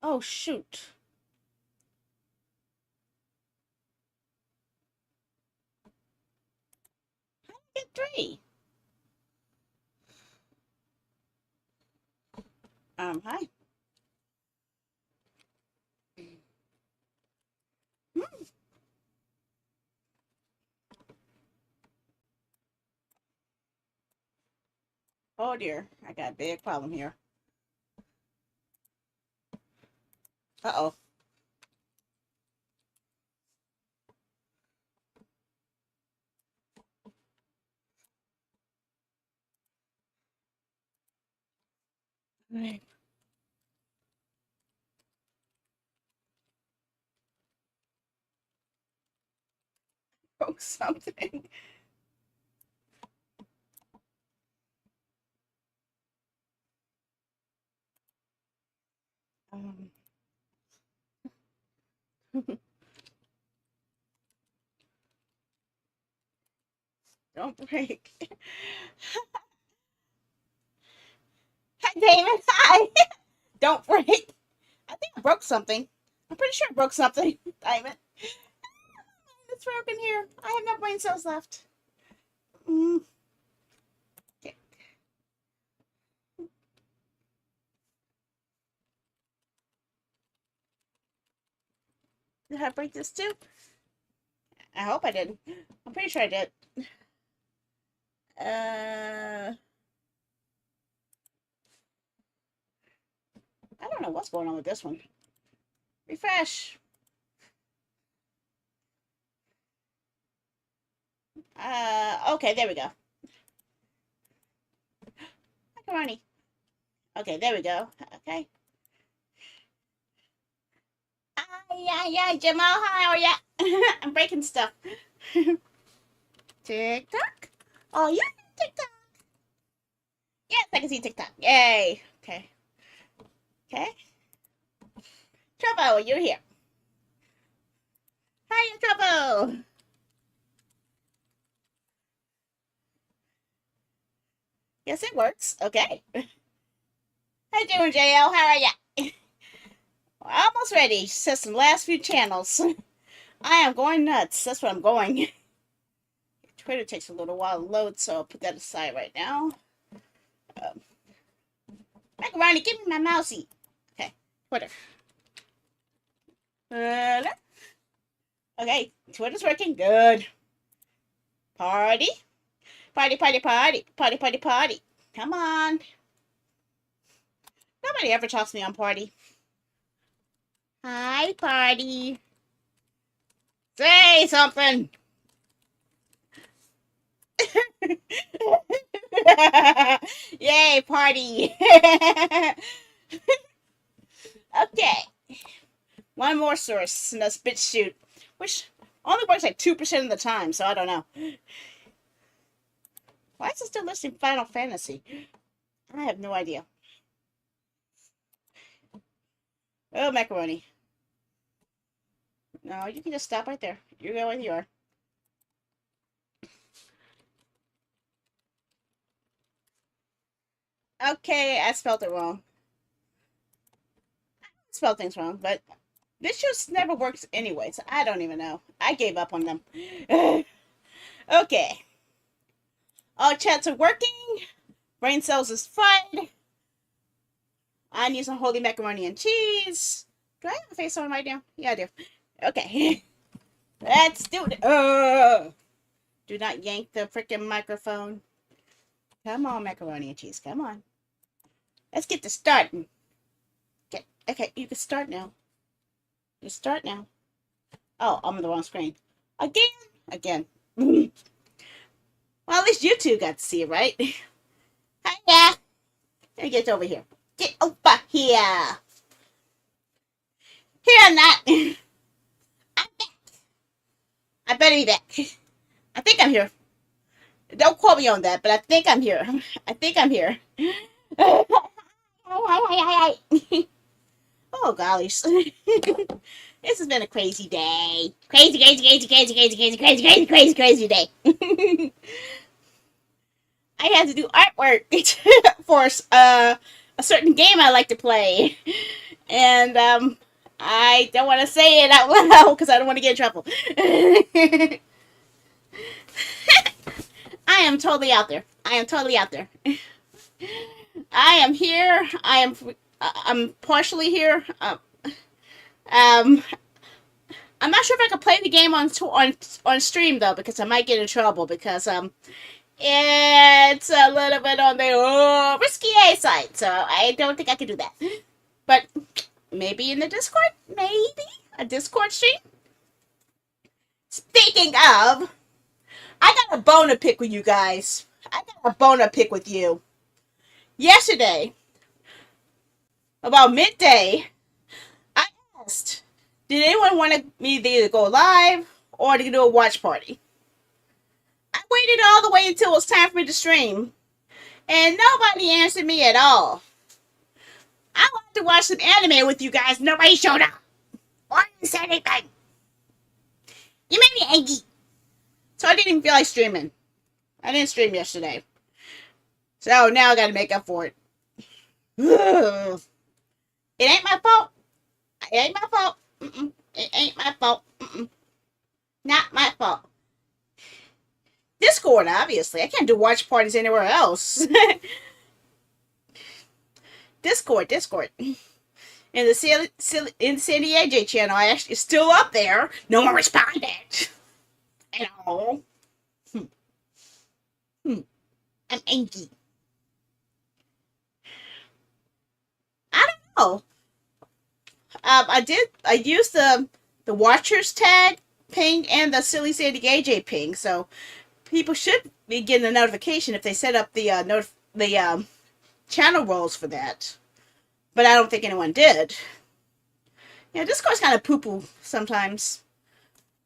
Oh, shoot. Get 3. Hi. Hmm. Oh, dear. I got a big problem here. Uh-oh. I broke something. Um, don't break. Hi, Damon. Hi. Don't break. I think I broke something. I'm pretty sure I broke something. Damon. It's broken here. I have no brain cells left. Mm. Okay. Did I break this too? I hope I did. I'm pretty sure I did. I don't know what's going on with this one. Refresh. Okay, there we go. Macaroni. Okay, there we go. Okay. Yeah, Jamal, how are ya? I'm breaking stuff. TikTok. Oh, yeah, TikTok. Yes, I can see TikTok. Yay. Okay. Okay. Trouble, you're here. Hiya, Trouble. Yes, it works. Okay. How you doing, JL? How are ya? Almost ready. Just some last few channels. I am going nuts. That's what I'm going. Twitter takes a little while to load, so I'll put that aside right now. Um, Macaroni, give me my mousey. Okay, Twitter. Okay, Twitter's working. Good. Party. Party, party, party. Party, party, party. Come on. Nobody ever talks to me on party. Hi, party. Say something. Yay, party. Okay. One more source, and that's BitChute, which only works like 2% of the time, so I don't know. Why is it still listing Final Fantasy? I have no idea. Oh, macaroni. No, you can just stop right there. You go where you are. Okay, I spelled it wrong. I spelled things wrong, but this just never works anyway, so I don't even know. I gave up on them. Okay. All chats are working. Brain cells is fine. I need some holy macaroni and cheese. Do I have a face on right now? Yeah, I do. Okay. Let's do it. Do not yank the freaking microphone. Come on, macaroni and cheese. Come on. Let's get to starting. Okay, you can start now. You start now. Oh, I'm on the wrong screen. Again? Again. Well, at least you two got to see it, right? Hiya. Let me get over here. Get over here. Here I'm not. I'm back. I better be back. I think I'm here. Don't quote me on that, but I think I'm here. I think I'm here. Oh, golly. This has been a crazy day. Crazy, crazy, crazy, crazy, crazy, crazy, crazy, crazy, crazy, crazy day. I had to do artwork for a certain game I like to play. And I don't want to say it out loud because I don't want to get in trouble. I am totally out there. I am totally out there. I am here. I'm partially here. Um, I'm not sure if I can play the game on stream though, because I might get in trouble because it's a little bit on the risky A side, so I don't think I can do that. But maybe in the Discord, maybe a Discord stream. Speaking of, I got a bone to pick with you guys. I got a bone to pick with you. Yesterday, about midday, I asked, did anyone want me to either go live or to do a watch party? I waited all the way until it was time for me to stream, and nobody answered me at all. I wanted to watch some anime with you guys. Nobody showed up or didn't say anything. You made me angry. So I didn't even feel like streaming. I didn't stream yesterday. So now I gotta make up for it. It ain't my fault. It ain't my fault. It ain't my fault. Not my fault. Discord, obviously. I can't do watch parties anywhere else. Discord. And the SillySandyAJ channel, I actually still up there. No one responded at all. I'm angry. I don't know. I used the Watchers tag ping and the SillySandyAJ ping, so people should be getting a notification if they set up the channel roles for that. But I don't think anyone did. Yeah, Discord's kind of poo-poo sometimes.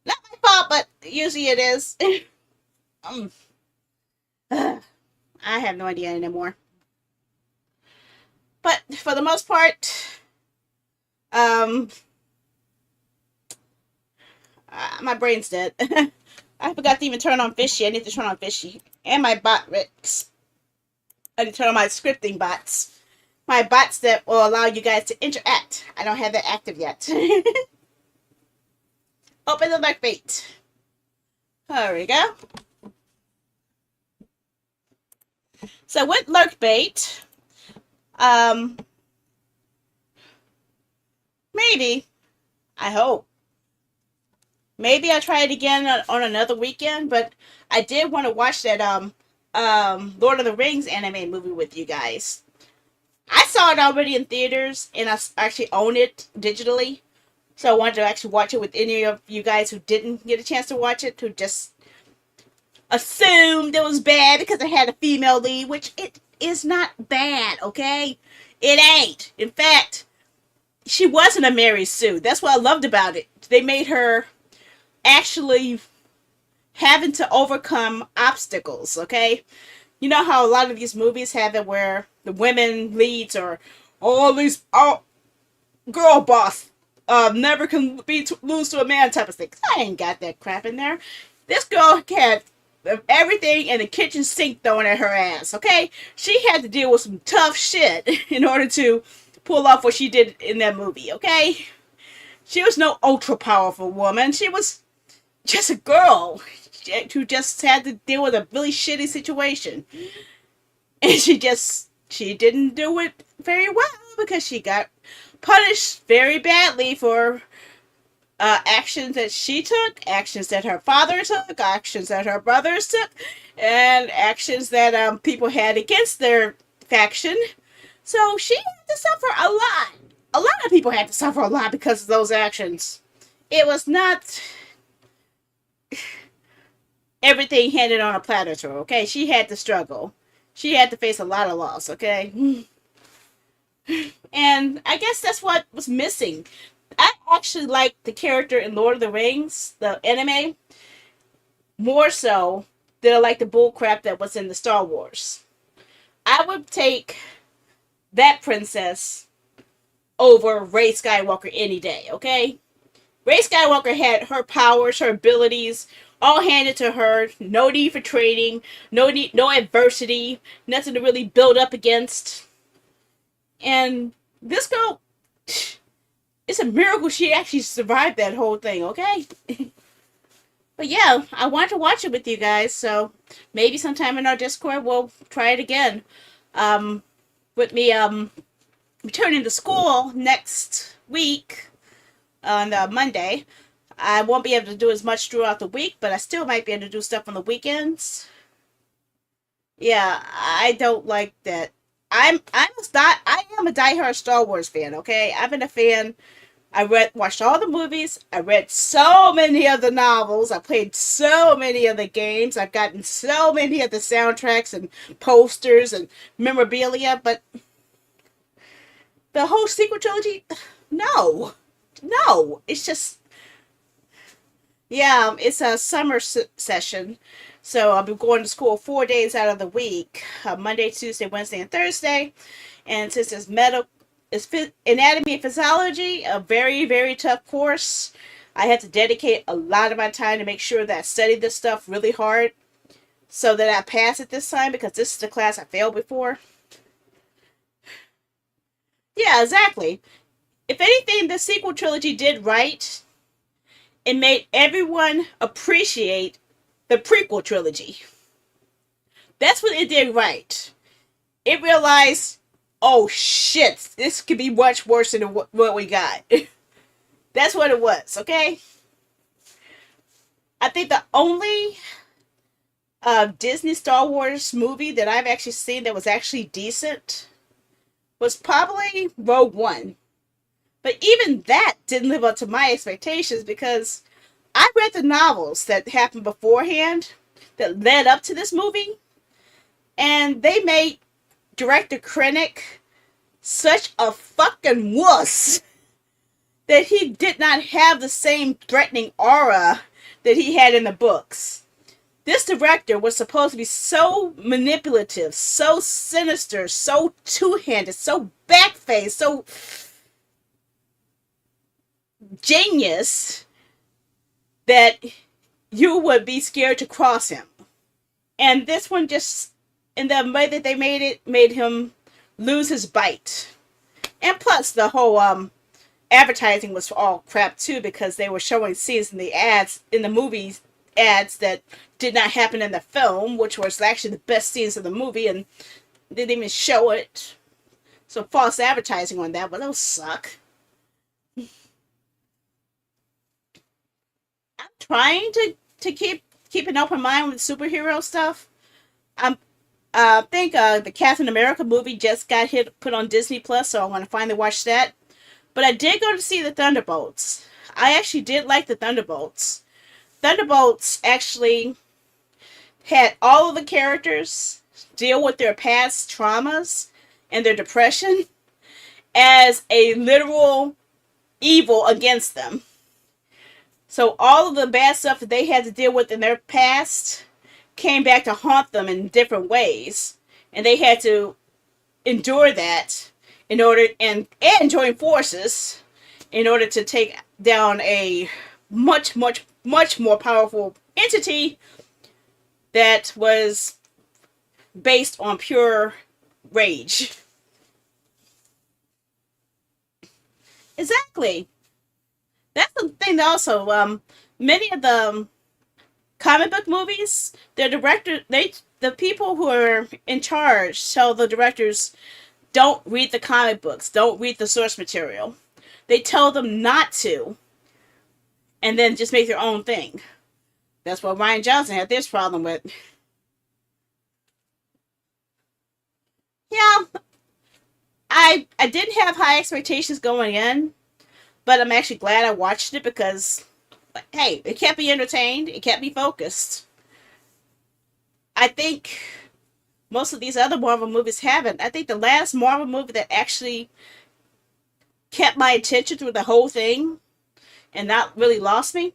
Not my fault, but usually it is. I have no idea anymore. But for the most part, my brain's dead. I forgot to even turn on Fishy. I need to turn on Fishy. And my bot Ricks. I need to turn on my scripting bots. My bots that will allow you guys to interact. I don't have that active yet. Open the lurk bait. There we go. So with lurk bait, maybe, I hope, maybe I'll try it again on another weekend, but I did want to watch that Lord of the Rings anime movie with you guys. I saw it already in theaters, and I actually own it digitally. So I wanted to actually watch it with any of you guys who didn't get a chance to watch it, who just assumed it was bad because it had a female lead, which it is not bad, okay? It ain't. In fact, she wasn't a Mary Sue. That's what I loved about it. They made her actually having to overcome obstacles, okay? You know how a lot of these movies have it where the women leads are all these girl boss never can lose to a man type of thing. I ain't got that crap in there. This girl had everything in the kitchen sink thrown at her ass, okay? She had to deal with some tough shit in order to pull off what she did in that movie, okay? She was no ultra powerful woman. She was just a girl who just had to deal with a really shitty situation. And she didn't do it very well because she got punished very badly for actions that she took, actions that her father took, actions that her brothers took, and actions that people had against their faction. So she had to suffer a lot. A lot of people had to suffer a lot because of those actions. It was not everything handed on a platter to her, okay? She had to struggle. She had to face a lot of loss, okay? And I guess that's what was missing. I actually like the character in Lord of the Rings, the anime, more so than I like the bullcrap that was in the Star Wars. I would take that princess over Rey Skywalker any day, okay? Rey Skywalker had her powers, her abilities, all handed to her. No need for training, no adversity, nothing to really build up against. And this girl It's a miracle she actually survived that whole thing, okay? But yeah, I want to watch it with you guys, so maybe sometime in our Discord we'll try it again. Um, with me returning to school next week on Monday, I won't be able to do as much throughout the week, but I still might be able to do stuff on the weekends. Yeah, I don't like that. I am a diehard Star Wars fan, okay? I've been a fan. Watched all the movies. I read so many of the novels. I played so many of the games. I've gotten so many of the soundtracks and posters and memorabilia, but the whole sequel trilogy, no. No, it's just, yeah, it's a summer session. So I'll be going to school 4 days out of the week, Monday, Tuesday, Wednesday, and Thursday. And since it's anatomy and physiology, a very, very tough course. I had to dedicate a lot of my time to make sure that I studied this stuff really hard so that I pass it this time, because this is the class I failed before. Yeah, exactly. If anything, the sequel trilogy did right. It made everyone appreciate the prequel trilogy. That's what it did right. It realized, oh shit, this could be much worse than what we got. That's what it was, okay? I think the only Disney Star Wars movie that I've actually seen that was actually decent was probably Rogue One. But even that didn't live up to my expectations, because I read the novels that happened beforehand that led up to this movie, and they made director Krennic such a fucking wuss that he did not have the same threatening aura that he had in the books. This director was supposed to be so manipulative, so sinister, so two-handed, so backfaced, so genius that you would be scared to cross him. And this one just, in the way that they made him lose his bite. And plus, the whole advertising was all crap too, because they were showing scenes in the ads, in the movies ads, that did not happen in the film, which was actually the best scenes of the movie, and they didn't even show it. So false advertising on that, but those suck. I'm trying to keep an open mind with superhero stuff. I think the Captain America movie just got put on Disney Plus, so I want to finally watch that. But I did go to see the Thunderbolts. I actually did like the Thunderbolts. Thunderbolts actually had all of the characters deal with their past traumas and their depression as a literal evil against them. So all of the bad stuff that they had to deal with in their past came back to haunt them in different ways. And they had to endure that in order, and join forces in order to take down a much, much, much more powerful entity that was based on pure rage. Exactly. That's the thing also. Many of the comic book movies, the people who are in charge tell the directors, don't read the comic books, don't read the source material. They tell them not to, and then just make their own thing. That's what Ryan Johnson had this problem with. Yeah, I didn't have high expectations going in, but I'm actually glad I watched it, because, hey, it kept me entertained, it kept me focused. I think most of these other Marvel movies haven't. I think the last Marvel movie that actually kept my attention through the whole thing and not really lost me,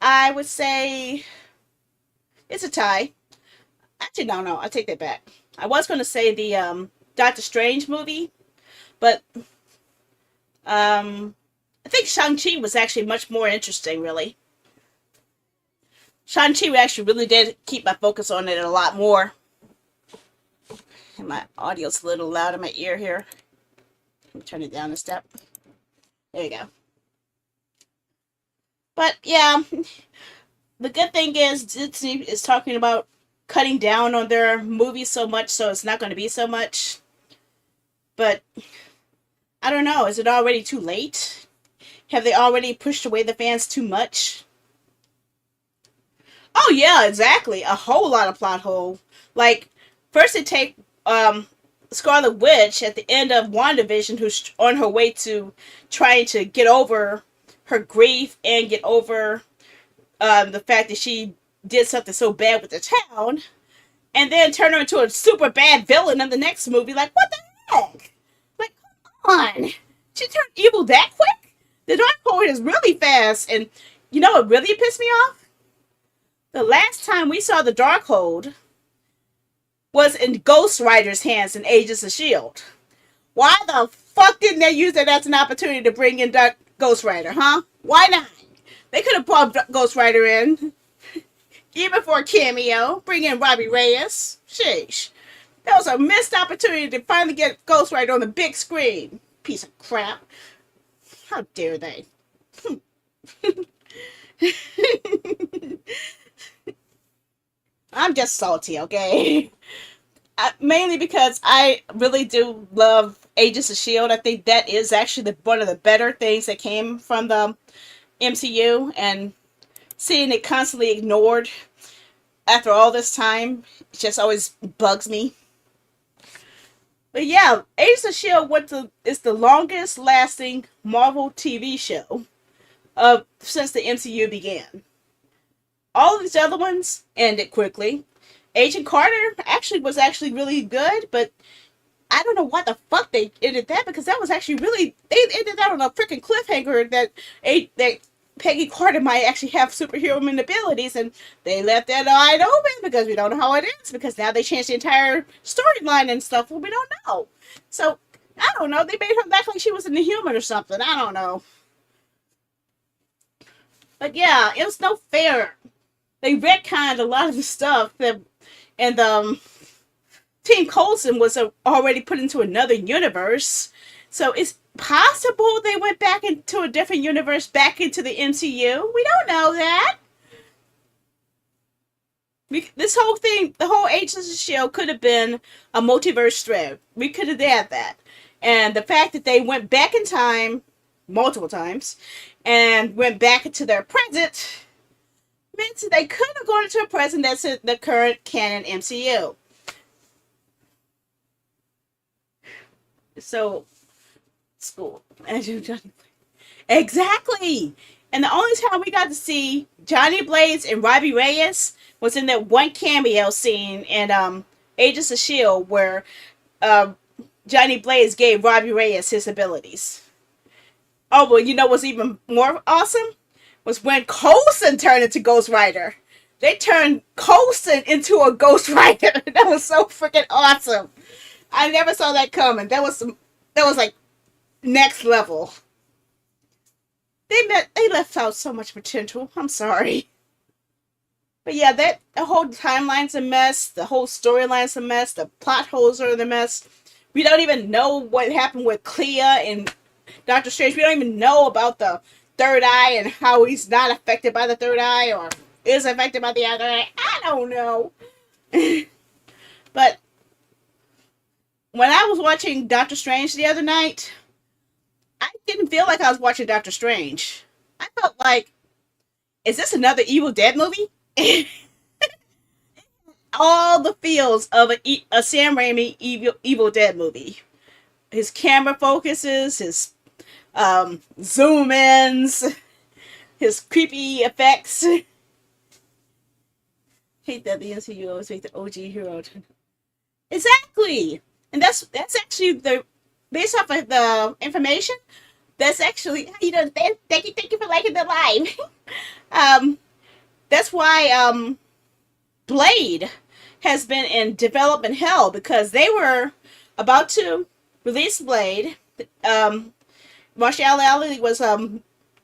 I would say it's a tie. Actually, no, I take that back. I was going to say the Doctor Strange movie, but I think Shang-Chi was actually much more interesting, really. Shang-Chi actually really did keep my focus on it a lot more. And my audio's a little loud in my ear here. Let me turn it down a step. There you go. But yeah, the good thing is Disney is talking about cutting down on their movies so much, so it's not going to be so much. But I don't know. Is it already too late? Have they already pushed away the fans too much? Oh yeah, exactly. A whole lot of plot hole. Like first they take Scarlet Witch at the end of WandaVision, who's on her way to trying to get over her grief and get over the fact that she did something so bad with the town, and then turn her into a super bad villain in the next movie. Like, what the heck? Like, come on. She turned evil that quick? The Dark is really fast, and you know what really pissed me off? The last time we saw the Darkhold was in Ghost Rider's hands in Agents of S.H.I.E.L.D. Why the fuck didn't they use that as an opportunity to bring in Ghost Rider, huh? Why not? They could have brought Ghost Rider in, even for a cameo. Bring in Robbie Reyes. Sheesh. That was a missed opportunity to finally get Ghost Rider on the big screen. Piece of crap. How dare they? I'm just salty, okay? Mainly because I really do love Agents of S.H.I.E.L.D. I think that is actually one of the better things that came from the MCU, and seeing it constantly ignored after all this time, it just always bugs me. But yeah, Agents of S.H.I.E.L.D. is the longest lasting Marvel TV show since the MCU began. All of these other ones ended quickly. Agent Carter was actually really good, but I don't know what the fuck they ended that, because that was actually really, they ended that on a freaking cliffhanger that Peggy Carter might actually have superhuman abilities, and they left that wide open because we don't know how it ends, because now they changed the entire storyline and stuff. Well, we don't know. So I don't know. They made her act like she was an Inhuman or something. I don't know. But yeah, it was no fair. They retconned a lot of the stuff that, and Team Coulson was already put into another universe. So it's possible they went back into a different universe, back into the MCU. We don't know that. This whole thing, the whole Agents of S.H.I.E.L.D. could have been a multiverse thread. We could have had that. And the fact that they went back in time multiple times and went back into their present meant that they could have gone into a present that's in the current canon MCU. So, school. Exactly. And the only time we got to see Johnny Blaze and Robbie Reyes was in that one cameo scene in Agents of S.H.I.E.L.D. where Johnny Blaze gave Robbie Reyes his abilities. Oh, well, you know what's even more awesome? Was when Coulson turned into Ghost Rider. They turned Coulson into a Ghost Rider. That was so freaking awesome. I never saw that coming. That was like next level. They left out so much potential. I'm sorry. But yeah, the whole timeline's a mess. The whole storyline's a mess. The plot holes are a mess. We don't even know what happened with Clea and Doctor Strange. We don't even know about the third eye and how he's not affected by the third eye or is affected by the other eye. I don't know. But when I was watching Doctor Strange the other night, I didn't feel like I was watching Doctor Strange. I felt like, is this another Evil Dead movie? All the feels of a Sam Raimi Evil Dead movie. His camera focuses, his zoom ins, his creepy effects. Hate that the MCU always make the OG hero. Exactly, and that's actually based off of the information. That's actually how you doing. Thank you for liking the live. That's why Blade has been in development hell, because they were about to release Blade. Marshall Ali was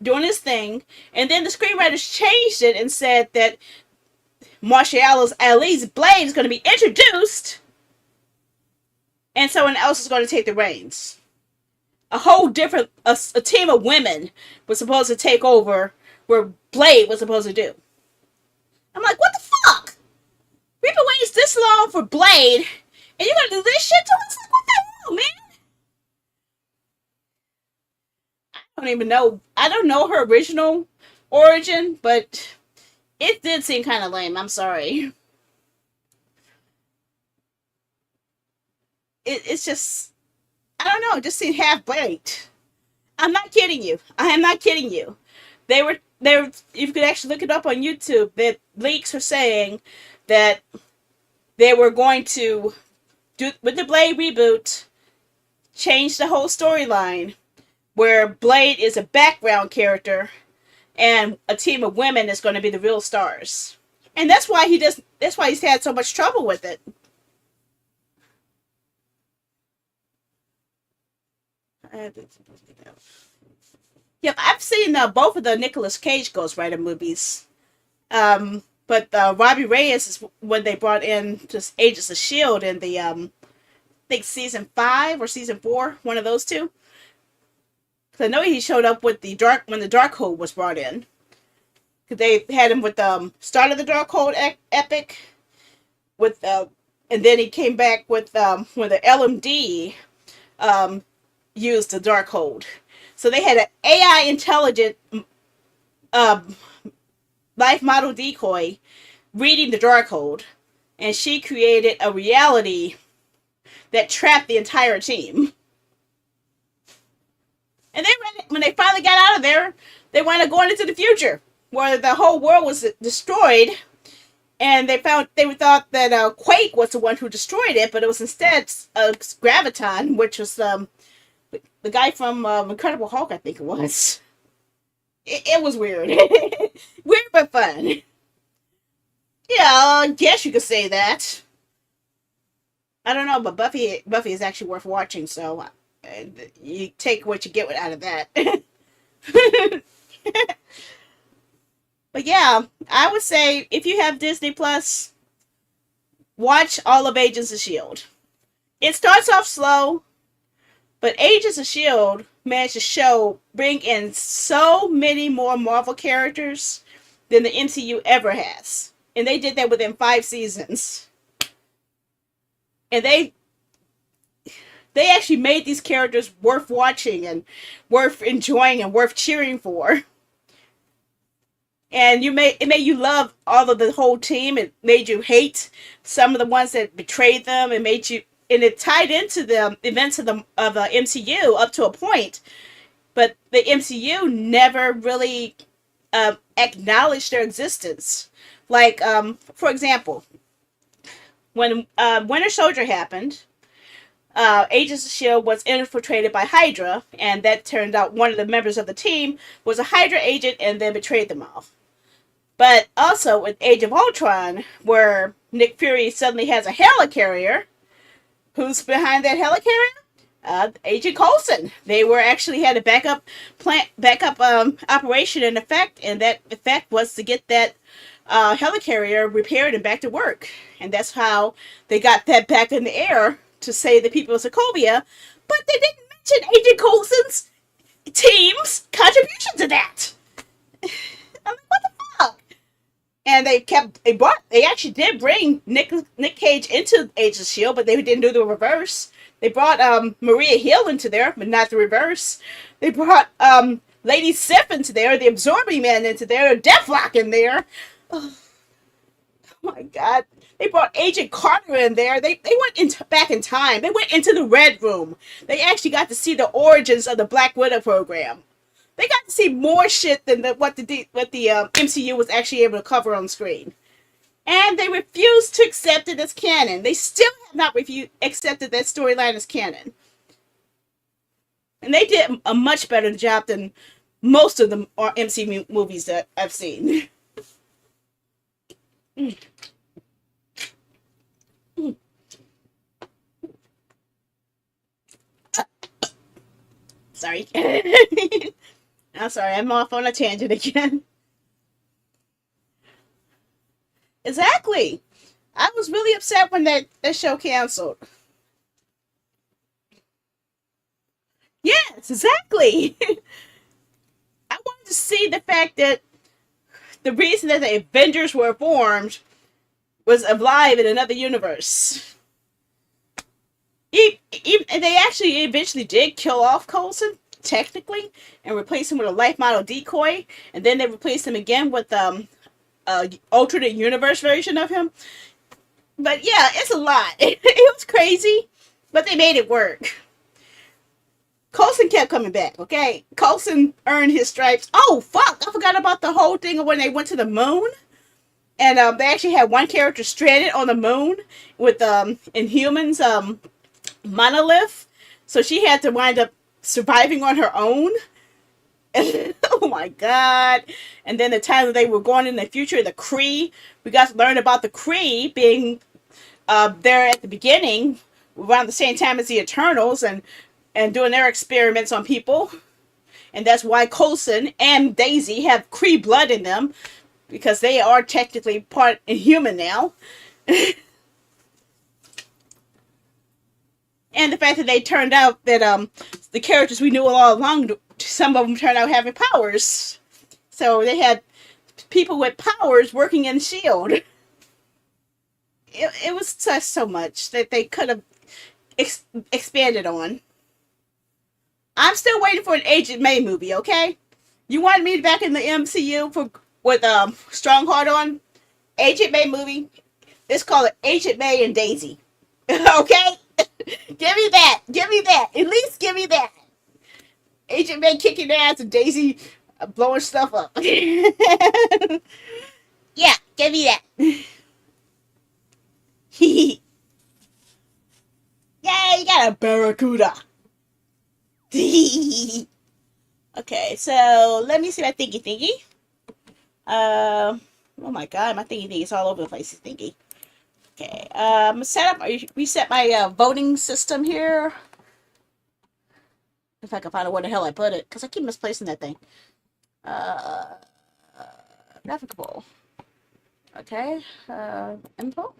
doing his thing, and then the screenwriters changed it and said that Marshall Ali's Blade is going to be introduced, and someone else is going to take the reins. a whole different a team of women was supposed to take over where Blade was supposed to do. I'm like, what the fuck? We've been waiting this long for Blade, and you're gonna do this shit to us? Like, what the hell, man? I don't even know. I don't know her original origin, but it did seem kind of lame. I'm sorry. It's just, I don't know. It just seemed half baked. I'm not kidding you. I am not kidding you. They were. You could actually look it up on YouTube. That leaks are saying that they were going to do with the Blade reboot, change the whole storyline where Blade is a background character and a team of women is going to be the real stars. And that's why he does. That's why he's had so much trouble with it. Yeah, I've seen both of the Nicolas Cage Ghost Rider movies. But Robbie Reyes is when they brought in just Agents of Shield in the I think season 5 or season 4, one of those two. Because I know he showed up with the dark when the Darkhold was brought in. Because they had him with the start of the Darkhold epic, with and then he came back with when the LMD used the Darkhold. So they had an AI intelligent um, life model decoy reading the Darkhold, and she created a reality that trapped the entire team. And then when they finally got out of there, they wound up going into the future, where the whole world was destroyed, and they thought that Quake was the one who destroyed it, but it was instead Graviton, which was the guy from Incredible Hulk, I think it was. It was weird, weird but fun. Yeah, I guess you could say that. I don't know, but Buffy is actually worth watching, so you take what you get out of that. But yeah, I would say if you have Disney Plus, watch all of Agents of Shield. It starts off slow, but Agents of Shield managed to bring in so many more Marvel characters than the MCU ever has, and they did that within 5 seasons. And they actually made these characters worth watching and worth enjoying and worth cheering for. And it made you love all of the whole team. It made you hate some of the ones that betrayed them. And it tied into the events of the MCU up to a point. But the MCU never really acknowledged their existence. Like, for example, when Winter Soldier happened, Agents of S.H.I.E.L.D. was infiltrated by Hydra, and that turned out one of the members of the team was a Hydra agent and then betrayed them all. But also with Age of Ultron, where Nick Fury suddenly has a helicarrier, who's behind that helicarrier? Agent Coulson. They were actually had a backup operation in effect, and that effect was to get that helicarrier repaired and back to work. And that's how they got that back in the air to save the people of Sokovia. But they didn't mention Agent Coulson's team's contribution to that. I'm like, what the fuck? And they actually did bring Nick Cage into Agents of S.H.I.E.L.D., but they didn't do the reverse. They brought Maria Hill into there, but not the reverse. They brought Lady Sif into there, the Absorbing Man into there, Deathlock in there. Oh my god. They brought Agent Carter in there. They went back in time. They went into the Red Room. They actually got to see the origins of the Black Widow program. They got to see more shit than what the MCU was actually able to cover on screen. And they refused to accept it as canon. They still have not accepted that storyline as canon. And they did a much better job than most of the MCU movies that I've seen. Sorry. I'm sorry, I'm off on a tangent again. Exactly. I was really upset when that show canceled. Yes, exactly. I wanted to see the fact that the reason that the Avengers were formed was alive in another universe. And they actually eventually did kill off Coulson, technically, and replace him with a life model decoy, and then they replaced him again with a alternate universe version of him. But yeah, it's a lot. It was crazy, but they made it work. Coulson kept coming back, okay? Coulson earned his stripes. Oh, fuck! I forgot about the whole thing of when they went to the moon. And they actually had one character stranded on the moon with Inhumans monolith. So she had to wind up surviving on her own. Oh my god. And then the time that they were going in the future, the Kree, we got to learn about the Kree being there at the beginning around the same time as the Eternals and doing their experiments on people. And that's why Coulson and Daisy have Kree blood in them, because they are technically part human now. And the fact that they turned out that the characters we knew all along, some of them turned out having powers. So they had people with powers working in S.H.I.E.L.D. It was just so much that they could have expanded on. I'm still waiting for an Agent May movie, okay? You wanted me back in the MCU for with Strongheart on? Agent May movie. Let's call it Agent May and Daisy. Okay? Give me that. Give me that. At least give me that. Agent May kicking ass and Daisy blowing stuff up. Yeah, give me that. Yay, you got a barracuda. Okay, so let me see my thingy thingy. Oh my god, my thingy thingy is all over the place. Thingy. Okay, reset my voting system here. If I can find out where the hell I put it, because I keep misplacing that thing. Uh, Navigable. Okay, info.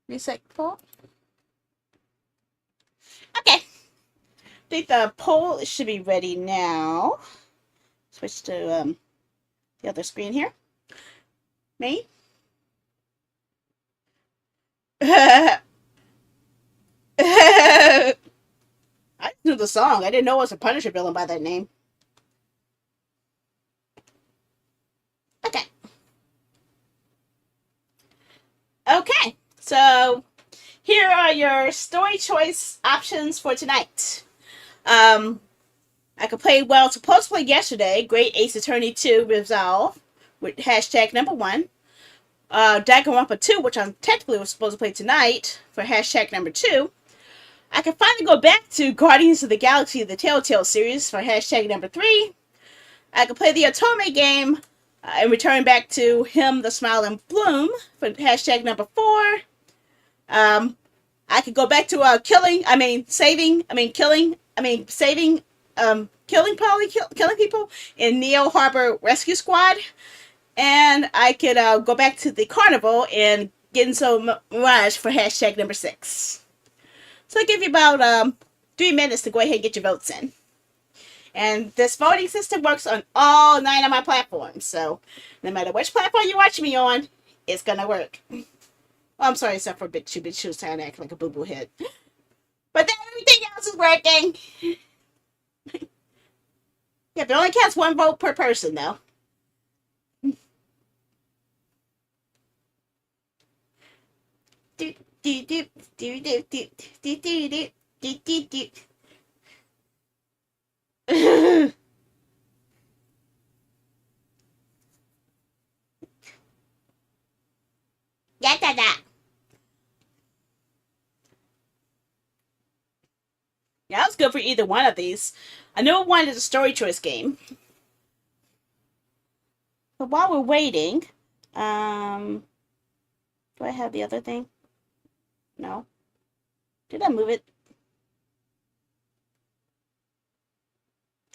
Reset poll. Okay. I think the poll should be ready now. Switch to the other screen here. Me. I knew the song. I didn't know it was a Punisher villain by that name. Okay. Okay. So here are your story choice options for tonight. I could play, well, supposed to play yesterday, Great Ace Attorney 2 Resolve with hashtag number 1. Danganronpa 2, which I technically was supposed to play tonight for hashtag number 2. I can finally go back to Guardians of the Galaxy, the Telltale series for hashtag number 3. I could play the Otome game and return back to Him, the Smile and Bloom for hashtag number 4. I could go back to killing people in Neo Harbor Rescue Squad. And I could go back to the carnival and Ginso Mirage for hashtag number 6. So I give you about 3 minutes to go ahead and get your votes in. And this voting system works on all 9 of my platforms. So no matter which platform you watch me on, it's going to work. Well, I'm sorry, except for Bitch was trying to act like a boo-boo head. But then everything else is working. Yeah, but it only counts 1 vote per person, though. Yeah, da, da. Yeah, that was good for either one of these. I know one is a story choice game. But while we're waiting, do I have the other thing? No. Did I move it?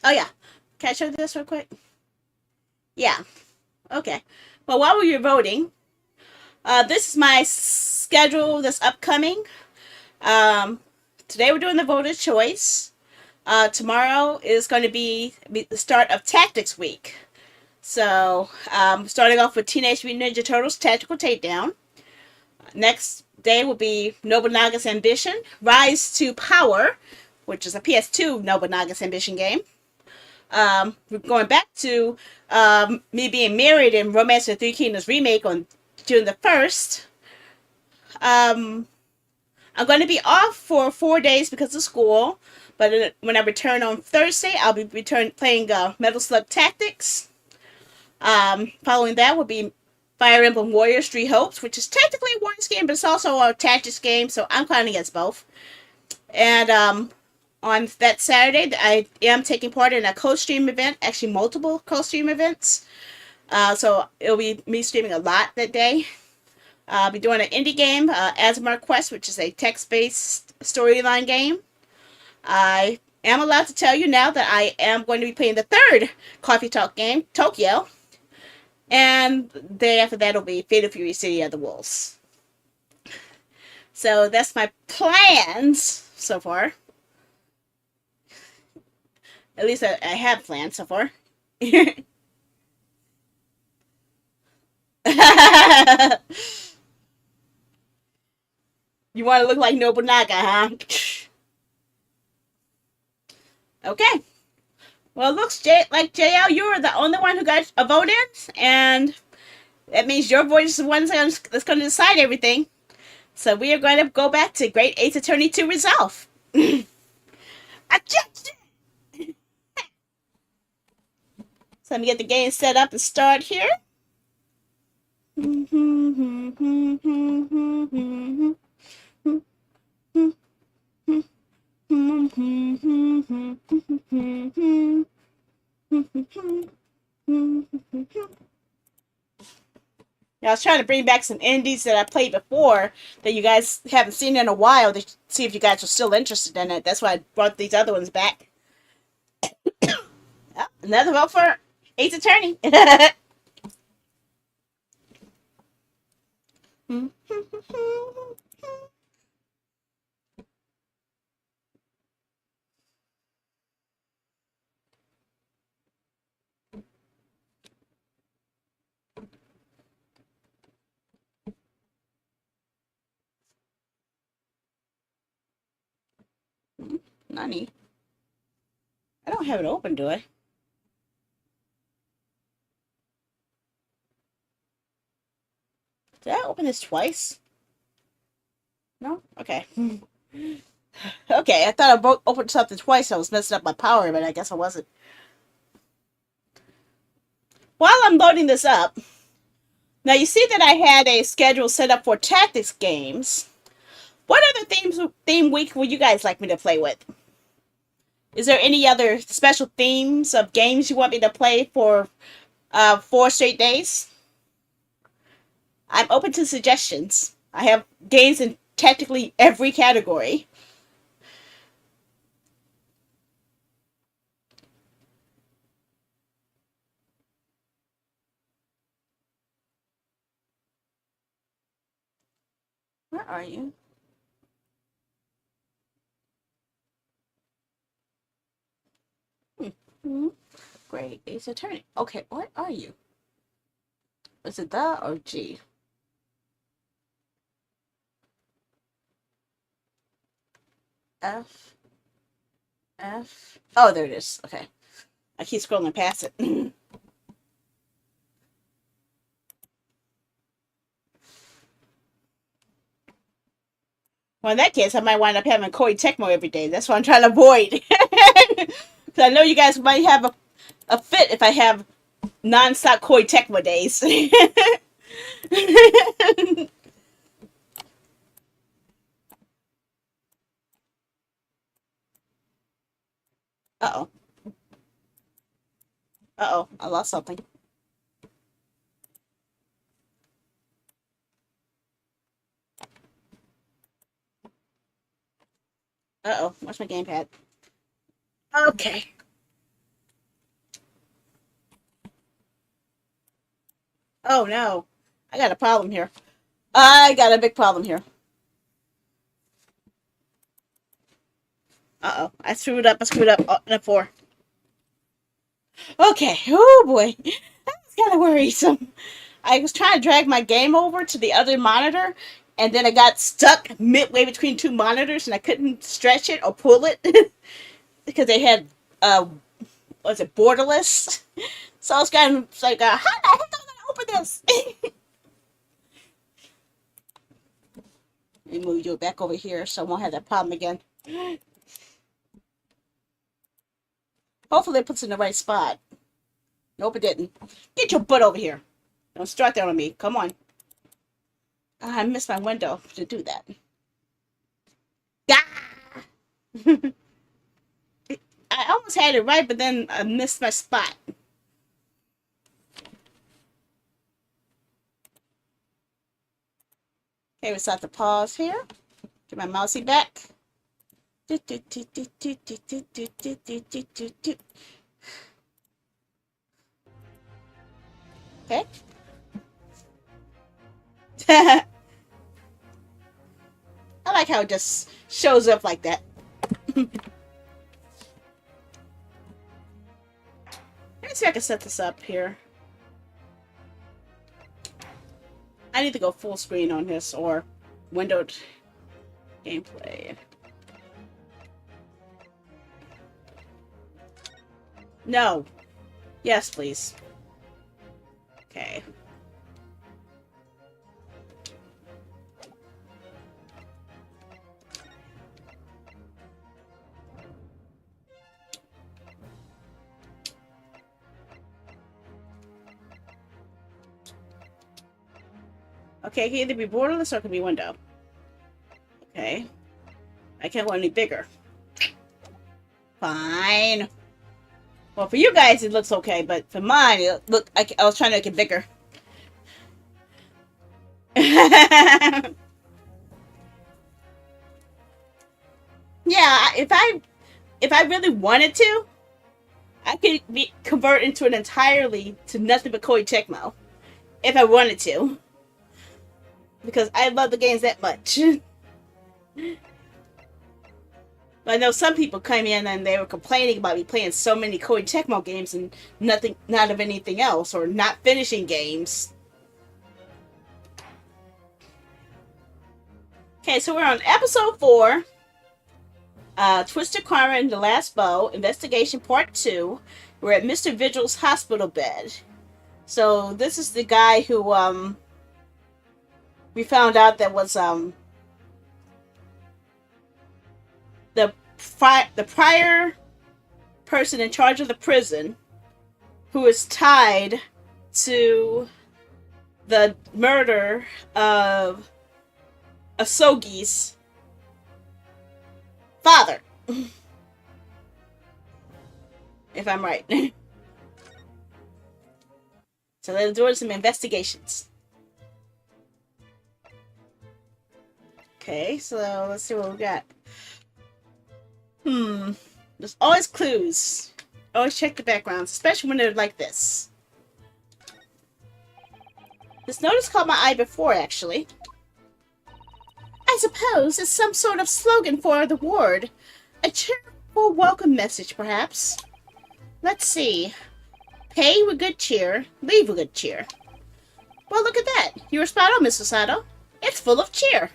Oh, yeah. Can I show this real quick? Yeah. Okay. Well, while we were voting, this is my schedule that's upcoming. Today we're doing the voter's choice. Tomorrow is going to be the start of Tactics Week. So, starting off with Teenage Mutant Ninja Turtles Tactical Takedown. Next day will be Nobunaga's Ambition, Rise to Power, which is a PS2 Nobunaga's Ambition game. We're going back to Me Being Married in Romance of the Three Kingdoms remake on June the 1st. I'm going to be off for 4 days because of school, but when I return on Thursday, I'll be playing Metal Slug Tactics. Following that will be Fire Emblem Warriors 3 Hopes, which is technically a Warriors game, but it's also a tactics game, so I'm counting against both. And on that Saturday, I am taking part in a co-stream event, actually multiple co-stream events. So it'll be me streaming a lot that day. I'll be doing an indie game, Azumar Quest, which is a text-based storyline game. I am allowed to tell you now that I am going to be playing the third Coffee Talk game, Tokyo. And the day after that will be Fatal Fury City of the Wolves. So that's my plans so far. At least I have plans so far. You want to look like Nobunaga, huh? Okay. Well, it looks like JL, you were the only one who got a vote in, and that means your vote is the one that's going to decide everything. So we are going to go back to Great Ace Attorney to resolve. Objection! So let me get the game set up and start here. Yeah, I was trying to bring back some indies that I played before that you guys haven't seen in a while to see if you guys are still interested in it. That's why I brought these other ones back. Oh, another vote for Ace Attorney. Nani? I don't have it open, do I? Did I open this twice? No? Okay. Okay, I thought I opened something twice. I was messing up my power, but I guess I wasn't. While I'm loading this up, now you see that I had a schedule set up for tactics games. What other theme week would you guys like me to play with? Is there any other special themes of games you want me to play for 4 straight days? I'm open to suggestions. I have games in technically every category. Where are you? Hmm. Great Ace Attorney. Okay, what are you? Is it the or G? F. F. Oh, there it is. Okay. I keep scrolling past it. Well, in that case, I might wind up having Koei Tecmo every day. That's what I'm trying to avoid. Because I know you guys might have a fit if I have non-stop Koei Tecmo days. Uh-oh. Uh-oh. I lost something. Uh-oh. Where's my gamepad? Okay. Oh, no. I got a problem here. I got a big problem here. Uh-oh. I screwed up. Oh, and a 4. Okay. Oh, boy. That's kind of worrisome. I was trying to drag my game over to the other monitor, and then I got stuck midway between two monitors, and I couldn't stretch it or pull it because they had, was it borderless? So I was kind of like, how the heck am I going to open this? Let me move you back over here so I won't have that problem again. Hopefully it puts it in the right spot. Nope, it didn't. Get your butt over here. Don't start that on me. Come on. I missed my window to do that. Ah! I almost had it right, but then I missed my spot. Okay, we start to pause here. Get my mousey back. Okay. I like how it just shows up like that. Let me see if I can set this up here. I need to go full screen on this or windowed gameplay. No. Yes, please. Okay. Okay, it can either be borderless or it can be window. Okay. I can't go any bigger. Fine. Well, for you guys, it looks okay, but for mine, look, I was trying to make it bigger. Yeah, if I really wanted to, I could convert into an entirely to nothing but Koei Tecmo. If I wanted to. Because I love the games that much. I know some people came in and they were complaining about me playing so many Koei Tecmo games and not of anything else, or not finishing games. Okay, so we're on episode 4. Twisted Karma and the Last Bow, Investigation Part 2. We're at Mr. Vigil's hospital bed. So this is the guy who, we found out that was, the prior person in charge of the prison who is tied to the murder of Asogi's father. If I'm right. So they're doing some investigations. Okay, so let's see what we got. There's always clues. Always check the backgrounds, especially when they're like this. This notice caught my eye before, actually. I suppose it's some sort of slogan for the ward. A cheerful welcome message, perhaps. Let's see. Pay with good cheer, leave with good cheer. Well, look at that. You were spot on, Mr. Sato. It's full of cheer.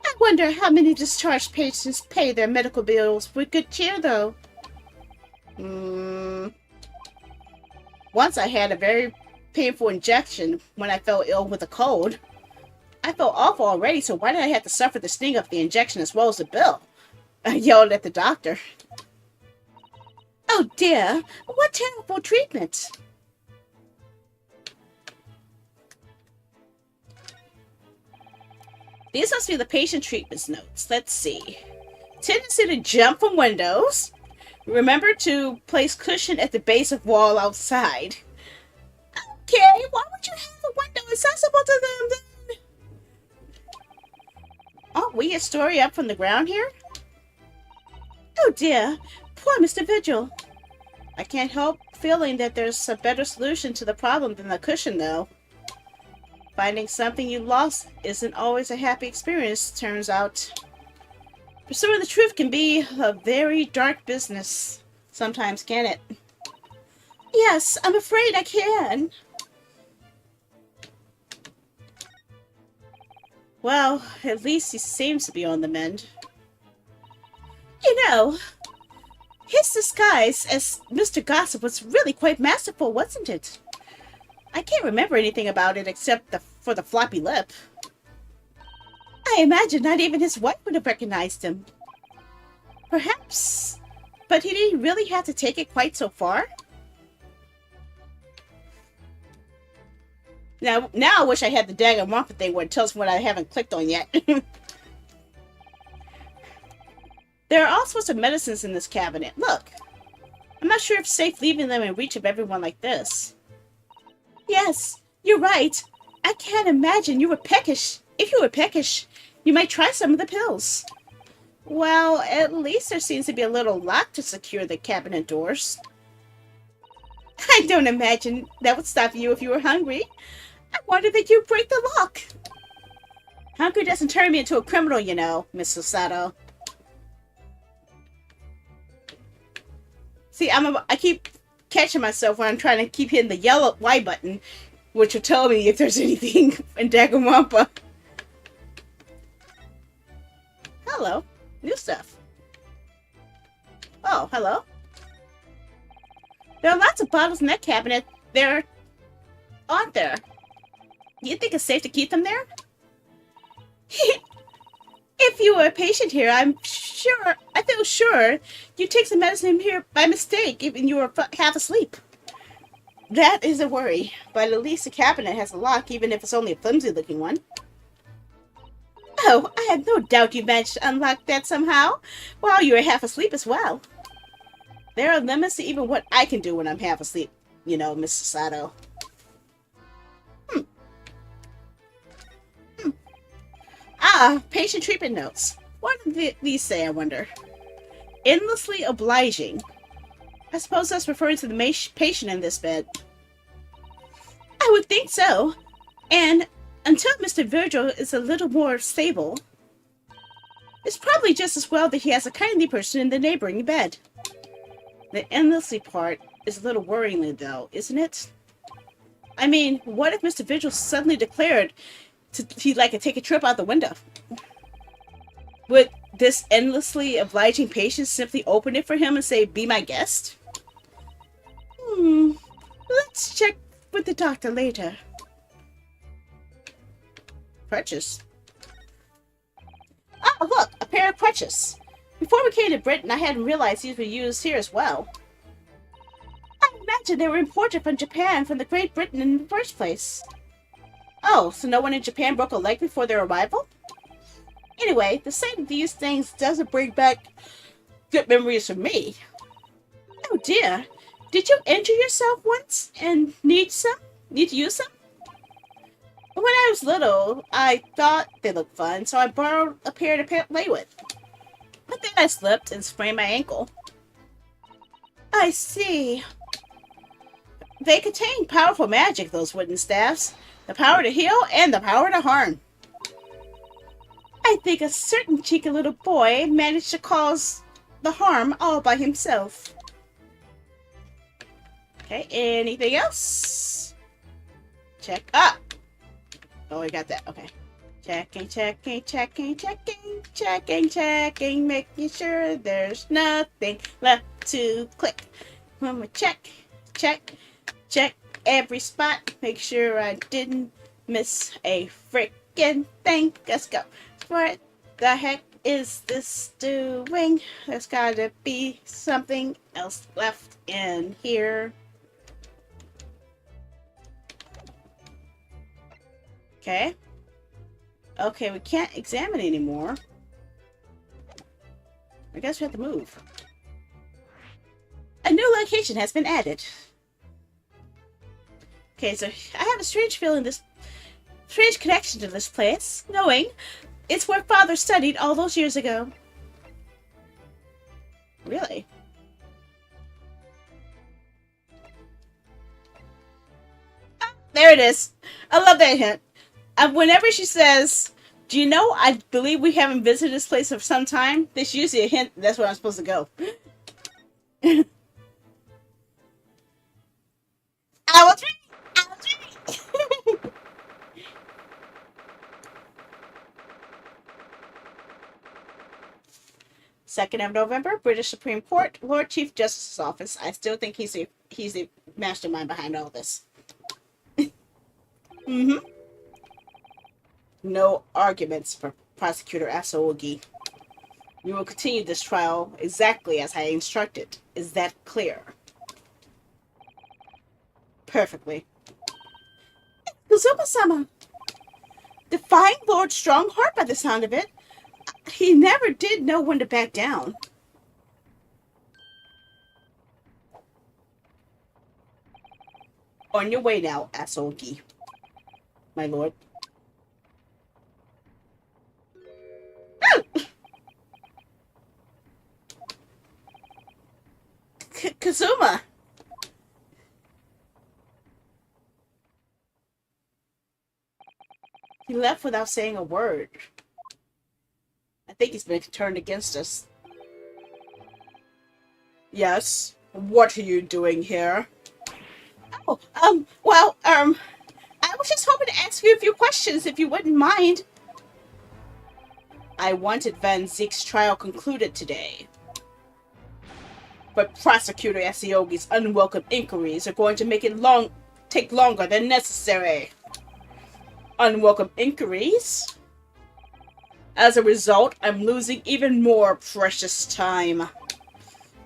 I wonder how many discharged patients pay their medical bills with good cheer, though. Once I had a very painful injection when I fell ill with a cold. I felt awful already, so why did I have to suffer the sting of the injection as well as the bill? I yelled at the doctor. Oh dear, what terrible treatment! These must be the patient treatment notes. Let's see. Tendency to jump from windows. Remember to place cushion at the base of wall outside. Okay, why would you have a window accessible to them then? Oh, we get story up from the ground here? Oh dear, poor Mr. Vigil. I can't help feeling that there's a better solution to the problem than the cushion, though. Finding something you lost isn't always a happy experience, turns out. Pursuing the truth can be a very dark business. Sometimes, can it? Yes, I'm afraid I can. Well, at least he seems to be on the mend. You know, his disguise as Mr. Gossip was really quite masterful, wasn't it? I can't remember anything about it except for the floppy lip. I imagine not even his wife would have recognized him. Perhaps, but he didn't really have to take it quite so far. Now I wish I had the daggone Wampum thing where it tells me what I haven't clicked on yet. There are all sorts of medicines in this cabinet. Look, I'm not sure if it's safe leaving them in reach of everyone like this. Yes, you're right. I can't imagine you were peckish. If you were peckish, you might try some of the pills. Well, at least there seems to be a little lock to secure the cabinet doors. I don't imagine that would stop you if you were hungry. I wonder that you'd break the lock. Hunger doesn't turn me into a criminal, you know, Miss Sato. See, I keep catching myself when I'm trying to keep hitting the yellow Y button, which will tell me if there's anything in Danganronpa. Hello. New stuff. Oh, hello. There are lots of bottles in that cabinet. There aren't there? You think it's safe to keep them there? If you were a patient here, I feel sure you take some medicine here by mistake, even you were half asleep. That is a worry, but at least the cabinet has a lock, even if it's only a flimsy-looking one. Oh, I have no doubt you managed to unlock that somehow, while you were half asleep as well. There are limits to even what I can do when I'm half asleep, you know, Mr. Sato. Ah, patient treatment notes. What do these say, I wonder? Endlessly obliging. I suppose that's referring to the patient in this bed. I would think so. And until Mr. Virgil is a little more stable, it's probably just as well that he has a kindly person in the neighboring bed. The endlessly part is a little worrying, though, isn't it? I mean, what if Mr. Virgil suddenly declared he'd like to take a trip out the window? Would this endlessly obliging patient simply open it for him and say, "Be my guest"? Let's check with the doctor later. Crutches. Oh, look! A pair of crutches. Before we came to Britain, I hadn't realized these were used here as well. I imagine they were imported from Japan from the Great Britain in the first place. Oh, so no one in Japan broke a leg before their arrival? Anyway, the sight of these things doesn't bring back good memories for me. Oh dear. Did you injure yourself once and need to use some? When I was little, I thought they looked fun, so I borrowed a pair to play with. But then I slipped and sprained my ankle. I see. They contain powerful magic, those wooden staffs. The power to heal and the power to harm. I think a certain cheeky little boy managed to cause the harm all by himself. Okay, anything else? Check up. Oh, I got that. Okay. Checking, making sure there's nothing left to click. When we check every spot, make sure I didn't miss a freaking thing. Let's go. What the heck is this doing? There's gotta be something else left in here. Okay. Okay, we can't examine anymore. I guess we have to move. A new location has been added. Okay, so I have a strange connection to this place, knowing it's where Father studied all those years ago. Really? Ah, there it is. I love that hint. Whenever she says, Do you know, I believe we haven't visited this place for some time. There's usually a hint that's where I'm supposed to go. I was right! I was right! 2nd of November, British Supreme Court, Lord Chief Justice's office. I still think he's the mastermind behind all this. Mm-hmm. No arguments for Prosecutor Asaogi. We will continue this trial exactly as I instructed. Is that clear? Perfectly. Kazuma-sama! Defying Lord Strongheart by the sound of it. He never did know when to back down. On your way now, Asaogi. My lord. Kazuma! He left without saying a word. I think he's been turned against us. Yes? What are you doing here? Oh, well, I was just hoping to ask you a few questions, if you wouldn't mind. I wanted Van Zeek's trial concluded today. But Prosecutor Asaogi's unwelcome inquiries are going to make it take longer than necessary. Unwelcome inquiries? As a result, I'm losing even more precious time.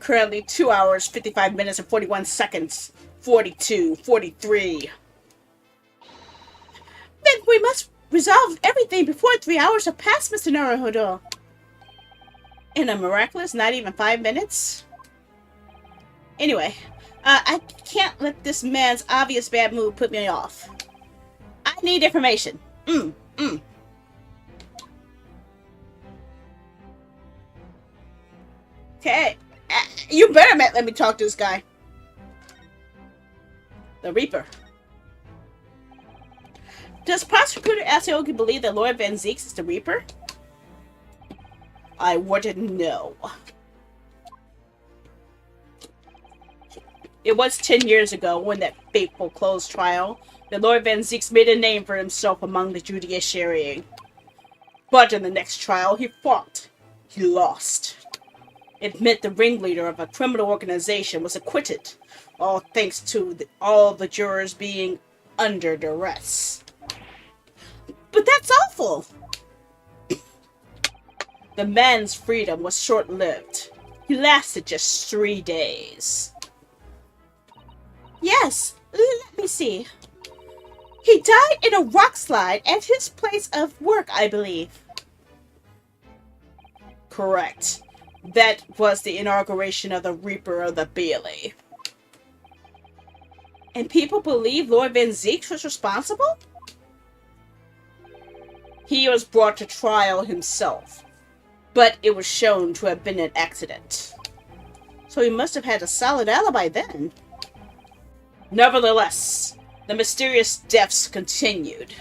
Currently 2 hours, 55 minutes, and 41 seconds. 42, 43. Then we must resolve everything before 3 hours have passed, Mr. Naruhodo. In a miraculous not even 5 minutes? Anyway, I can't let this man's obvious bad mood put me off. I need information. Okay. You better let me talk to this guy. The Reaper. Does Prosecutor Asaogi believe that Lord Van Zeeks is the Reaper? I wouldn't know. It was 10 years ago, when that fateful closed trial, that Lord Van Zeeks made a name for himself among the judiciary. But in the next trial, he fought. He lost. It meant the ringleader of a criminal organization was acquitted, all thanks to all the jurors being under duress. But that's awful! The man's freedom was short-lived. He lasted just 3 days. Yes, let me see. He died in a rock slide at his place of work, I believe. Correct. That was the inauguration of the Reaper of the Bailey. And people believe Lord Van Zeeks was responsible? He was brought to trial himself, but it was shown to have been an accident. So he must have had a solid alibi then. Nevertheless, the mysterious deaths continued.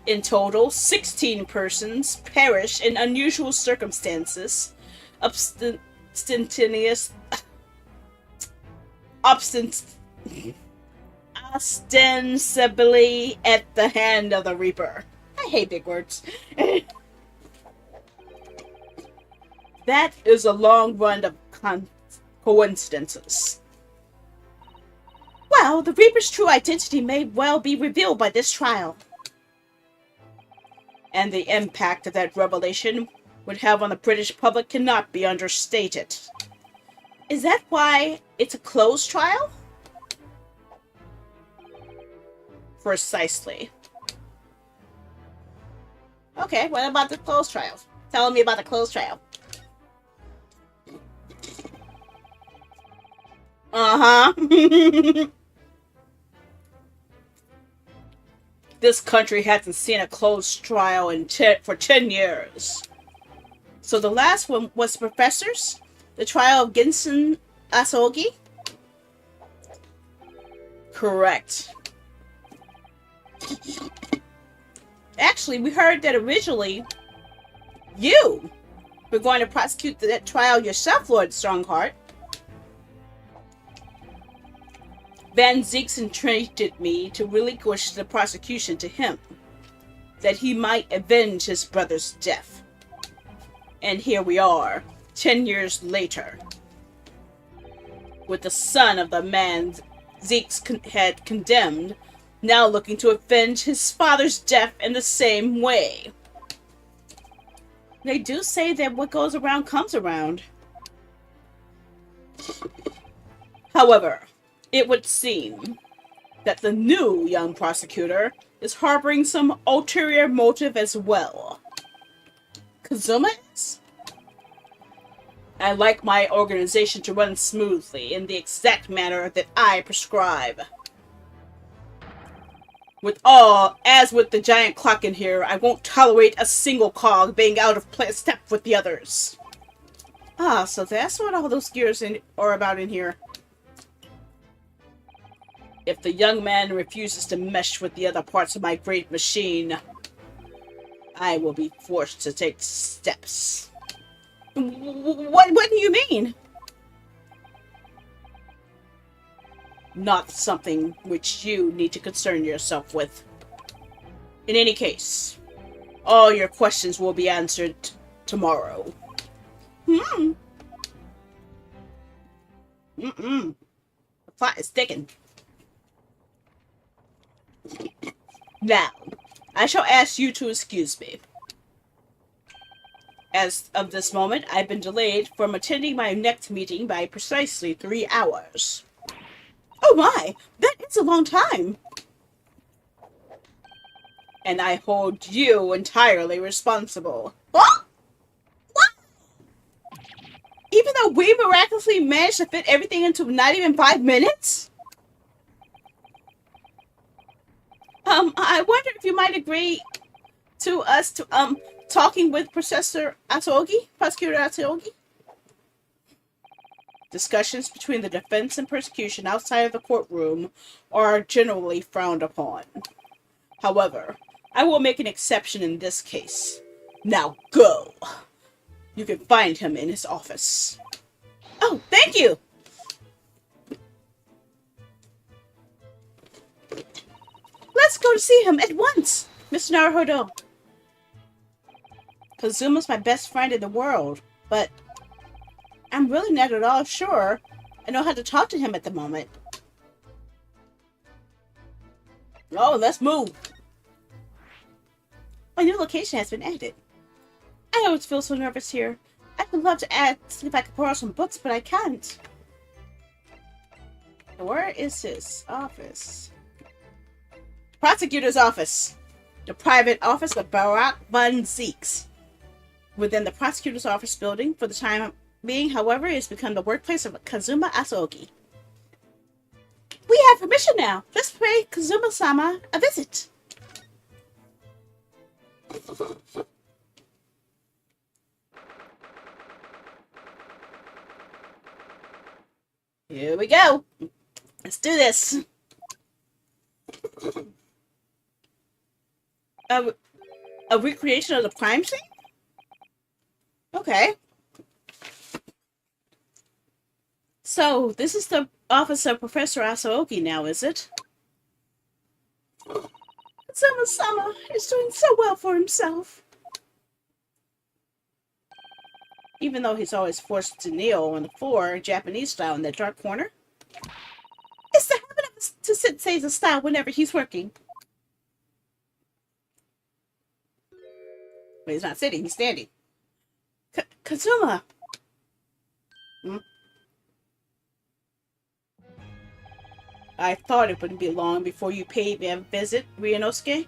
In total, 16 persons perished in unusual circumstances, ostensibly at the hand of the Reaper. I hate big words. That is a long run of coincidences. Well, the Reaper's true identity may well be revealed by this trial. And the impact of that revelation would have on the British public cannot be understated. Is that why it's a closed trial? Precisely. Okay, what about the closed trial? Tell me about the closed trial. Uh-huh. This country hasn't seen a closed trial for 10 years. So the last one was Professors? The trial of Ginsen Asaogi? Correct. Actually, we heard that originally you were going to prosecute that trial yourself, Lord Strongheart. Van Zeeks entreated me to relinquish the prosecution to him, that he might avenge his brother's death. And here we are, 10 years later, with the son of the man Zeeks had condemned, now looking to avenge his father's death in the same way. They do say that what goes around comes around. However, it would seem that the new young prosecutor is harboring some ulterior motive as well. Kazuma is? I like my organization to run smoothly in the exact manner that I prescribe. As with the giant clock in here, I won't tolerate a single cog being out of step with the others. Ah, so that's what all those gears are about in here. If the young man refuses to mesh with the other parts of my great machine, I will be forced to take steps. What do you mean? Not something which you need to concern yourself with. In any case, all your questions will be answered tomorrow. The plot is thickened. Now, I shall ask you to excuse me. As of this moment, I've been delayed from attending my next meeting by precisely 3 hours. Oh my! That is a long time! And I hold you entirely responsible. Huh? What? Even though we miraculously managed to fit everything into not even 5 minutes? I wonder if you might agree to us to, talking with Prosecutor Asogi? Discussions between the defense and prosecution outside of the courtroom are generally frowned upon. However, I will make an exception in this case. Now go! You can find him in his office. Oh, thank you! Let's go to see him at once, Mr. Naruhodo. Kazuma's my best friend in the world, but I'm really not at all sure I know how to talk to him at the moment. Oh, let's move. My new location has been added. I always feel so nervous here. I would love to ask if I could borrow some books, but I can't. Where is his office? Prosecutor's office. The private office of Barack Van Zeeks. Within the prosecutor's office building, for the time being, however, it has become the workplace of Kazuma Asogi. We have permission now. Let's pay Kazuma-sama a visit. Here we go. Let's do this. A recreation of the crime scene? Okay. So, this is the office of Professor Asaoki now, is it? Sama is doing so well for himself. Even though he's always forced to kneel on the floor, Japanese style, in that dark corner. It's the habit of to Sensei's style whenever he's working. But he's not sitting, he's standing. Kazuma! I thought it wouldn't be long before you paid me a visit, Ryunosuke.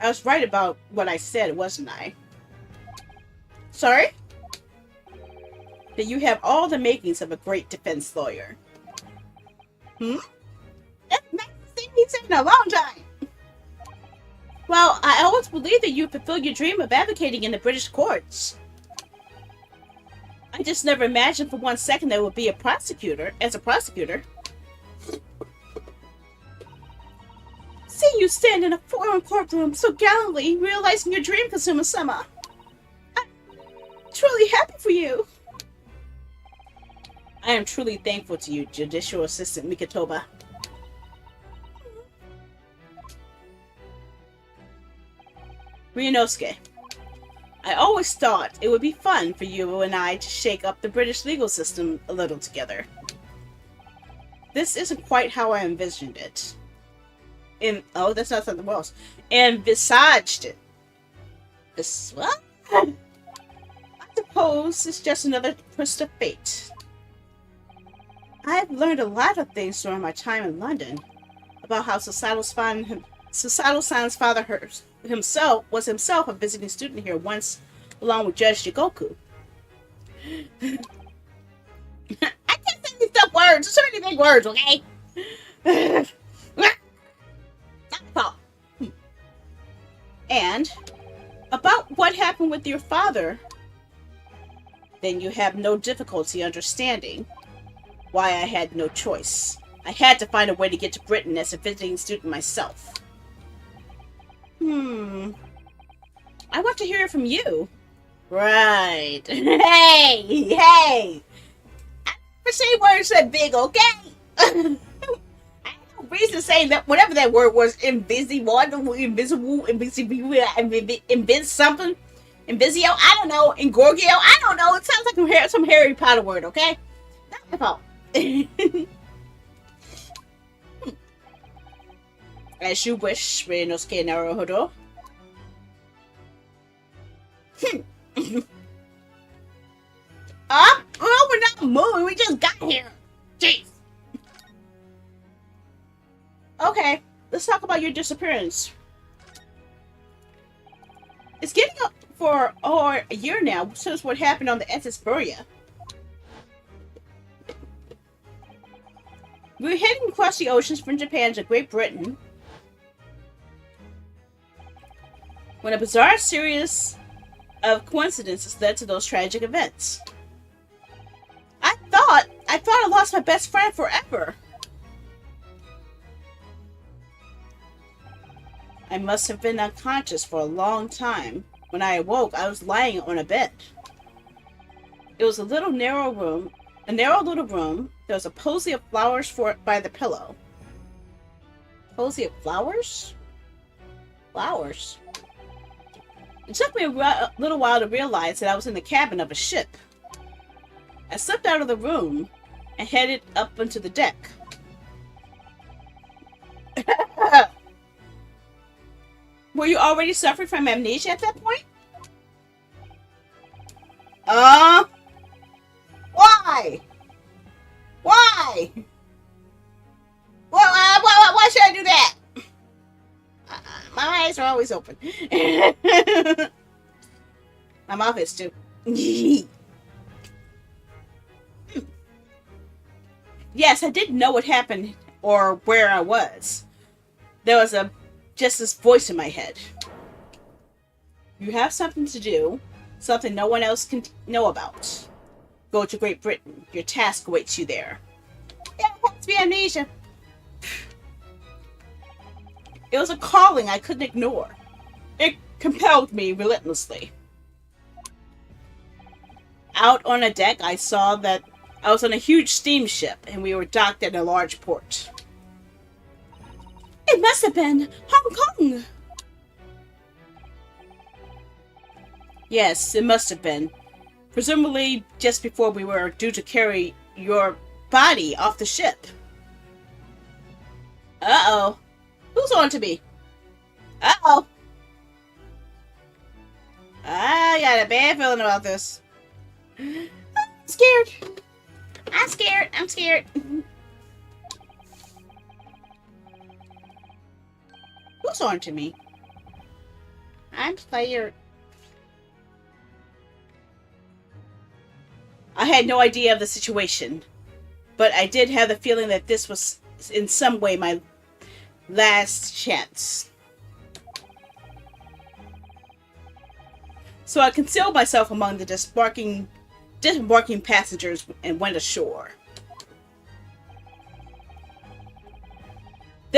I was right about what I said, wasn't I? Sorry? That you have all the makings of a great defense lawyer. That's the nicest thing he's said in a long time. Well, I always believed that you fulfilled your dream of advocating in the British courts. I just never imagined for 1 second that it would be a prosecutor. Seeing you stand in a foreign courtroom so gallantly, realizing your dream, Kazuma-sama. I'm truly happy for you. I am truly thankful to you, Judicial Assistant Mikotoba. Ryunosuke, I always thought it would be fun for you and I to shake up the British legal system a little together. This isn't quite how I envisioned it. Oh, that's not something else. Envisaged it. This what? I suppose it's just another twist of fate. I've learned a lot of things during my time in London about how Societal-san's father was himself a visiting student here once, along with Judge Jigoku. I can't say these tough words. There's so many big words, okay? And about what happened with your father, then you have no difficulty understanding why I had no choice. I had to find a way to get to Britain as a visiting student myself. I want to hear it from you. Right. Hey! I never say words that big, okay? I have no reason to say that whatever that word was, invisible, something, invisio, I don't know, ingorgio, I don't know, it sounds like some Harry Potter word, okay? Not my fault. As you wish, Ryunosuke Naruhodo. Oh, we're not moving. We just got here. Jeez. Okay, let's talk about your disappearance. It's getting up for a year now since what happened on the SS Buria. We were heading across the oceans from Japan to Great Britain when a bizarre series of coincidences led to those tragic events. I thought I lost my best friend forever. I must have been unconscious for a long time. When I awoke, I was lying on a bed. It was a narrow little room. There was a posy of flowers by the pillow. Posy of flowers? Flowers. It took me a little while to realize that I was in the cabin of a ship. I slipped out of the room and headed up onto the deck. Were you already suffering from amnesia at that point? Why? Why? Why should I do that? My eyes are always open. My mouth is too. Yes, I didn't know what happened or where I was. There was just this voice in my head. You have something to do, something no one else can know about. Go to Great Britain. Your task awaits you there. Yeah, it has to be amnesia. It was a calling I couldn't ignore. It compelled me relentlessly. Out on a deck, I saw that I was on a huge steamship and we were docked at a large port. It must have been Hong Kong. Yes, it must have been. Presumably just before we were due to carry your body off the ship. Uh-oh. Who's on to me? Uh-oh. I got a bad feeling about this. I'm scared. I'm scared. I'm scared. Who's on to me? I'm scared. I had no idea of the situation, but I did have the feeling that this was in some way my last chance. So I concealed myself among the disembarking passengers and went ashore.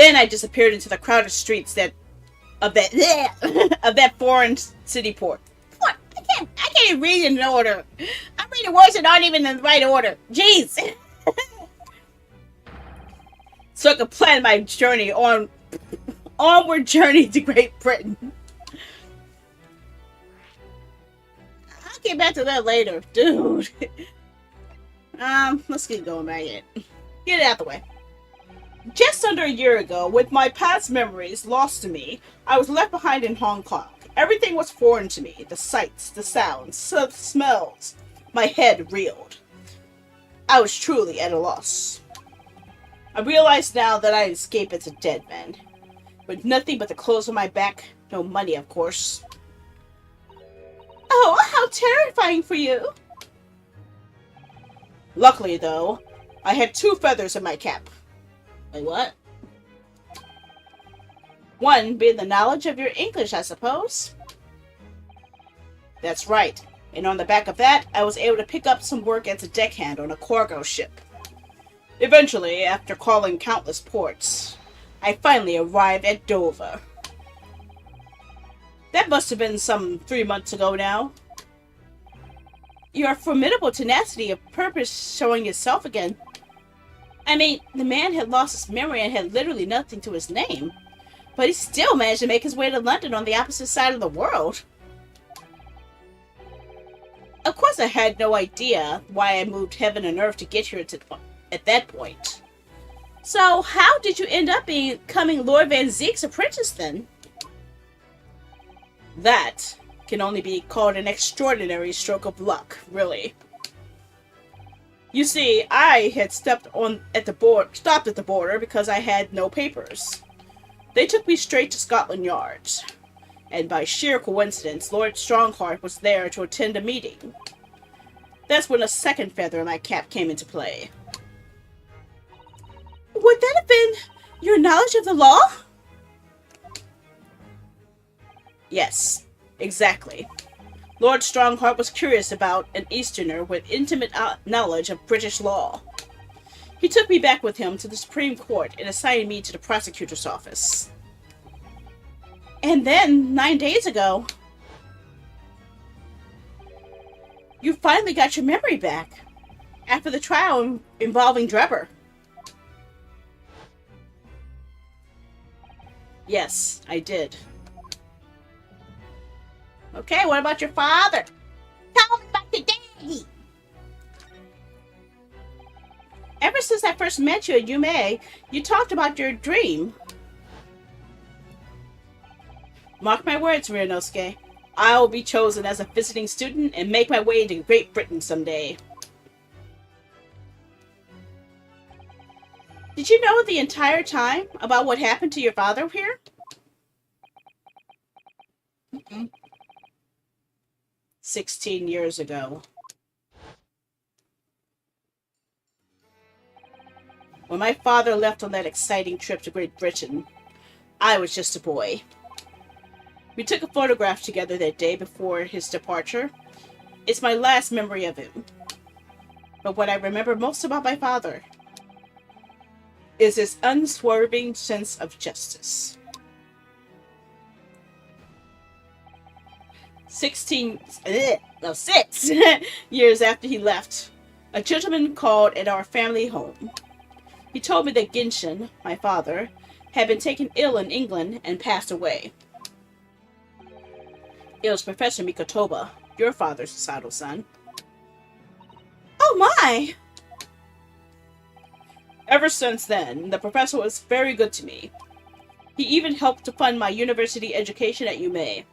Then I disappeared into the crowded streets of that of that foreign city port. What? I can't even read in order. I'm reading words that aren't even in the right order. Jeez. So I could plan my journey onward journey to Great Britain. I'll get back to that later, dude. Let's get going back in. Get it out the way. Just under a year ago, with my past memories lost to me, I was left behind in Hong Kong. Everything was foreign to me. The sights, the sounds, the smells. My head reeled. I was truly at a loss. I realize now that I escaped as a dead man. With nothing but the clothes on my back. No money, of course. Oh, how terrifying for you. Luckily, though, I had 2 feathers in my cap. Wait, what? One being the knowledge of your English, I suppose. That's right. And on the back of that, I was able to pick up some work as a deckhand on a cargo ship. Eventually, after calling countless ports, I finally arrived at Dover. That must have been some 3 months ago now. Your formidable tenacity of purpose showing itself again. I mean, the man had lost his memory and had literally nothing to his name. But he still managed to make his way to London on the opposite side of the world. Of course I had no idea why I moved heaven and earth to get here at that point. So, how did you end up becoming Lord Van Zeek's apprentice then? That can only be called an extraordinary stroke of luck, really. You see, I had stopped at the border because I had no papers. They took me straight to Scotland Yard, and by sheer coincidence, Lord Strongheart was there to attend a meeting. That's when a second feather in my cap came into play. Would that have been your knowledge of the law? Yes, exactly. Lord Strongheart was curious about an Easterner with intimate knowledge of British law. He took me back with him to the Supreme Court and assigned me to the prosecutor's office. And then, 9 days ago, you finally got your memory back after the trial involving Drebber. Yes, I did. Okay, what about your father? Tell me about your daddy. Ever since I first met you at UMA, you talked about your dream. Mark my words, Ryunosuke. I'll be chosen as a visiting student and make my way to Great Britain someday. Did you know the entire time about what happened to your father here? Mm-mm. 16 years ago. When my father left on that exciting trip to Great Britain, I was just a boy. We took a photograph together that day before his departure. It's my last memory of him. But what I remember most about my father is his unswerving sense of justice. 6 years after he left, a gentleman called at our family home. He told me that Genshin, my father, had been taken ill in England and passed away. It was Professor Mikotoba, your father's Sato son. Oh my! Ever since then, the professor was very good to me. He even helped to fund my university education at UMA.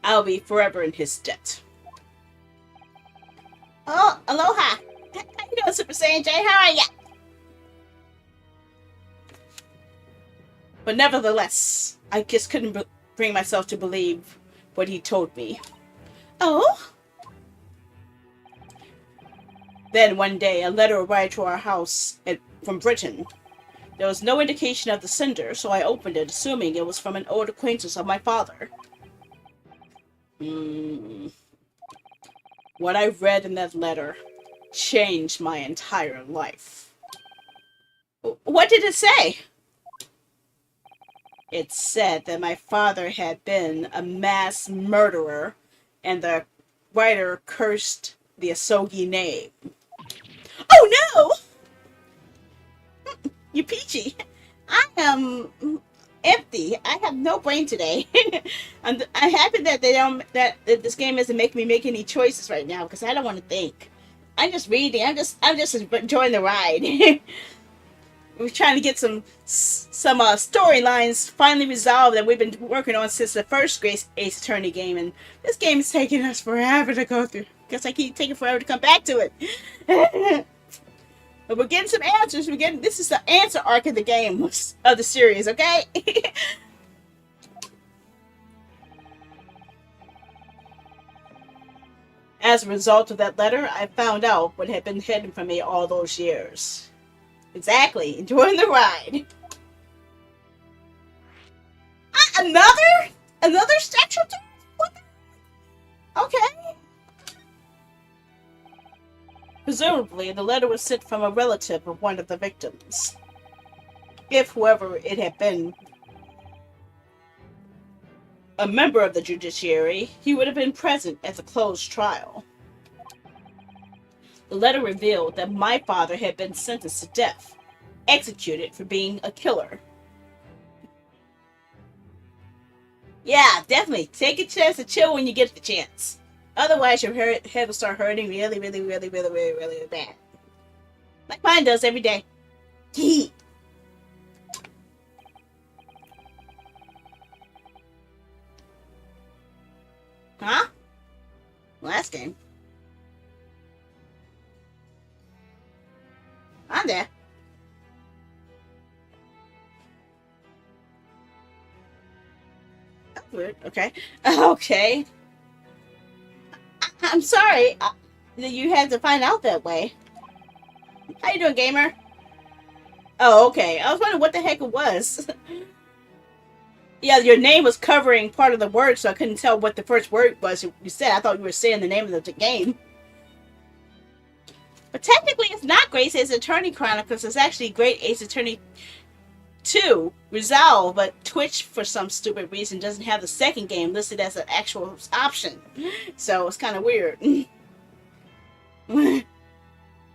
I'll be forever in his debt. Oh, aloha! How you doing, Super Saiyan J? How are ya? But nevertheless, I just couldn't bring myself to believe what he told me. Oh? Then one day, a letter arrived to our house from Britain. There was no indication of the sender, so I opened it, assuming it was from an old acquaintance of my father. What I read in that letter changed my entire life. What did it say? It said that my father had been a mass murderer, and the writer cursed the Asogi name. Oh no! You peachy. I am empty. I have no brain today. I'm happy that that this game isn't making me make any choices right now because I don't want to think. I'm just reading. I'm just enjoying the ride. We're trying to get some storylines finally resolved that we've been working on since the first Ace Attorney game, and this game is taking us forever to go through. Guess I keep taking forever to come back to it. But we're getting some answers. This is the answer arc of the game of the series, okay? As a result of that letter, I found out what had been hidden from me all those years. Exactly, enjoying the ride. Another sexual? What the? Okay. Presumably, the letter was sent from a relative of one of the victims. If whoever it had been a member of the judiciary, he would have been present at the closed trial. The letter revealed that my father had been sentenced to death, executed for being a killer. Yeah, definitely. Take a chance to chill when you get the chance. Otherwise, your head will start hurting really, really, really, really, really, really bad. Like mine does every day. Huh? Last game. I'm there. That's weird. Okay. Okay. I'm sorry that you had to find out that way. How you doing, gamer? Oh, okay. I was wondering what the heck it was. Yeah, your name was covering part of the word, so I couldn't tell what the first word was you said. I thought you were saying the name of the game. But technically, it's not Great Ace Attorney Chronicles. It's actually Great Ace Attorney 2 Resolve, but Twitch, for some stupid reason, doesn't have the second game listed as an actual option. So it's kind of weird.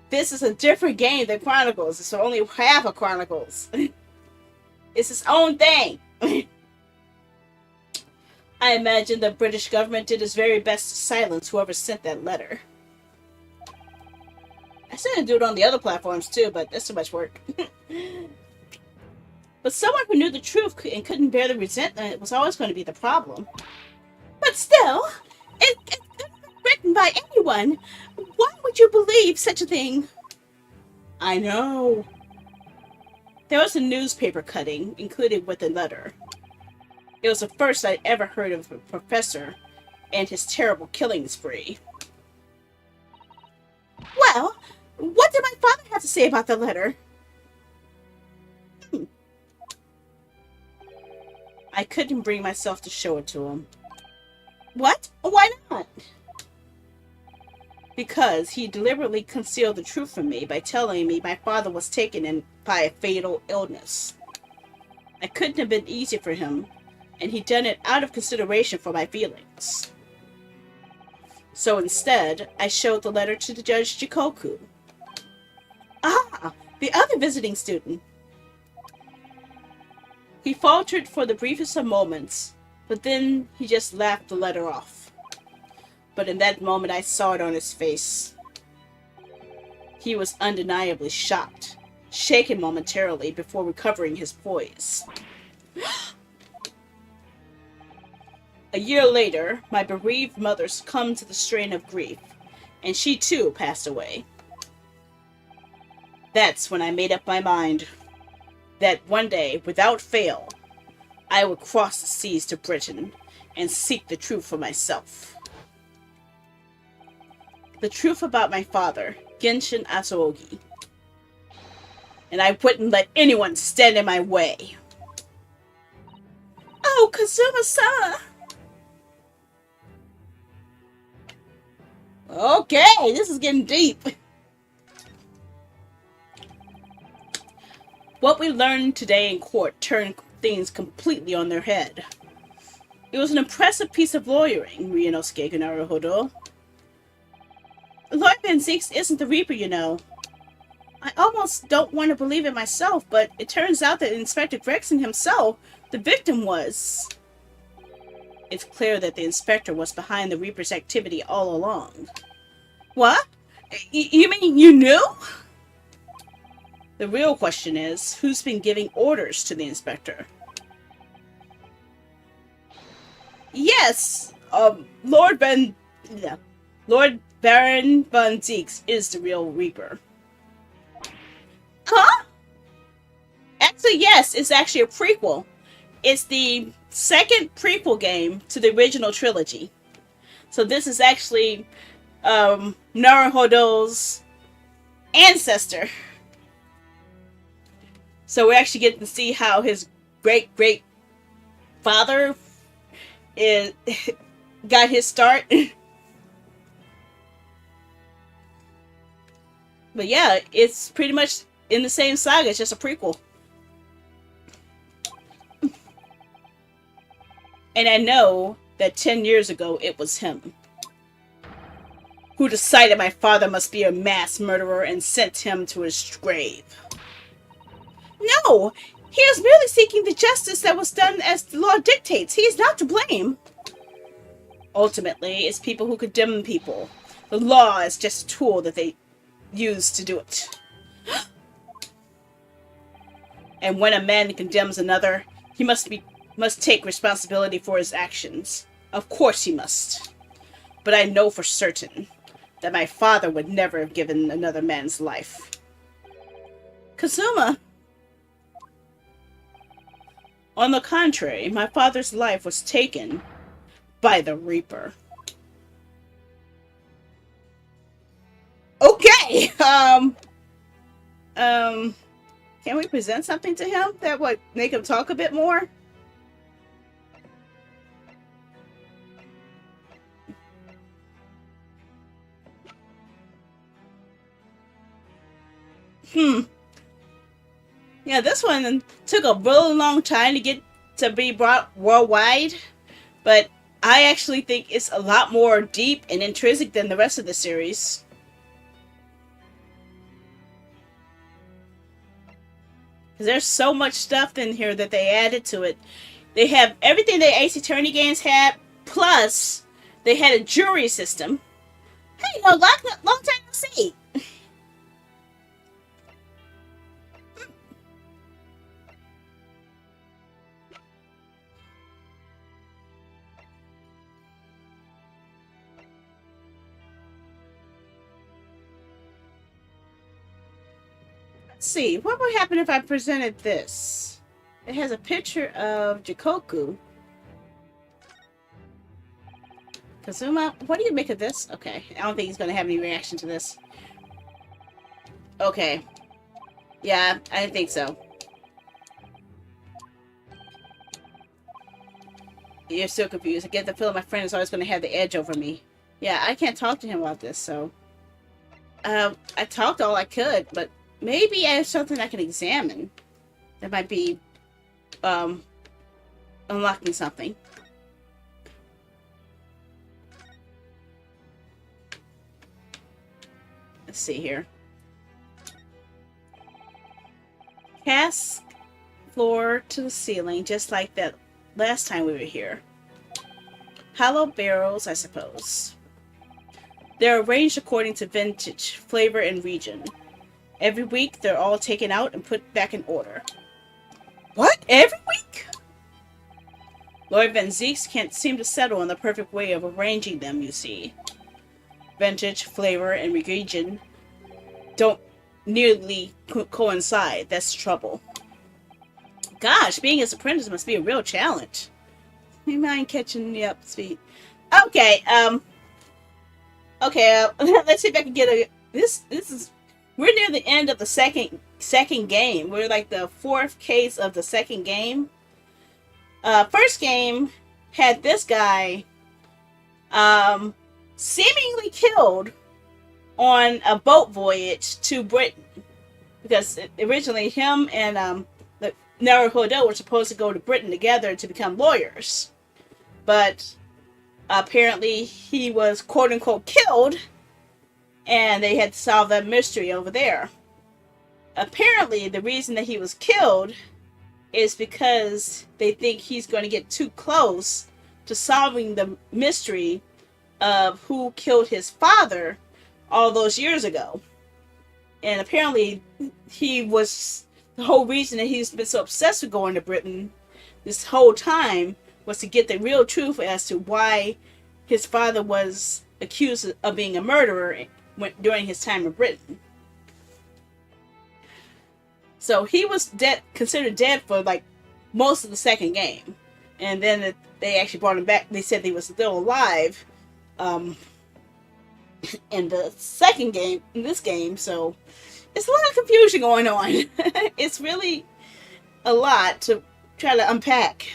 This is a different game than Chronicles. It's only half of Chronicles. It's its own thing. I imagine the British government did its very best to silence whoever sent that letter. I still didn't do it on the other platforms too, but that's too much work. But someone who knew the truth and couldn't bear the resentment was always going to be the problem. But still, it could have been written by anyone. Why would you believe such a thing? I know. There was a newspaper cutting included with the letter. It was the first I'd ever heard of a professor and his terrible killing spree. Well, what did my father have to say about the letter? I couldn't bring myself to show it to him. What? Why not? Because he deliberately concealed the truth from me by telling me my father was taken in by a fatal illness. It couldn't have been easy for him, and he'd done it out of consideration for my feelings. So instead, I showed the letter to the Judge Jikoku. Ah, the other visiting student. He faltered for the briefest of moments, but then he just laughed the letter off. But in that moment I saw it on his face. He was undeniably shocked, shaken momentarily before recovering his poise. A year later, my bereaved mother succumbed to the strain of grief, and she too passed away. That's when I made up my mind that one day, without fail, I would cross the seas to Britain and seek the truth for myself. The truth about my father, Genshin Asogi. And I wouldn't let anyone stand in my way. Oh, Kazuma-sama! Okay, this is getting deep. What we learned today in court turned things completely on their head. It was an impressive piece of lawyering, Ryunosuke Naruhodo. Lord Van Zeeks isn't the Reaper, you know. I almost don't want to believe it myself, but it turns out that Inspector Gregson himself, the victim, was. It's clear that the Inspector was behind the Reaper's activity all along. What? You mean you knew? The real question is, who's been giving orders to the Inspector? Yes, Lord Baron Van Zeeks is the real Reaper. Huh? Actually, yes, it's actually a prequel. It's the second prequel game to the original trilogy. So this is actually Naruhodo's ancestor. So we're actually getting to see how his great-great-father got his start. But yeah, it's pretty much in the same saga. It's just a prequel. And I know that 10 years ago it was him who decided my father must be a mass murderer and sent him to his grave. No! He is merely seeking the justice that was done as the law dictates. He is not to blame. Ultimately, it's people who condemn people. The law is just a tool that they use to do it. And when a man condemns another, he must take responsibility for his actions. Of course he must. But I know for certain that my father would never have given another man's life. Kazuma! On the contrary, my father's life was taken by the Reaper. Okay! Can we present something to him that would make him talk a bit more? Yeah, this one took a really long time to get to be brought worldwide, but I actually think it's a lot more deep and intrinsic than the rest of the series. Because there's so much stuff in here that they added to it. They have everything the Ace Attorney games had, plus they had a jury system. Hey, no, long time no see. Let's see, what would happen if I presented this? It has a picture of Jikoku. Kazuma, what do you make of this? Okay, I don't think he's going to have any reaction to this. Okay. Yeah, I didn't think so. You're so confused. I get the feeling my friend is always going to have the edge over me. Yeah, I can't talk to him about this, so... I talked all I could, but maybe I have something I can examine that might be, unlocking something. Let's see here. Cast floor to the ceiling, just like that last time we were here. Hollow barrels, I suppose. They're arranged according to vintage, flavor, and region. Every week, they're all taken out and put back in order. What? Every week? Lord Van Zeeks can't seem to settle on the perfect way of arranging them, you see. Vintage, flavor, and region don't nearly coincide. That's trouble. Gosh, being his apprentice must be a real challenge. You mind catching me up to speed? Okay, let's see if I can get a... This is... We're near the end of the second game. We're like the fourth case of the second game. First game had this guy seemingly killed on a boat voyage to Britain. Because originally him and Nero Hodel were supposed to go to Britain together to become lawyers. But apparently he was quote unquote killed, and they had to solve that mystery over there. Apparently, the reason that he was killed is because they think he's going to get too close to solving the mystery of who killed his father all those years ago. And apparently, he was the whole reason that he's been so obsessed with going to Britain this whole time was to get the real truth as to why his father was accused of being a murderer during his time in Britain. So he was dead, considered dead for like most of the second game, and then they actually brought him back. They said he was still alive in the second game, in this game. So it's a lot of confusion going on. It's really a lot to try to unpack.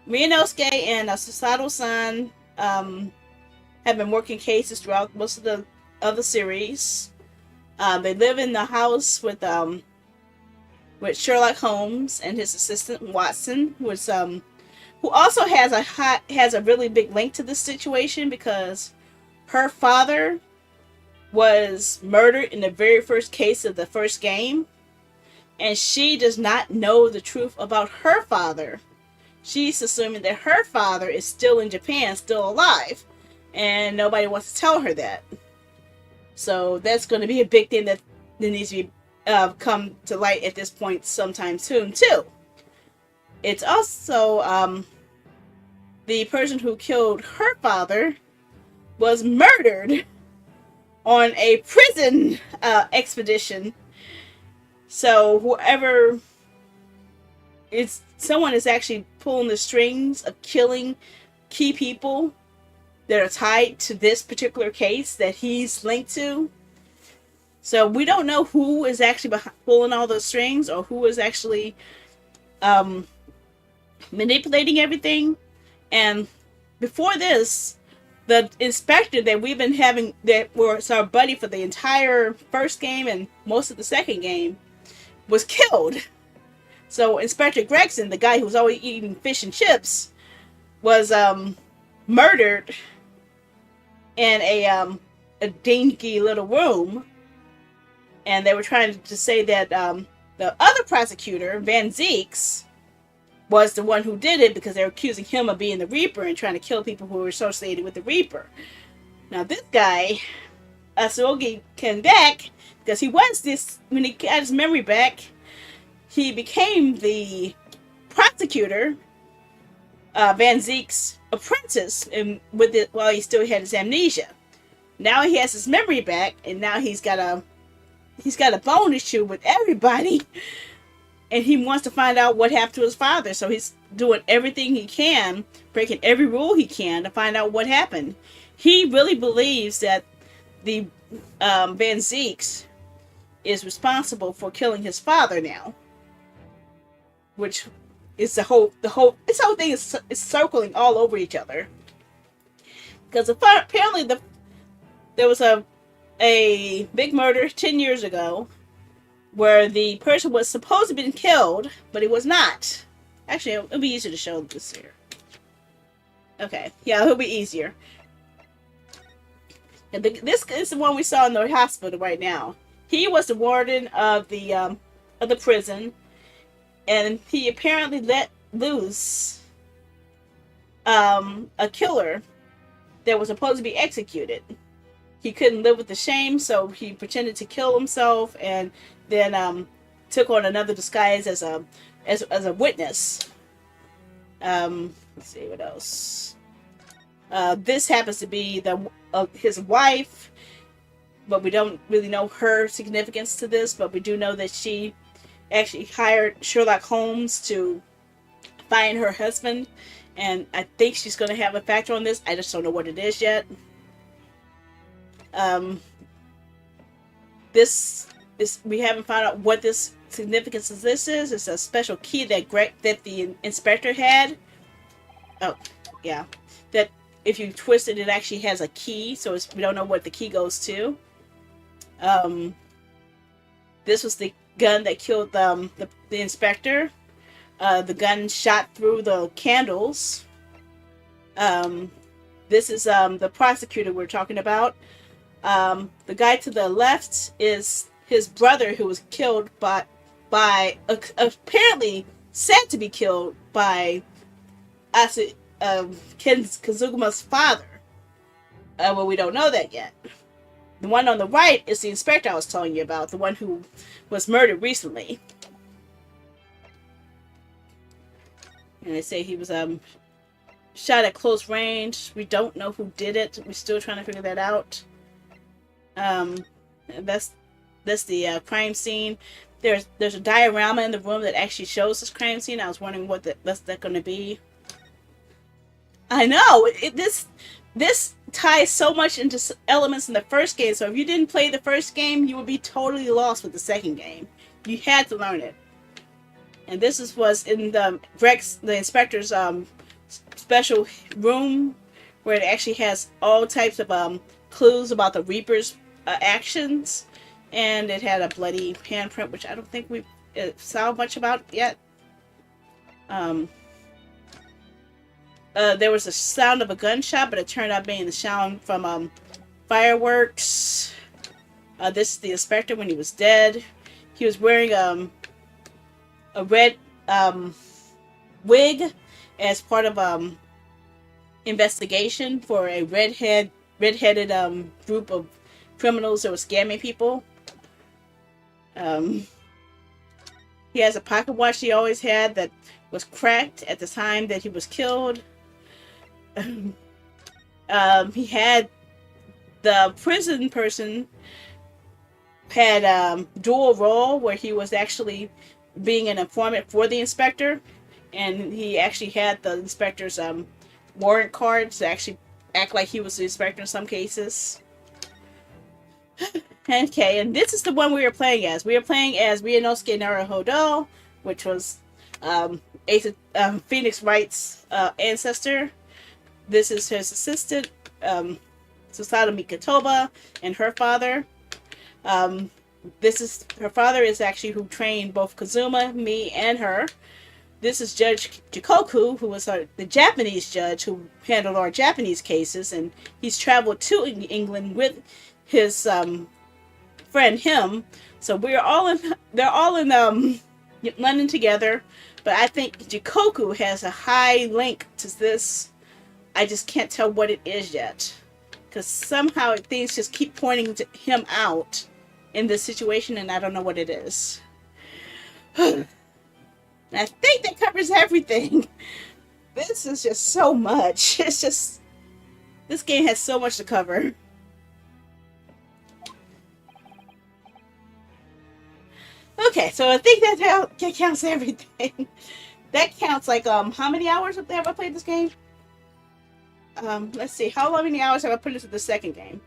Ryunosuke and Susato-san have been working cases throughout most of the other series. They live in the house with Sherlock Holmes and his assistant Watson, who also has a really big link to this situation because her father was murdered in the very first case of the first game, and she does not know the truth about her father. She's assuming that her father is still in Japan, still alive, and nobody wants to tell her that. So that's going to be a big thing that needs to be come to light at this point sometime soon too. It's also the person who killed her father was murdered on a prison expedition. So whoever someone is actually pulling the strings of killing key people that are tied to this particular case that he's linked to. So we don't know who is actually pulling all those strings or who is actually manipulating everything. And before this, the inspector that we've been having, that was our buddy for the entire first game and most of the second game, was killed. So Inspector Gregson, the guy who was always eating fish and chips, was murdered in a dingy little room, and they were trying to say that the other prosecutor, Van Zeeks, was the one who did it because they were accusing him of being the Reaper and trying to kill people who were associated with the Reaper. Now this guy, Asuogi, came back because he was this, when he got his memory back, he became the prosecutor, Van Zeek's apprentice, while he still had his amnesia. Now he has his memory back, and now he's got a bone issue with everybody, and he wants to find out what happened to his father. So he's doing everything he can, breaking every rule he can to find out what happened. He really believes that the Van Zeeks is responsible for killing his father now, which is this whole thing is circling all over each other. Because apparently there was a big murder 10 years ago where the person was supposed to have been killed, but he was not. Actually, it'll be easier to show this here. Okay, yeah, it'll be easier. And this is the one we saw in the hospital right now. He was the warden of the prison, and he apparently let loose a killer that was supposed to be executed. He couldn't live with the shame, so he pretended to kill himself, and then took on another disguise as a witness. Let's see what else. This happens to be his wife, but we don't really know her significance to this. But we do know that she actually hired Sherlock Holmes to find her husband, and I think she's going to have a factor on this. I just don't know what it is yet. We haven't found out what this significance of this is. It's a special key that the inspector had. Oh, yeah. That if you twist it, it actually has a key, so we don't know what the key goes to. This was the gun that killed the inspector. The gun shot through the candles. Um, this is the prosecutor we're talking about. The guy to the left is his brother who was killed apparently said to be killed by Ken Kazuma's father. Well, we don't know that yet. The one on the right is the inspector I was telling you about, the one who was murdered recently. And they say he was shot at close range. We don't know who did it. We're still trying to figure that out. That's the crime scene. There's a diorama in the room that actually shows this crime scene. I was wondering what's that going to be. I know this ties so much into elements in the first game. So if you didn't play the first game, you would be totally lost with the second game. You had to learn it. And this was in the inspector's special room, where it actually has all types of clues about the Reaper's actions, and it had a bloody handprint, which I don't think we've solved much about yet. There was a sound of a gunshot, but it turned out being the sound from fireworks. This is the inspector when he was dead. He was wearing a red wig as part of investigation for a redheaded group of criminals that were scamming people. He has a pocket watch he always had that was cracked at the time that he was killed. He had the prison person had dual role where he was actually being an informant for the inspector, and he actually had the inspector's warrant cards to actually act like he was the inspector in some cases. Okay, and this is the one we were playing as. We were playing as Ryunosuke Naruhodo, which was Phoenix Wright's ancestor. This is his assistant, Susato Mikotoba, and her father. Her father is actually who trained both Kazuma, me, and her. This is Judge Jikoku, who was the Japanese judge who handled our Japanese cases, and he's traveled to England with his friend him. So they're all in London together, but I think Jikoku has a high link to this. I just can't tell what it is yet, because somehow things just keep pointing to him out in this situation, and I don't know what it is. I think that covers everything. This is just so much. It's just, this game has so much to cover. Okay, so I think that counts everything. That counts like how many hours have I played this game? Let's see, how many hours have I put into the second game?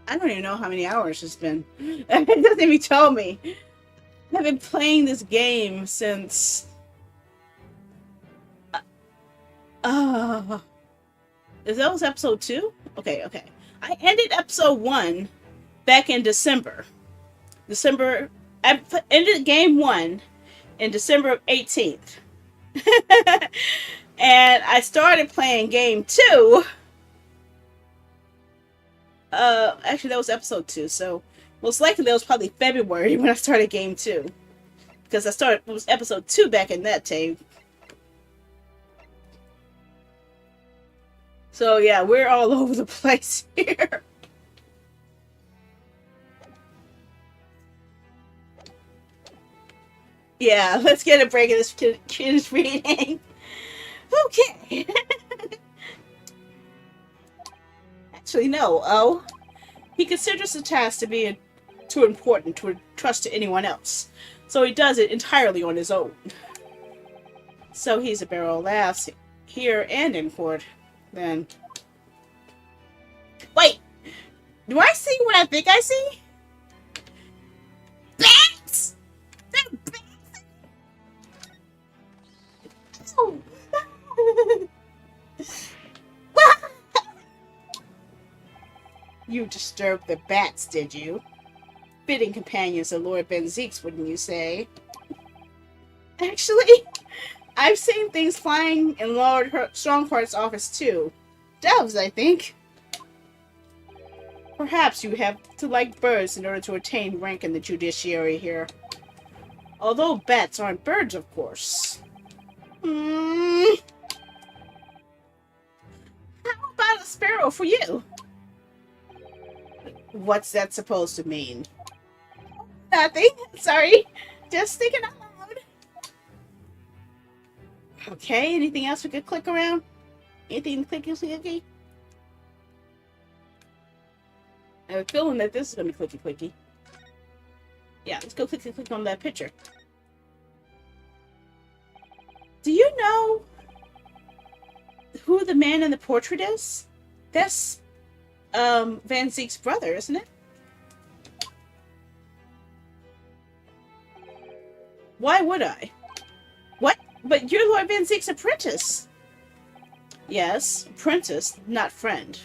I don't even know how many hours it's been. It doesn't even tell me. I've been playing this game since is that was episode 2? Okay. I ended episode 1 back in December. I ended game 1 in December 18th. And I started playing game 2. Actually that was episode 2, so most likely that was probably February when I started game 2. Because it was episode 2 back in that tape. So yeah, we're all over the place here. Yeah, let's get a break of this kid's reading. Okay. Actually, no. Oh, he considers the task to be too important to trust to anyone else, so he does it entirely on his own. So he's a barrel of laughs here and in court. Then, wait, do I see what I think I see? Bats! They're bats! Oh. You disturbed the bats, did you? Fitting companions of Lord Van Zeeks, wouldn't you say? Actually, I've seen things flying in Lord Strongheart's office too. Doves, I think. Perhaps you have to like birds in order to attain rank in the judiciary here. Although bats aren't birds, of course. How about a sparrow for you? What's that supposed to mean? Nothing. Sorry. Just thinking out loud. Okay, anything else we could click around? Anything clicky? I have a feeling that this is going to be clicky. Yeah, let's go click on that picture. Do you know who the man in the portrait is? That's Van Zeek's brother, isn't it? Why would I? What? But you're Lord Van Zeek's apprentice. Yes, apprentice, not friend.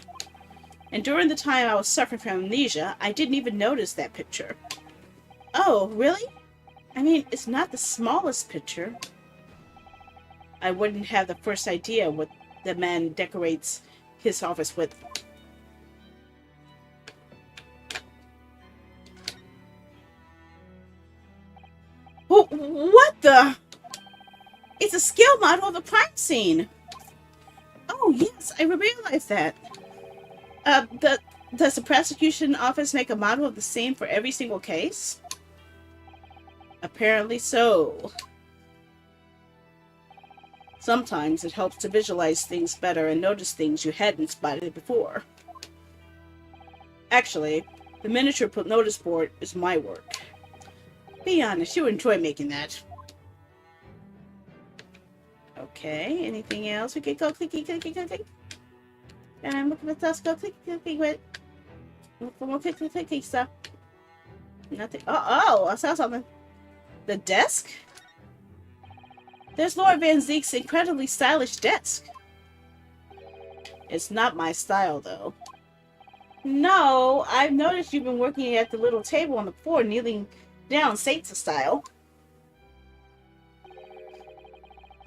And during the time I was suffering from amnesia, I didn't even notice that picture. Oh, really? I mean, it's not the smallest picture. I wouldn't have the first idea what the man decorates his office with. What the? It's a scale model of the crime scene. Oh, yes, I realized that. Does the prosecution office make a model of the scene for every single case? Apparently so. Sometimes it helps to visualize things better and notice things you hadn't spotted before. Actually, the miniature notice board is my work. Be honest, you enjoy making that. Okay, anything else? We could go clicky. And look at us go clicky with. Look for more clicky stuff. Nothing. Oh, I saw something. The desk? There's Lord Van Zeek's incredibly stylish desk. It's not my style, though. No, I've noticed you've been working at the little table on the floor, kneeling down, Satan's style.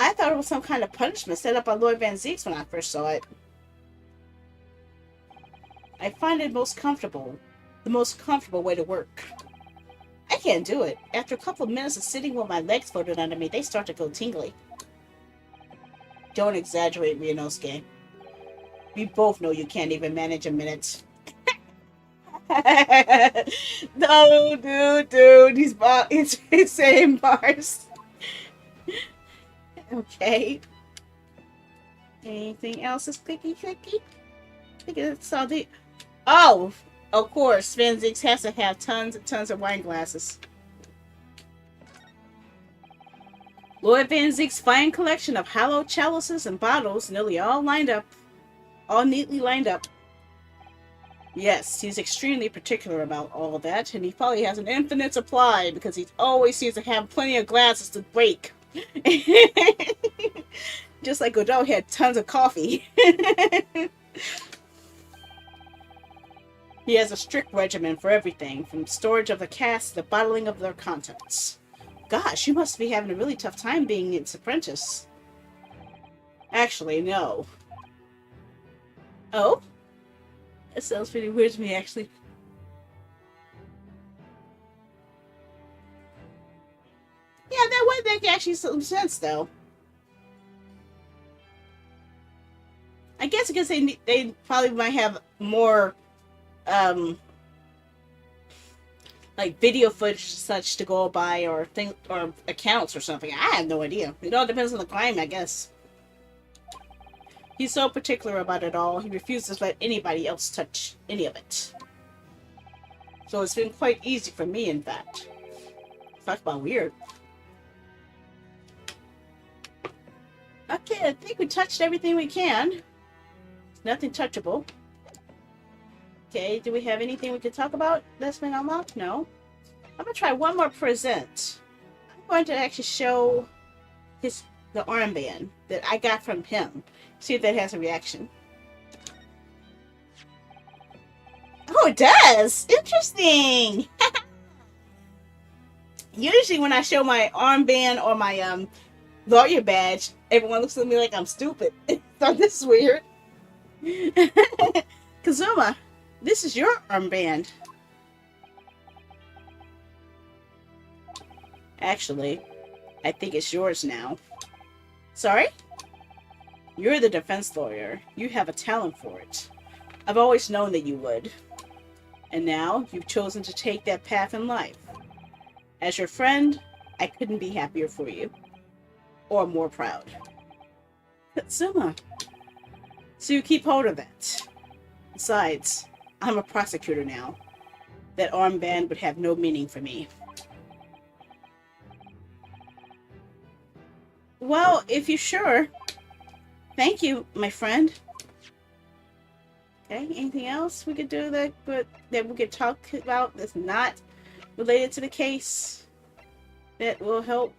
I thought it was some kind of punishment set up by Lord Van Zeeks when I first saw it. I find it the most comfortable way to work. I can't do it. After a couple of minutes of sitting with my legs folded under me, they start to go tingly. Don't exaggerate, Ryunosuke. We both know you can't even manage a minute. No, dude, he's saying bars. Okay. Anything else is clicky? I think it's all the... Oh! Of course, Van Zeeks has to have tons and tons of wine glasses. Lord Van Zeek's fine collection of hallowed chalices and bottles, nearly all neatly lined up. Yes, he's extremely particular about all of that, and he probably has an infinite supply because he always seems to have plenty of glasses to break. Just like Godot had tons of coffee. He has a strict regimen for everything, from storage of the casks to the bottling of their contents. Gosh, you must be having a really tough time being its apprentice. Actually, no. Oh? That sounds pretty weird to me, actually. Yeah, that would make actually some sense, though. I guess because they probably might have more, like video footage such to go by, or accounts or something. I have no idea. It all depends on the crime, I guess. He's so particular about it all, he refuses to let anybody else touch any of it. So it's been quite easy for me, in fact. Talk about weird. Okay, I think we touched everything we can. Nothing touchable. Okay, do we have anything we could talk about that's been unlocked? No. I'm gonna try one more present. I'm going to actually show the armband that I got from him. See if that has a reaction. Oh, Oh, it does. Interesting. Usually when I show my armband or my lawyer badge, everyone looks at me like I'm stupid. So this is weird. Kazuma, this is your armband. Actually, I think it's yours now. Sorry? You're the defense lawyer. You have a talent for it. I've always known that you would. And now, you've chosen to take that path in life. As your friend, I couldn't be happier for you. Or more proud. Katsuma. So you keep hold of that. Besides, I'm a prosecutor now. That armband would have no meaning for me. Well, if you're sure. Thank you, my friend. Okay, anything else we could do that we could talk about that's not related to the case that will help?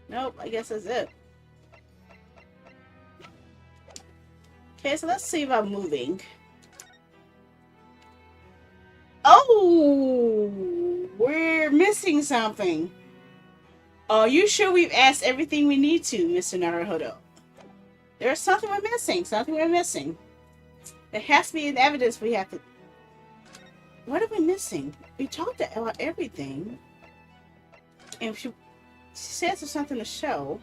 Nope, I guess that's it. Okay, so let's see about moving. Oh, we're missing something. Are you sure we've asked everything we need to, Mr. Naruhodo? There's something we're missing. Something we're missing. There has to be an evidence we have to... What are we missing? We talked about everything. And if she says there's something to show...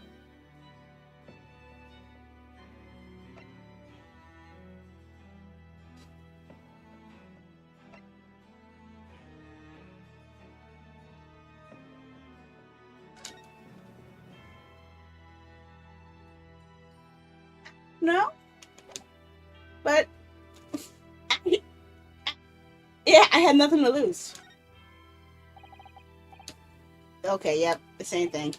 No? But... Yeah, I had nothing to lose. Okay, yep, the same thing.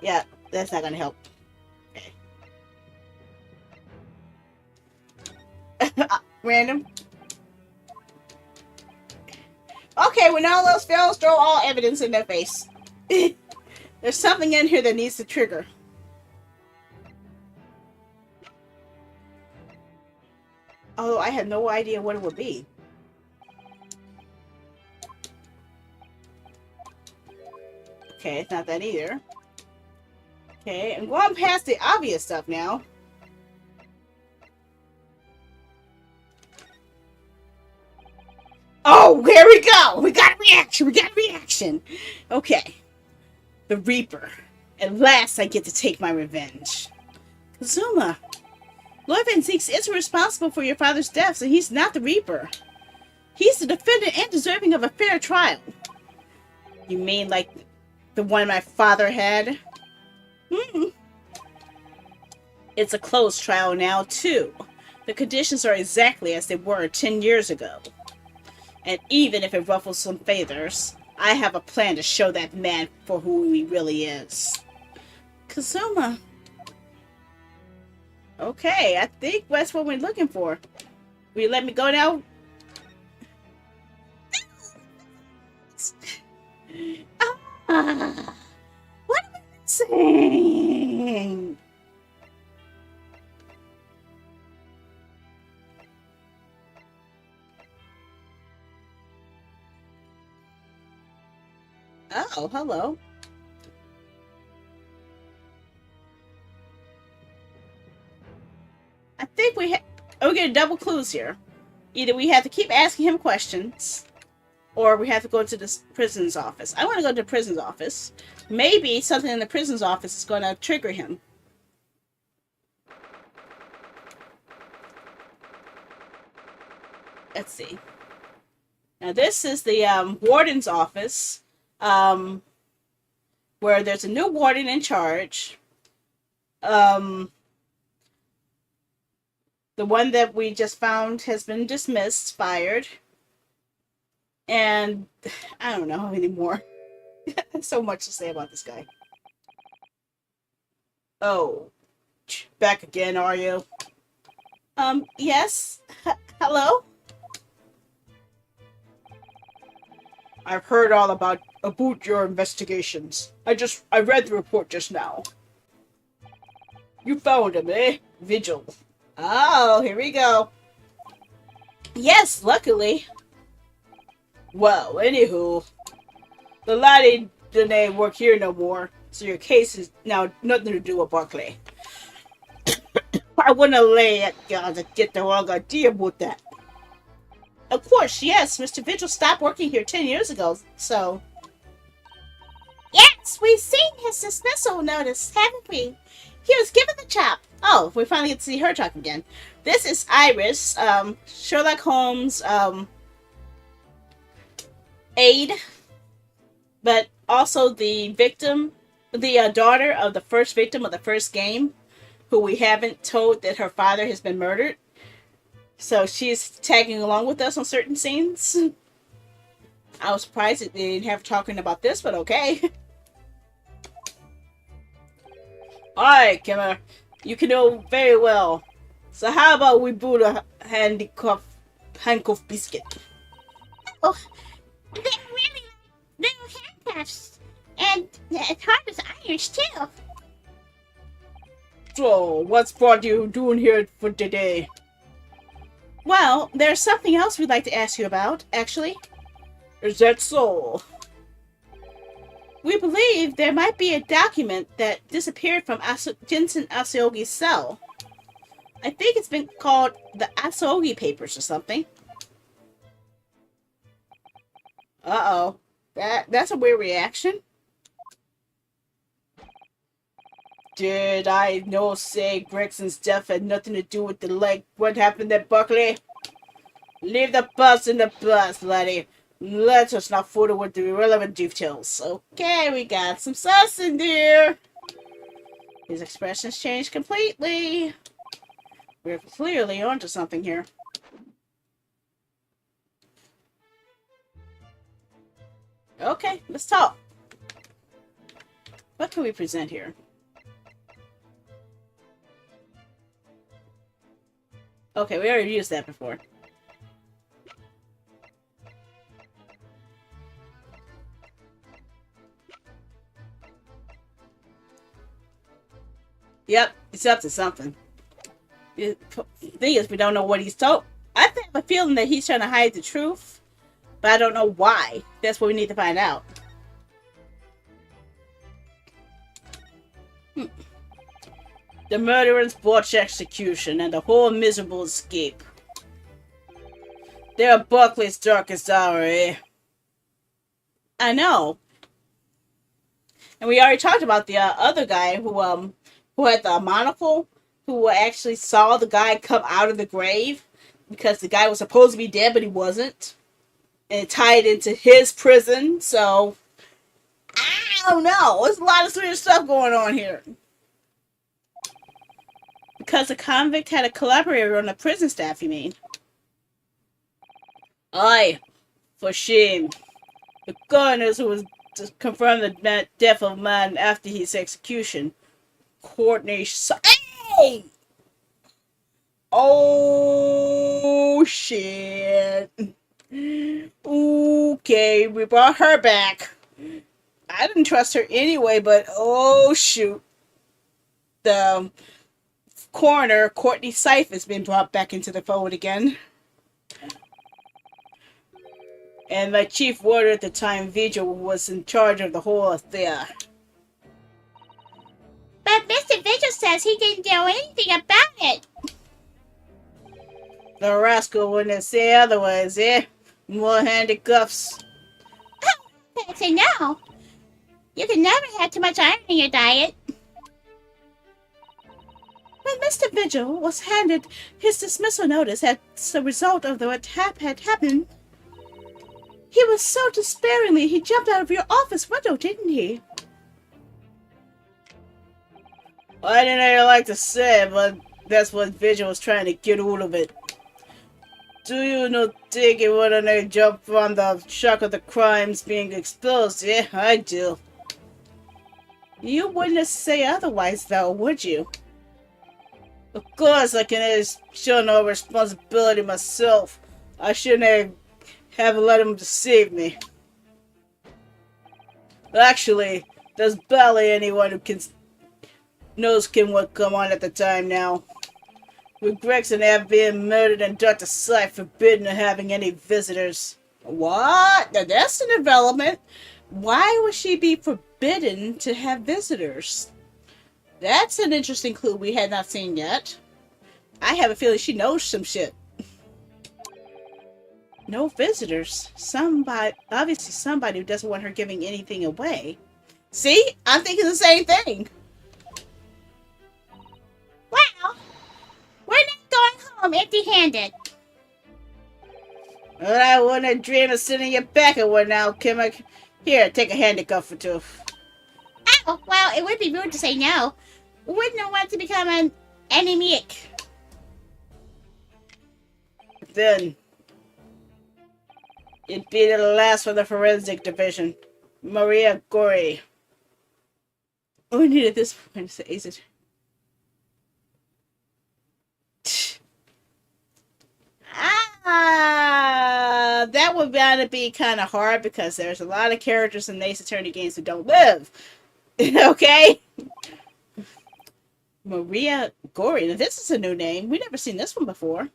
Yeah, that's not gonna help. Okay. Random. Okay, when all else fails, throw all evidence in their face. There's something in here that needs to trigger. Although I had no idea what it would be. Okay, it's not that either. Okay, I'm going past the obvious stuff now. Oh, here we go! We got a reaction! We got a reaction! Okay. The Reaper. At last I get to take my revenge. Kazuma. Lord Van Zeeks is responsible for your father's death, so he's not the Reaper. He's the defendant and deserving of a fair trial. You mean like the one my father had? It's a closed trial now, too. The conditions are exactly as they were 10 years ago. And even if it ruffles some feathers, I have a plan to show that man for who he really is. Kazuma. Okay, I think that's what we're looking for. Will you let me go now? What am I saying? Oh, hello. I think we get double clues here. Either we have to keep asking him questions, or we have to go to the prison's office. I want to go to the prison's office. Maybe something in the prison's office is going to trigger him. Let's see. Now this is the warden's office, where there's a new warden in charge. The one that we just found has been dismissed, fired. And I don't know anymore. There's so much to say about this guy. Oh, back again, are you? Yes? Hello? I've heard all about your investigations. I read the report just now. You found him, eh? Vigil. Oh, here we go. Yes, luckily. Well, anywho, the laddie didn't work here no more, so your case is now nothing to do with Barclay. I wouldn't lay it God to get the wrong idea about that. Of course, yes, Mr. Vigil stopped working here 10 years ago, so... Yes, we've seen his dismissal notice, haven't we? He was given the job. Oh, we finally get to see her talk again. This is Iris, Sherlock Holmes, aide, but also the victim, the daughter of the first victim of the first game, who we haven't told that her father has been murdered. So she's tagging along with us on certain scenes. I was surprised that they didn't have talking about this, but okay. Alright, Kimmer. You can know very well. So how about we brew a handcuff biscuit? Oh, they're really little handcuffs. And as hard as irons, too. So, what's brought you doing here for today? Well, there's something else we'd like to ask you about, actually. Is that so? We believe there might be a document that disappeared from Jensen Asogi's cell. I think it's been called the Asogi Papers or something. Uh-oh. That's a weird reaction. Did I know say Gregson's death had nothing to do with the leg? What happened at Buckley? Leave the bus in the bus, laddie. Let us not fool with the irrelevant details. Okay, we got some sus in there. His expressions changed completely. We're clearly onto something here. Okay, let's talk. What can we present here? Okay, we already used that before. Yep, it's up to something. The thing is, we don't know what he's told. I have a feeling that he's trying to hide the truth, but I don't know why. That's what we need to find out. The murderer's botched execution and the whole miserable escape. They're Buckley's darkest hour, eh? I know. And we already talked about the other guy who had the monocle, who actually saw the guy come out of the grave because the guy was supposed to be dead, but he wasn't. And it tied into his prison, so I don't know. There's a lot of weird stuff going on here. Because the convict had a collaborator on the prison staff, you mean? Aye, for shame. The coroners who was to confirm the death of man after his execution. Courtney Hey! Oh, shit. Okay, we brought her back. I didn't trust her anyway, but oh, shoot. The coroner, Courtney Syfe, has been brought back into the fold again. And my chief warder at the time, Vigil, was in charge of the whole affair. But Mr. Vigil says he didn't know anything about it. The rascal wouldn't say otherwise, eh? More handcuffs. Oh, that's a no. You can never have too much iron in your diet. When Mr. Vigil was handed his dismissal notice as a result of what had happened, he was so despairingly he jumped out of your office window, didn't he? I didn't like to say it, but that's what Vigil was trying to get out of it. Do you not think it wouldn't have jumped from the shock of the crimes being exposed? Yeah, I do. You wouldn't say otherwise, though, would you? Of course, I can show no responsibility myself. I shouldn't have let him deceive me. Actually, there's barely anyone who can knows Kim what come on at the time now. With Gregson Ave being murdered and Dr. Sy forbidden of having any visitors. What? Now that's a development. Why would she be forbidden to have visitors? That's an interesting clue we had not seen yet. I have a feeling she knows some shit. No visitors. Obviously somebody who doesn't want her giving anything away. See? I'm thinking the same thing. Well, we're not going home empty-handed. Well, I wouldn't dream of sending you back at one now, Kim. Here, take a handcuff or two. Oh, well, it would be rude to say no. Wouldn't want to become an enemic. Then, it'd be the last for the forensic division. Maria Gori. We need at this point to say, is it? That would bound to be kind of hard because there's a lot of characters in the Ace Attorney games who don't live. Okay? Maria Gori. Now, this is a new name. We've never seen this one before.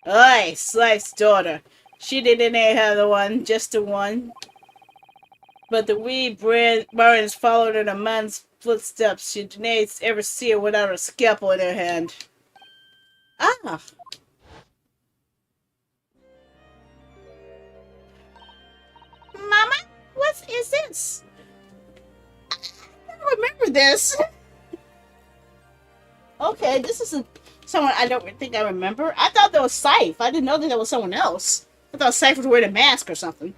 Aye, Sly's daughter. She didn't have the one, just the one. But the wee Barnes followed in a man's footsteps. She didn't ever see her without a scalpel in her hand. Ah. Mama, what is this? I don't remember this. Okay, this isn't someone I don't think I remember. I thought that was Scythe. I didn't know that was someone else. I thought Scythe was wearing a mask or something.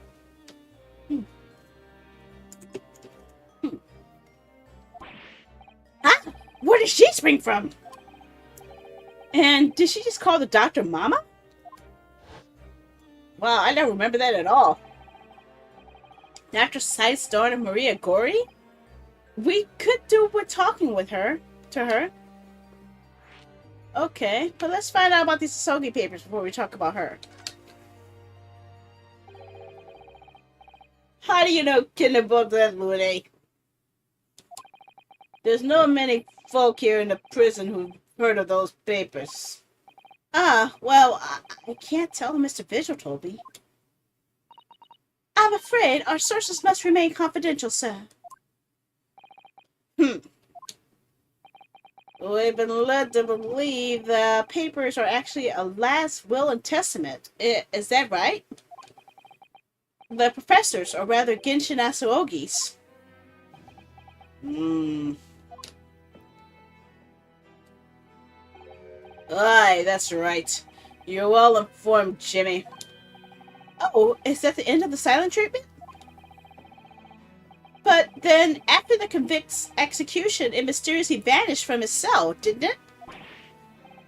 Huh? Where did she spring from? And did she just call the doctor Mama? Wow, I don't remember that at all. Dr. Scythe's daughter, Maria Gori? We could do with talking with her, to her. Okay, but let's find out about these Asogi papers before we talk about her. How do you know Kinder about that, Lune? There's no many folk here in the prison who've heard of those papers. Ah, well, I can't tell Mr. Vigil told me. I'm afraid our sources must remain confidential, sir. We've been led to believe the papers are actually a last will and testament. Is that right? The professors, or rather Genshin Asuogi's. Aye, that's right. You're well informed, Jimmy. Oh, is that the end of the silent treatment? But then, after the convict's execution, it mysteriously vanished from his cell, didn't it?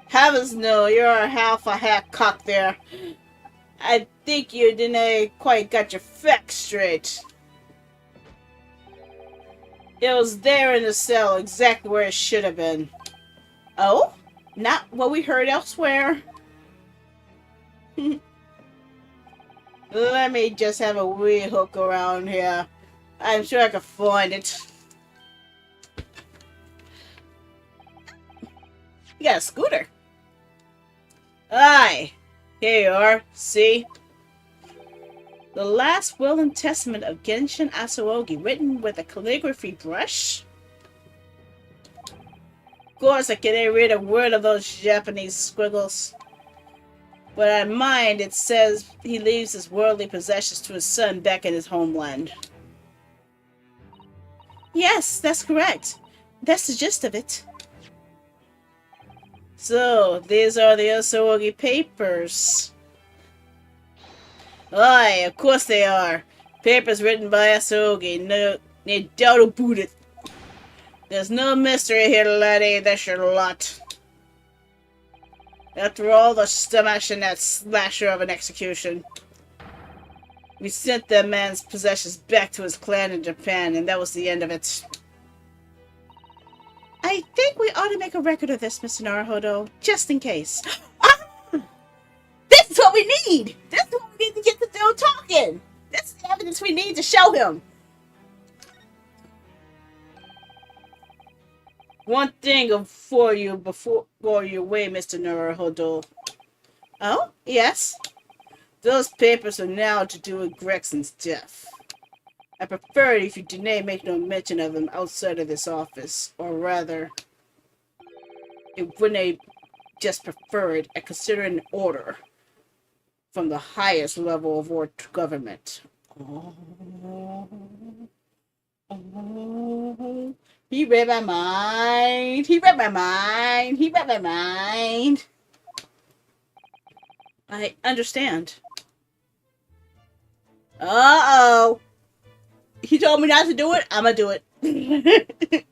Heavens no, you're half a hack cock there. I think you didn't quite got your facts straight. It was there in the cell, exactly where it should have been. Oh? Not what we heard elsewhere. Let me just have a wee hook around here. I'm sure I can find it. You got a scooter. Aye. Here you are. See? The last will and testament of Genshin Asuogi, written with a calligraphy brush? Of course, I can't read a word of those Japanese squiggles. But on mine, it says he leaves his worldly possessions to his son back in his homeland. Yes, that's correct. That's the gist of it. So, these are the Asuogi papers. Aye, of course they are. Papers written by Asuogi. No doubt about it. There's no mystery here, laddie. That's your lot. After all the stomach and that slasher of an execution, we sent that man's possessions back to his clan in Japan, and that was the end of it. I think we ought to make a record of this, Mr. Naruhodo, just in case. This is what we need! This is what we need to get the dude talking! This is the evidence we need to show him! One thing for you before you away, Mr. Naruhodo. Oh, yes? Those papers are now to do with Gregson's death. I prefer it if you did make no mention of him outside of this office, or rather, it wouldn't I just prefer it, I consider an order from the highest level of our government. Oh, oh, he read my mind. He read my mind. He read my mind. I understand. Uh-oh. He told me not to do it. I'm gonna do it.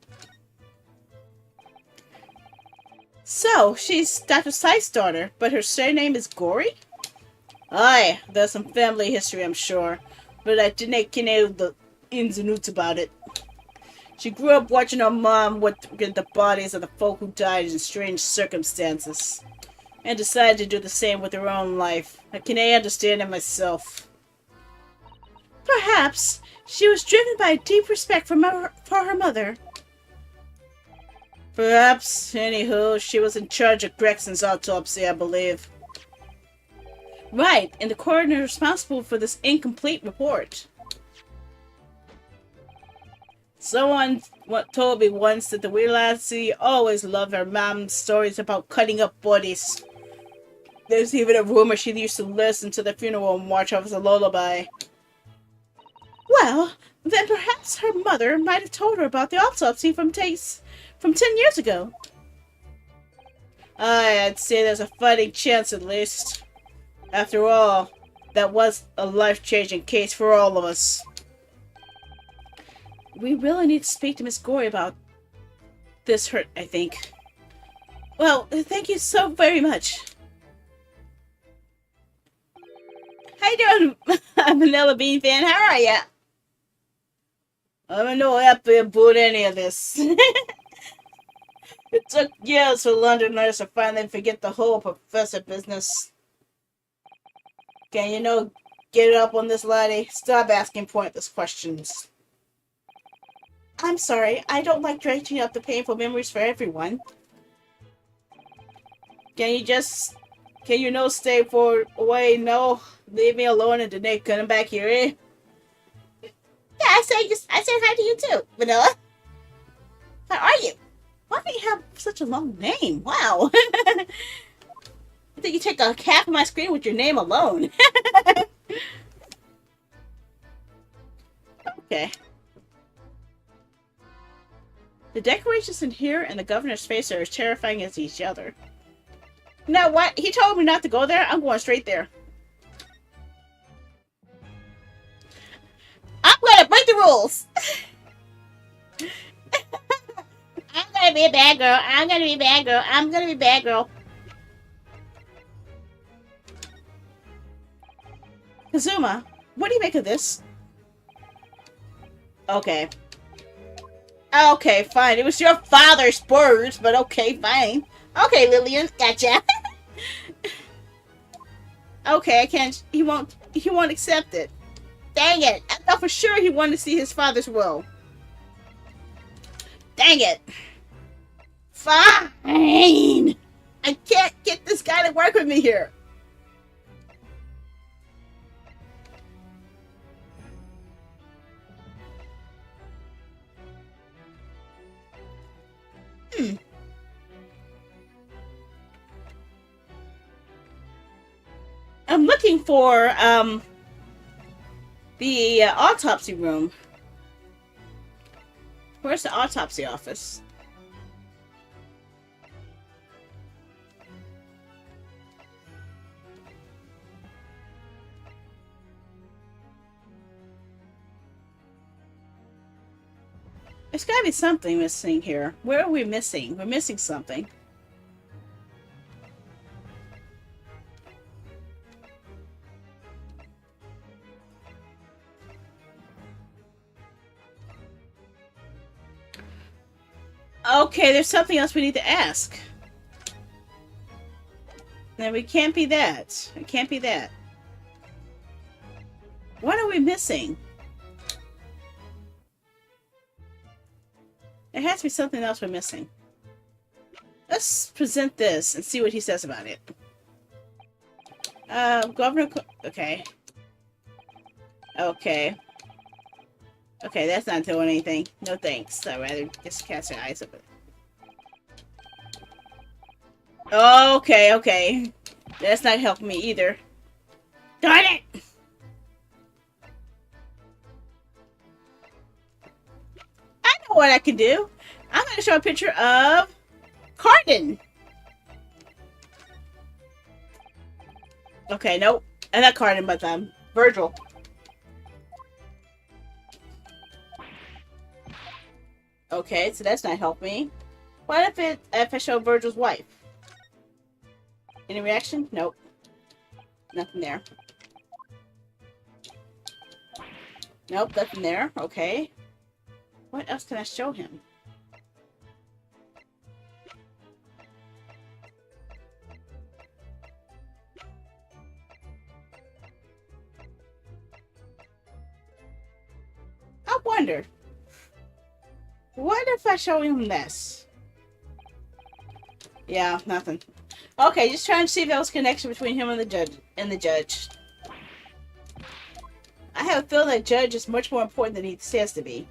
So, she's Dr. Scythe's daughter, but her surname is Gory? Aye, there's some family history, I'm sure, but I didn't know the ins and outs about it. She grew up watching her mom with the bodies of the folk who died in strange circumstances, and decided to do the same with her own life. I can understand it myself. Perhaps she was driven by a deep respect for her mother. Perhaps, anywho, she was in charge of Gregson's autopsy, I believe. Right, and the coroner responsible for this incomplete report. Someone told me once that the Wheelassie always loved her mom's stories about cutting up bodies. There's even a rumor she used to listen to the funeral and watch over as a lullaby. Well, then perhaps her mother might have told her about the autopsy from 10 years ago. I'd say there's a fighting chance at least. After all, that was a life-changing case for all of us. We really need to speak to Miss Gory about this hurt, I think. Well, thank you so very much. How you doing, Vanilla Bean fan? How are ya? I'm not happy about any of this. It took years for Londoners to finally forget the whole professor business. Can you get it up on this, laddie? Stop asking pointless questions. I'm sorry, I don't like dredging up the painful memories for everyone. Can you stay for away? No, leave me alone and Danae come back here, eh? Yeah, I said hi to you too, Vanilla. How are you? Why do you have such a long name? Wow. I think you take a half of my screen with your name alone. Okay. The decorations in here and the governor's face are as terrifying as each other. You know what? He told me not to go there. I'm going straight there. I'm gonna break the rules. I'm gonna be a bad girl. I'm gonna be a bad girl. I'm gonna be a bad girl. Kazuma, what do you make of this? Okay. Okay, fine. It was your father's words, but okay, fine. Okay, Lillian, gotcha. Okay, I can't. He won't accept it. Dang it! I thought for sure he wanted to see his father's will. Dang it! Fine. I can't get this guy to work with me here. I'm looking for the autopsy room. Where's the autopsy office? There's gotta be something missing here. Where are we missing? We're missing something. Okay, there's something else we need to ask. Then we can't be that. It can't be that. What are we missing? There has to be something else we're missing. Let's present this and see what he says about it. Governor... Okay. Okay. Okay, that's not doing anything. No thanks. I'd rather just cast your eyes open. Okay, okay. That's not helping me either. Darn it! I know what I can do. I'm going to show a picture of Cardin. Okay, nope. Not Cardin, but Virgil. Okay, so that's not helping me. What if I show Virgil's wife? Any reaction? Nope. Nothing there. Nope, nothing there. Okay. What else can I show him? I wonder. What if I show him this? Yeah, nothing. Okay, just trying to see if there was a connection between him and the judge. I have a feeling that judge is much more important than he says to be.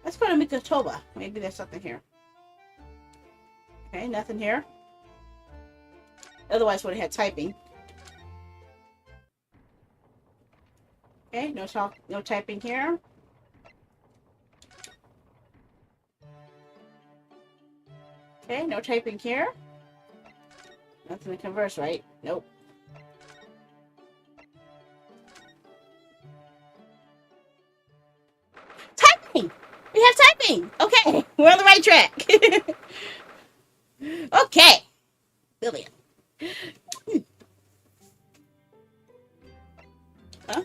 Let's go to Mikotoba. Maybe there's something here. Okay, nothing here. Otherwise, would have had typing. Okay, no typing here. Okay, no typing here. Nothing to converse, right? Nope. Typing! We have typing! Okay, we're on the right track. Okay. Billion. Huh?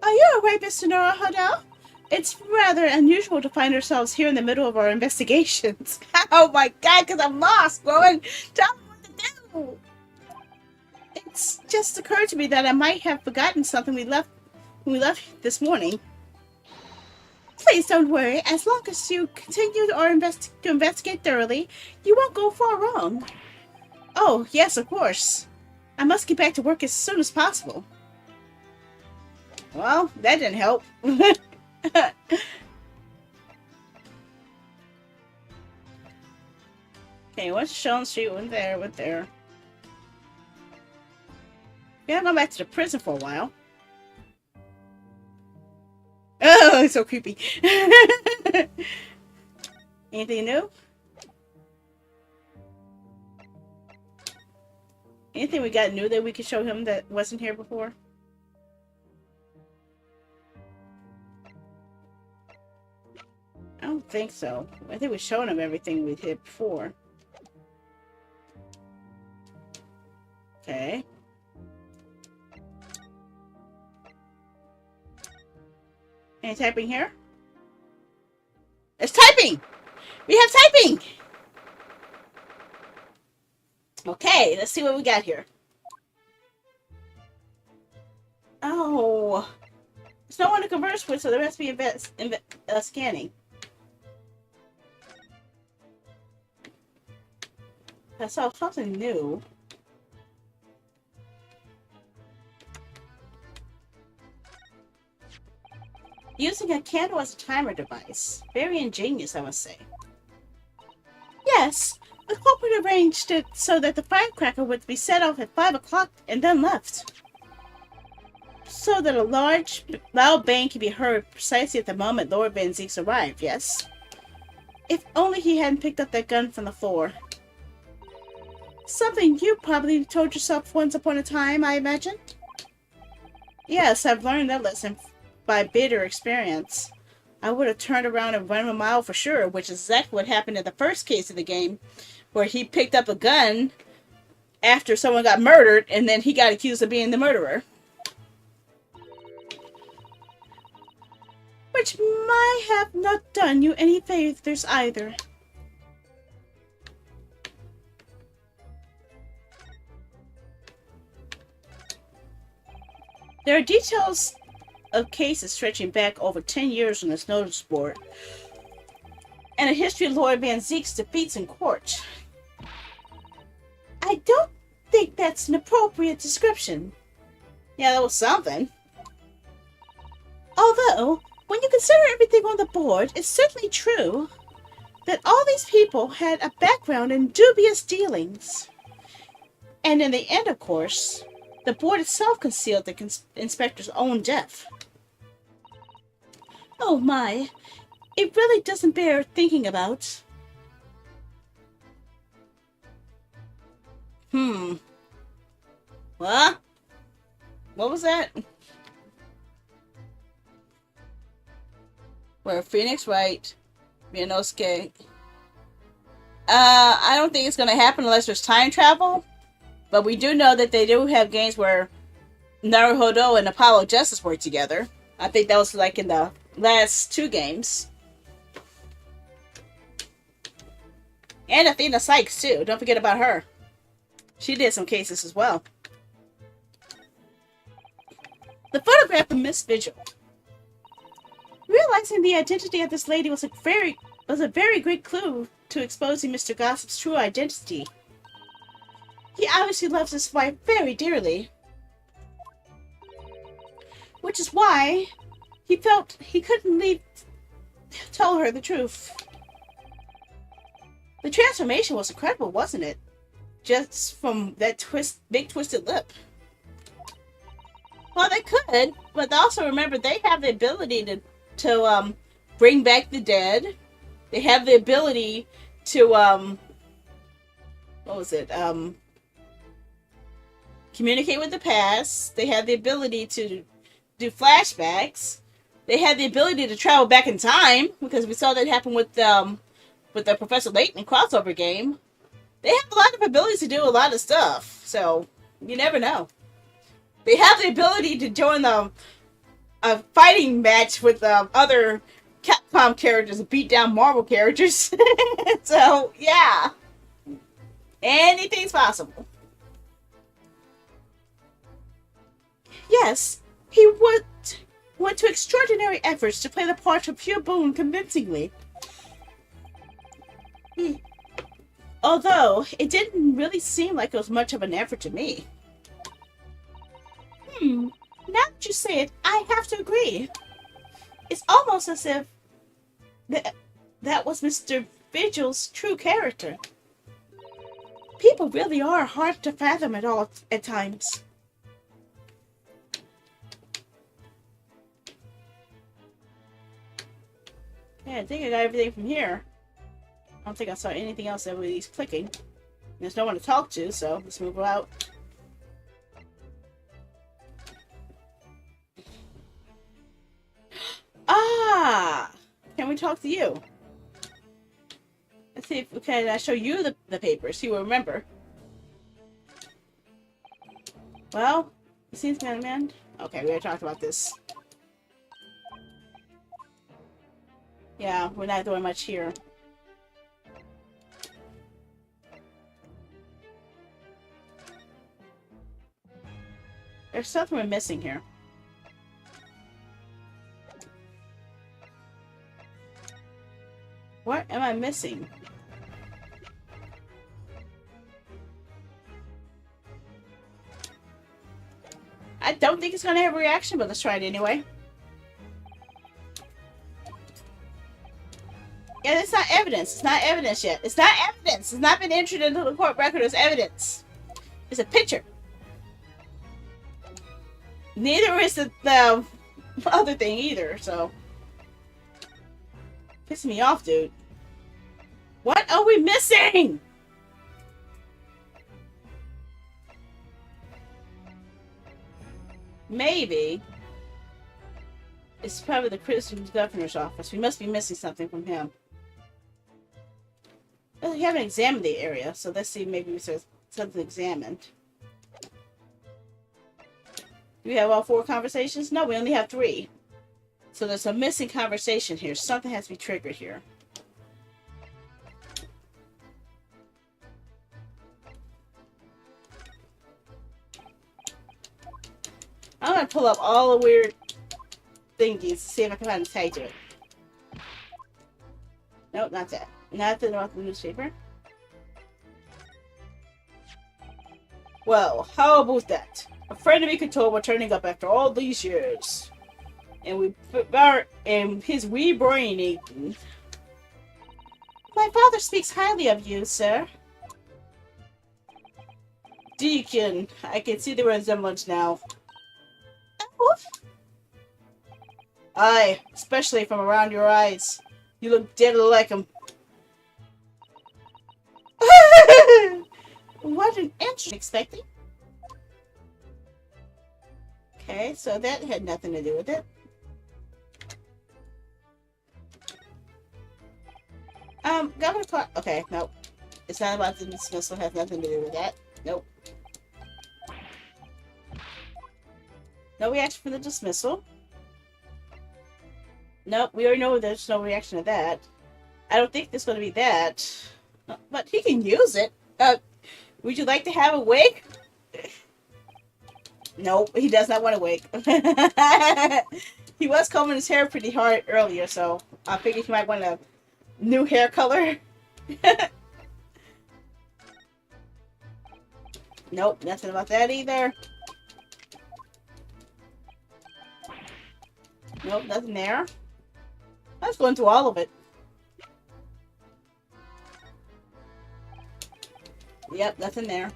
Are you alright, Mr. Nora Hodel? It's rather unusual to find ourselves here in the middle of our investigations. Oh my god, because I'm lost, Rowan! Tell me what to do! It's just occurred to me that I might have forgotten something when we left this morning. Please don't worry. As long as you continue to investigate thoroughly, you won't go far wrong. Oh, yes, of course. I must get back to work as soon as possible. Well, that didn't help. Okay, what's Sean Street? Went there. Yeah, I'm going back to the prison for a while. Oh, it's so creepy. Anything new? Anything we got new that we could show him that wasn't here before? I don't think so. I think we've shown him everything we did before. Okay. Any typing here? It's typing! We have typing! Okay, let's see what we got here. Oh. There's no one to converse with, so there has to be scanning. I saw something new. Using a candle as a timer device. Very ingenious, I must say. Yes, the culprit arranged it so that the firecracker would be set off at 5 o'clock and then left. So that a large, loud bang can be heard precisely at the moment Lord Van Zeeks arrived, yes? If only he hadn't picked up that gun from the floor. Something you probably told yourself once upon a time, I imagine? Yes, I've learned that lesson by bitter experience. I would have turned around and run a mile for sure, which is exactly what happened in the first case of the game, where he picked up a gun after someone got murdered, and then he got accused of being the murderer. Which might have not done you any favors either. There are details of cases stretching back over 10 years on this notice board, and a history of Lord Van Zeek's defeats in court. I don't think that's an appropriate description. Yeah, that was something. Although, when you consider everything on the board, it's certainly true that all these people had a background in dubious dealings. And in the end, of course, the board itself concealed the inspector's own death. Oh my, it really doesn't bear thinking about. What? What was that? Where Phoenix Wright, Mianosuke. I don't think it's gonna happen unless there's time travel. But we do know that they do have games where Naruhodo and Apollo Justice work together. I think that was like in the last 2 games. And Athena Sykes too. Don't forget about her. She did some cases as well. The photograph of Miss Vigil. Realizing the identity of this lady was a very great clue to exposing Mr. Gossip's true identity. He obviously loves his wife very dearly, which is why he felt he couldn't tell her the truth. The transformation was incredible, wasn't it? Just from that big twisted lip. Well, they could, but also remember they have the ability to bring back the dead. They have the ability to what was it? Communicate with the past. They have the ability to do flashbacks. They have the ability to travel back in time, because we saw that happen with the Professor Layton crossover game. They have a lot of abilities to do a lot of stuff, so you never know. They have the ability to join a fighting match with other Capcom characters and beat down Marvel characters. So, yeah. Anything's possible. Yes, he went to extraordinary efforts to play the part of Pure Boon convincingly. Although, it didn't really seem like it was much of an effort to me. Now that you say it, I have to agree. It's almost as if that was Mr. Vigil's true character. People really are hard to fathom at times. Yeah, I think I got everything from here. I don't think I saw anything else that was clicking. There's no one to talk to, so let's move out. Ah! Can we talk to you? Let's see if can I show you the papers. You will remember. Well, it seems to be an end. Okay, we already talked about this. Yeah, we're not doing much here. There's something we're missing here. What am I missing? I don't think it's going to have a reaction, but let's try it anyway. Yeah, it's not evidence. It's not evidence yet. It's not evidence. It's not been entered into the court record as evidence. It's a picture. Neither is the other thing either, so. Pissing me off, dude. What are we missing? Maybe. It's probably the Christian governor's office. We must be missing something from him. Well, we haven't examined the area, so let's see, maybe there's something examined. Do we have all 4 conversations? No, we only have 3. So there's a missing conversation here. Something has to be triggered here. I'm going to pull up all the weird thingies to see if I can find a tag to it. Nope, not that. Nothing about the newspaper. Well, how about that? A friend of me could told we're turning up after all these years. And his wee brain eaten. My father speaks highly of you, sir. Deacon, I can see the resemblance now. Oof. Aye, especially from around your eyes. You look dead like him. What an interesting expecting. Okay, so that had nothing to do with it. Governor Clark. Okay, nope. It's not about the dismissal. Has nothing to do with that. Nope. No reaction for the dismissal. Nope, we already know there's no reaction to that. I don't think there's going to be that. But he can use it. Would you like to have a wig? Nope, he does not want a wig. He was combing his hair pretty hard earlier, so I figured he might want a new hair color. Nope, nothing about that either. Nope, nothing there. I was going through all of it. Yep, nothing there.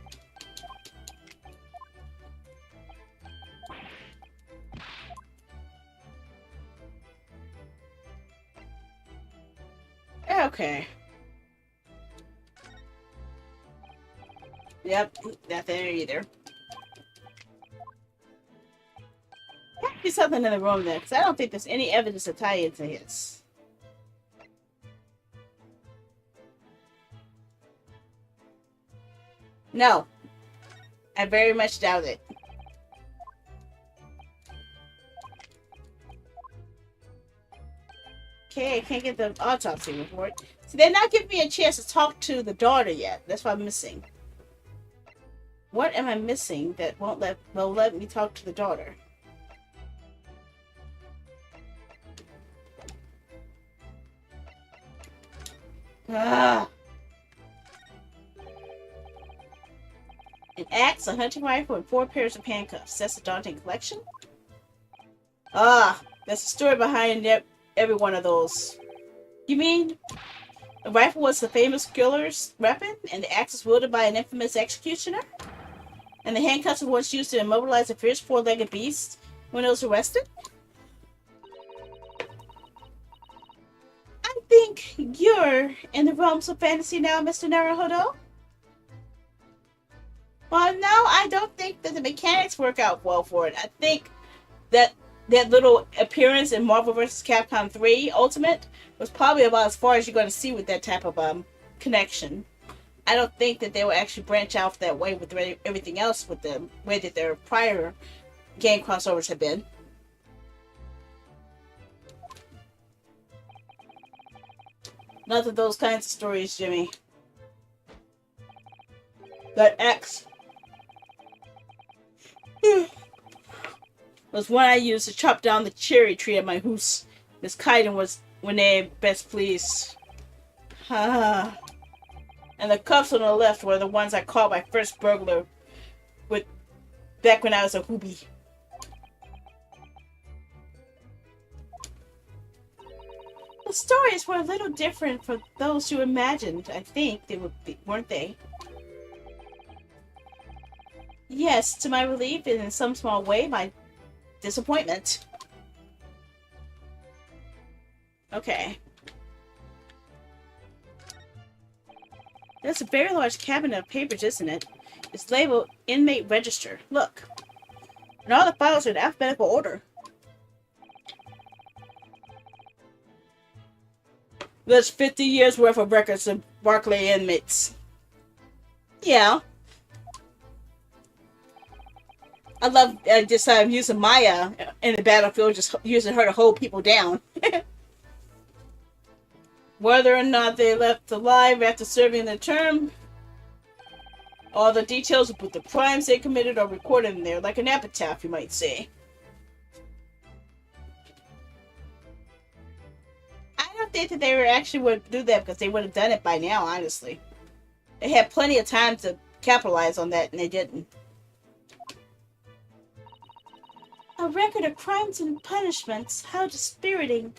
Okay. Yep, nothing there either. There might be something in the room there, because I don't think there's any evidence to tie into his. No. I very much doubt it. Okay, I can't get the autopsy report. See, they're not giving me a chance to talk to the daughter yet. That's what I'm missing. What am I missing that will let me talk to the daughter? Ah. An axe, a hunting rifle, and 4 pairs of handcuffs. That's a daunting collection? Ah, that's the story behind every one of those. You mean the rifle was the famous killer's weapon, and the axe was wielded by an infamous executioner? And the handcuffs were once used to immobilize a fierce 4-legged beast when it was arrested? I think you're in the realms of fantasy now, Mr. Naruhodo. Well, no, I don't think that the mechanics work out well for it. I think that little appearance in Marvel vs. Capcom 3 Ultimate was probably about as far as you're going to see with that type of connection. I don't think that they will actually branch out that way with everything else with the way that their prior game crossovers have been. None of those kinds of stories, Jimmy. That X was one I used to chop down the cherry tree at my house. Miss Kaiden was when they best pleased. And the cuffs on the left were the ones I caught my first burglar with back when I was a hoobie. The stories were a little different for those who imagined. I think they would be, weren't they? Yes, to my relief and in some small way, my disappointment. Okay. That's a very large cabinet of papers, isn't it? It's labeled Inmate Register. Look. And all the files are in alphabetical order. There's 50 years worth of records of Barclay inmates. Yeah. I love just using Maya in the battlefield, just using her to hold people down. Whether or not they left alive after serving their term, all the details about the crimes they committed are recorded in there, like an epitaph, you might say. think that they were actually would do that because they would have done it by now, honestly. They had plenty of time to capitalize on that, and they didn't. A record of crimes and punishments. How dispiriting.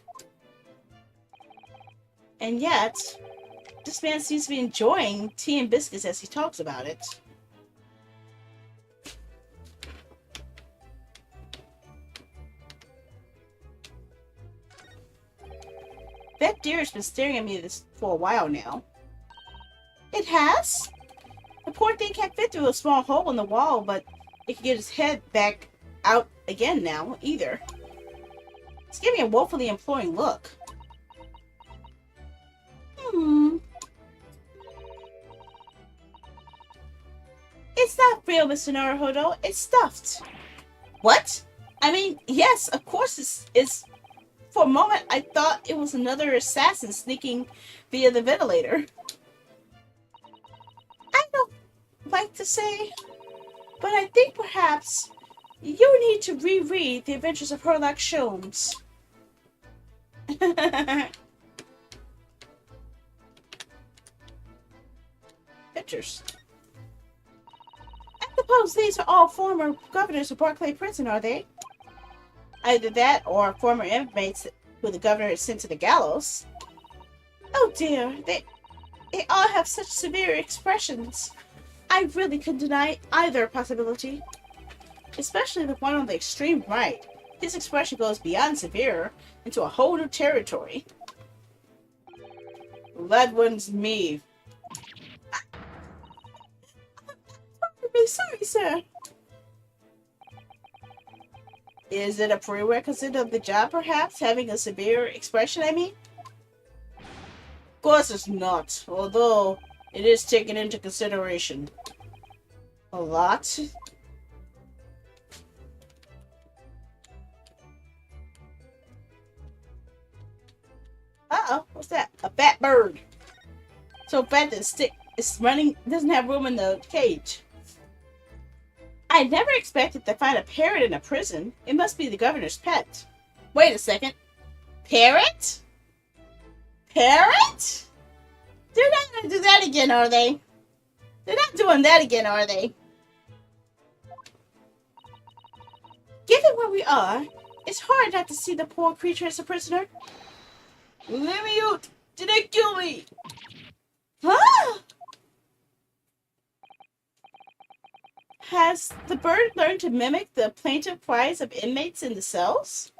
And yet, this man seems to be enjoying tea and biscuits as he talks about it. That deer has been staring at me for a while now. It has? The poor thing can't fit through a small hole in the wall, but it can get its head back out again now, either. It's giving a woefully imploring look. It's not real, Mr. Naruhodo. It's stuffed. What? I mean, yes, of course it's... For a moment, I thought it was another assassin sneaking via the ventilator. I don't like to say, but I think perhaps you need to reread The Adventures of Sherlock Holmes. Pictures. I suppose these are all former governors of Barclay Prison, are they? Either that or former inmates who the governor has sent to the gallows. Oh dear, they all have such severe expressions. I really couldn't deny either possibility. Especially the one on the extreme right. His expression goes beyond severe into a whole new territory. That one's me. I'm really sorry, sir. Is it a prerequisite of the job, perhaps? Having a severe expression, I mean? Of course it's not, although it is taken into consideration. A lot? Uh-oh, what's that? A fat bird. So fat that it's running, doesn't have room in the cage. I never expected to find a parrot in a prison. It must be the governor's pet. Wait a second. Parrot? Parrot? They're not going to do that again, are they? They're not doing that again, are they? Given where we are, it's hard not to see the poor creature as a prisoner. Let me out! Did they kill me? Huh? Has the bird learned to mimic the plaintive cries of inmates in the cells?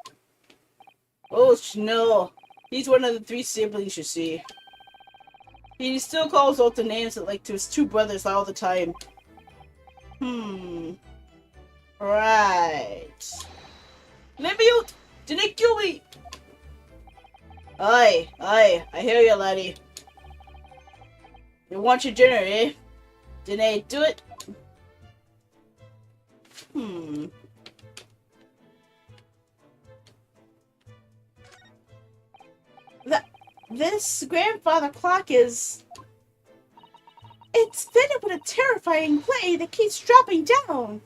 Oh, no. He's one of the 3 siblings, you see. He still calls out the names like to his 2 brothers all the time. Right. Let me out! Did they kill me? Aye, I hear you, laddie. You want your dinner, eh? Didn't they do it? This grandfather clock is... It's fitted with a terrifying play that keeps dropping down.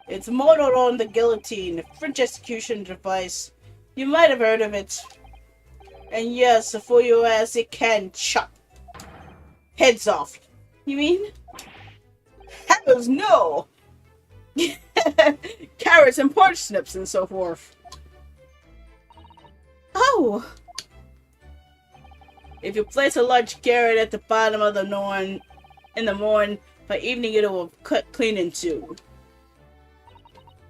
It's modeled on the guillotine, a French execution device. You might have heard of it. And yes, for you as it can chop heads off. You mean? Heavens no! Carrots and parsnips and so forth. Oh! If you place a large carrot at the bottom of the norn in the morning, by evening it will cut clean in 2.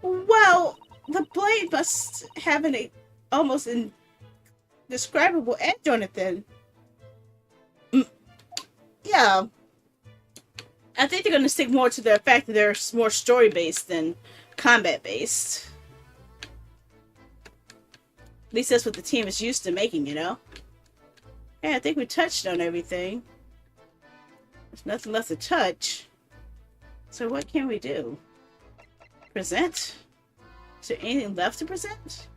Well, the blade must have an almost indescribable edge on it then. Yeah. I think they're going to stick more to the fact that they're more story-based than combat-based. At least that's what the team is used to making, you know? Yeah, I think we touched on everything. There's nothing left to touch. So what can we do? Present? Is there anything left to present?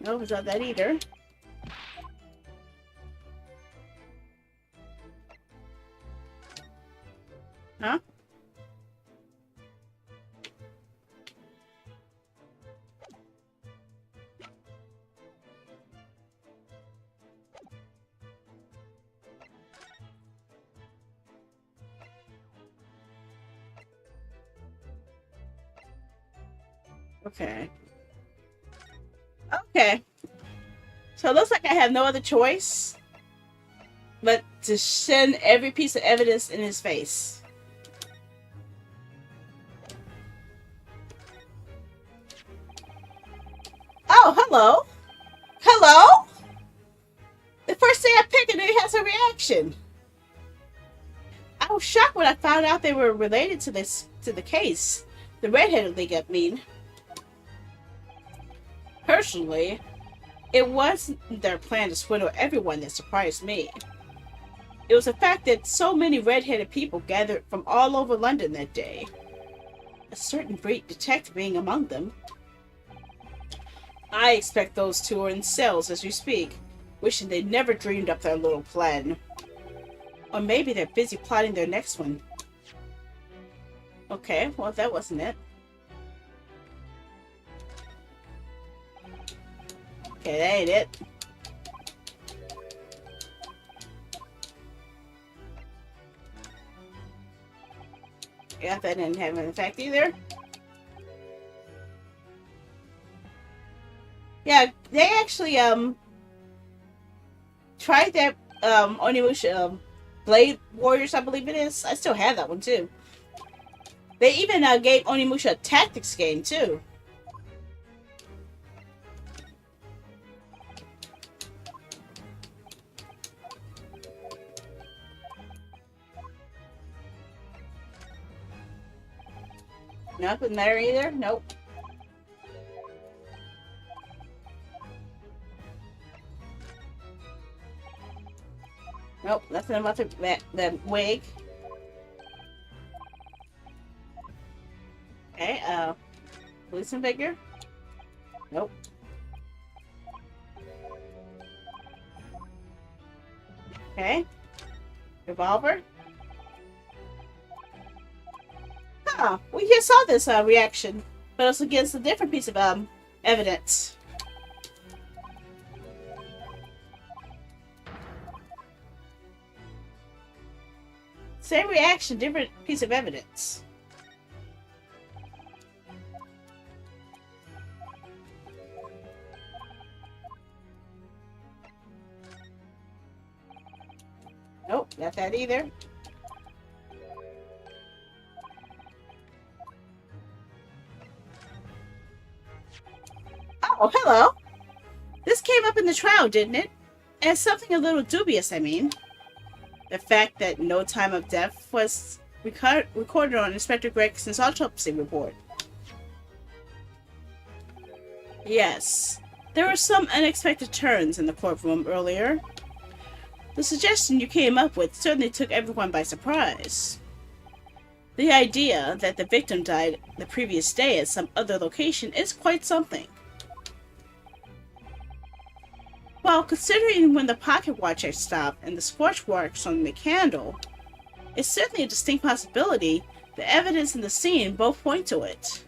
No, it's not that either. Huh? Okay. Okay. So it looks like I have no other choice but to send every piece of evidence in his face. Oh, hello. Hello? The first thing I picked and it has a reaction. I was shocked when I found out they were related to the case. The redheaded league, I mean. Personally, it wasn't their plan to swindle everyone that surprised me. It was the fact that so many red-headed people gathered from all over London that day. A certain great detective being among them. I expect those two are in cells as we speak, wishing they never dreamed up their little plan. Or maybe they're busy plotting their next one. Okay, well that wasn't it. Okay, that ain't it. Yeah, that didn't have an effect either. Yeah, they actually tried that Onimusha Blade Warriors, I believe it is. I still have that one too. They even gave Onimusha a tactics game too. Nothing there either. Nope. Nope. Nothing about the wig. Okay. Policeman figure. Nope. Okay. Revolver. Huh. We just saw this reaction, but it's against a different piece of evidence. Same reaction, different piece of evidence. Nope, not that either. Oh, hello. This came up in the trial, didn't it? And something a little dubious, I mean. The fact that no time of death was recorded on Inspector Gregson's autopsy report. Yes, there were some unexpected turns in the courtroom earlier. The suggestion you came up with certainly took everyone by surprise. The idea that the victim died the previous day at some other location is quite something. Well, considering when the pocket watch had stopped and the scorch marks on the candle, it's certainly a distinct possibility the evidence in the scene both point to it.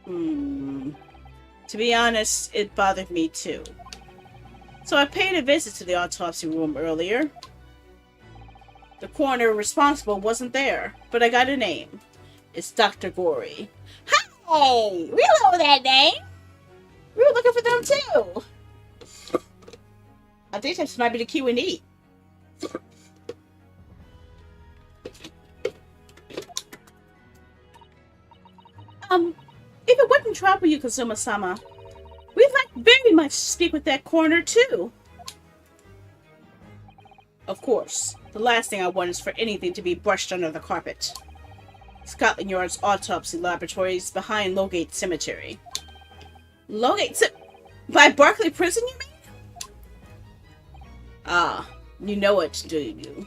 To be honest, it bothered me too. So I paid a visit to the autopsy room earlier. The coroner responsible wasn't there, but I got a name. It's Dr. Gory. Hey, we know that name. We were looking for them too. I think this might be the Q&E. If it wouldn't trouble you, Kazuma-sama, we'd like very much to speak with that coroner too. Of course, the last thing I want is for anything to be brushed under the carpet. Scotland Yard's autopsy laboratory is behind Lowgate Cemetery. By Barclay Prison, you mean? Ah, you know it, do you?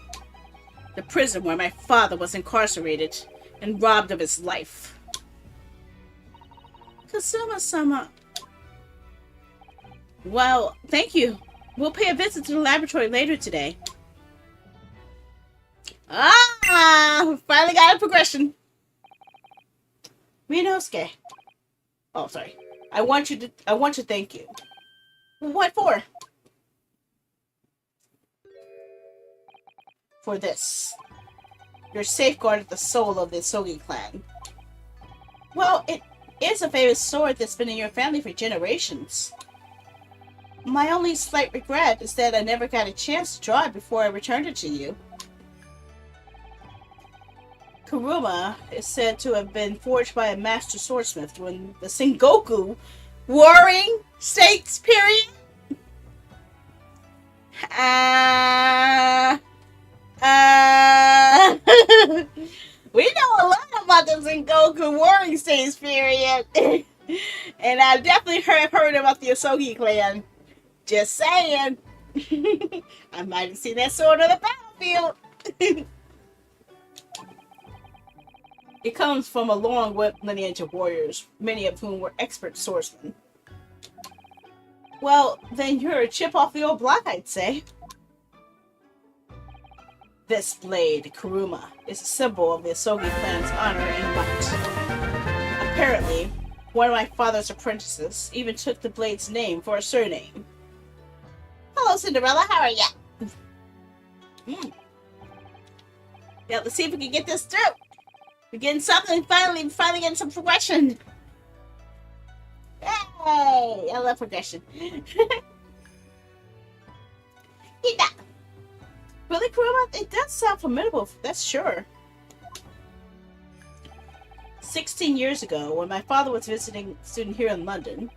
The prison where my father was incarcerated and robbed of his life. Kazuma-sama. Well, thank you. We'll pay a visit to the laboratory later today. Ah! Finally got a progression. Rinosuke. Oh, sorry. I want to thank you. What for? For this. You're safeguarded the soul of the Sogi clan. Well, It's a famous sword that's been in your family for generations. My only slight regret is that I never got a chance to draw it before I returned it to you. Kuruma is said to have been forged by a master swordsmith during the Sengoku Warring States period. Uh, uh, we know a lot about the Sengoku Warring States period. And I definitely heard about the Asogi clan. Just saying. I might have seen that sword on the battlefield. It comes from a long lineage of warriors, many of whom were expert swordsmen. Well, then you're a chip off the old block, I'd say. This blade, Kuruma, is a symbol of the Asogi clan's honor and might. Apparently, one of my father's apprentices even took the blade's name for a surname. Hello, Cinderella. How are ya? Yeah, let's see if we can get this through. We're getting something, finally getting some progression. Hey, I love progression. Really, Kuruma? It does sound formidable, that's sure. 16 years ago, when my father was visiting a student here in London.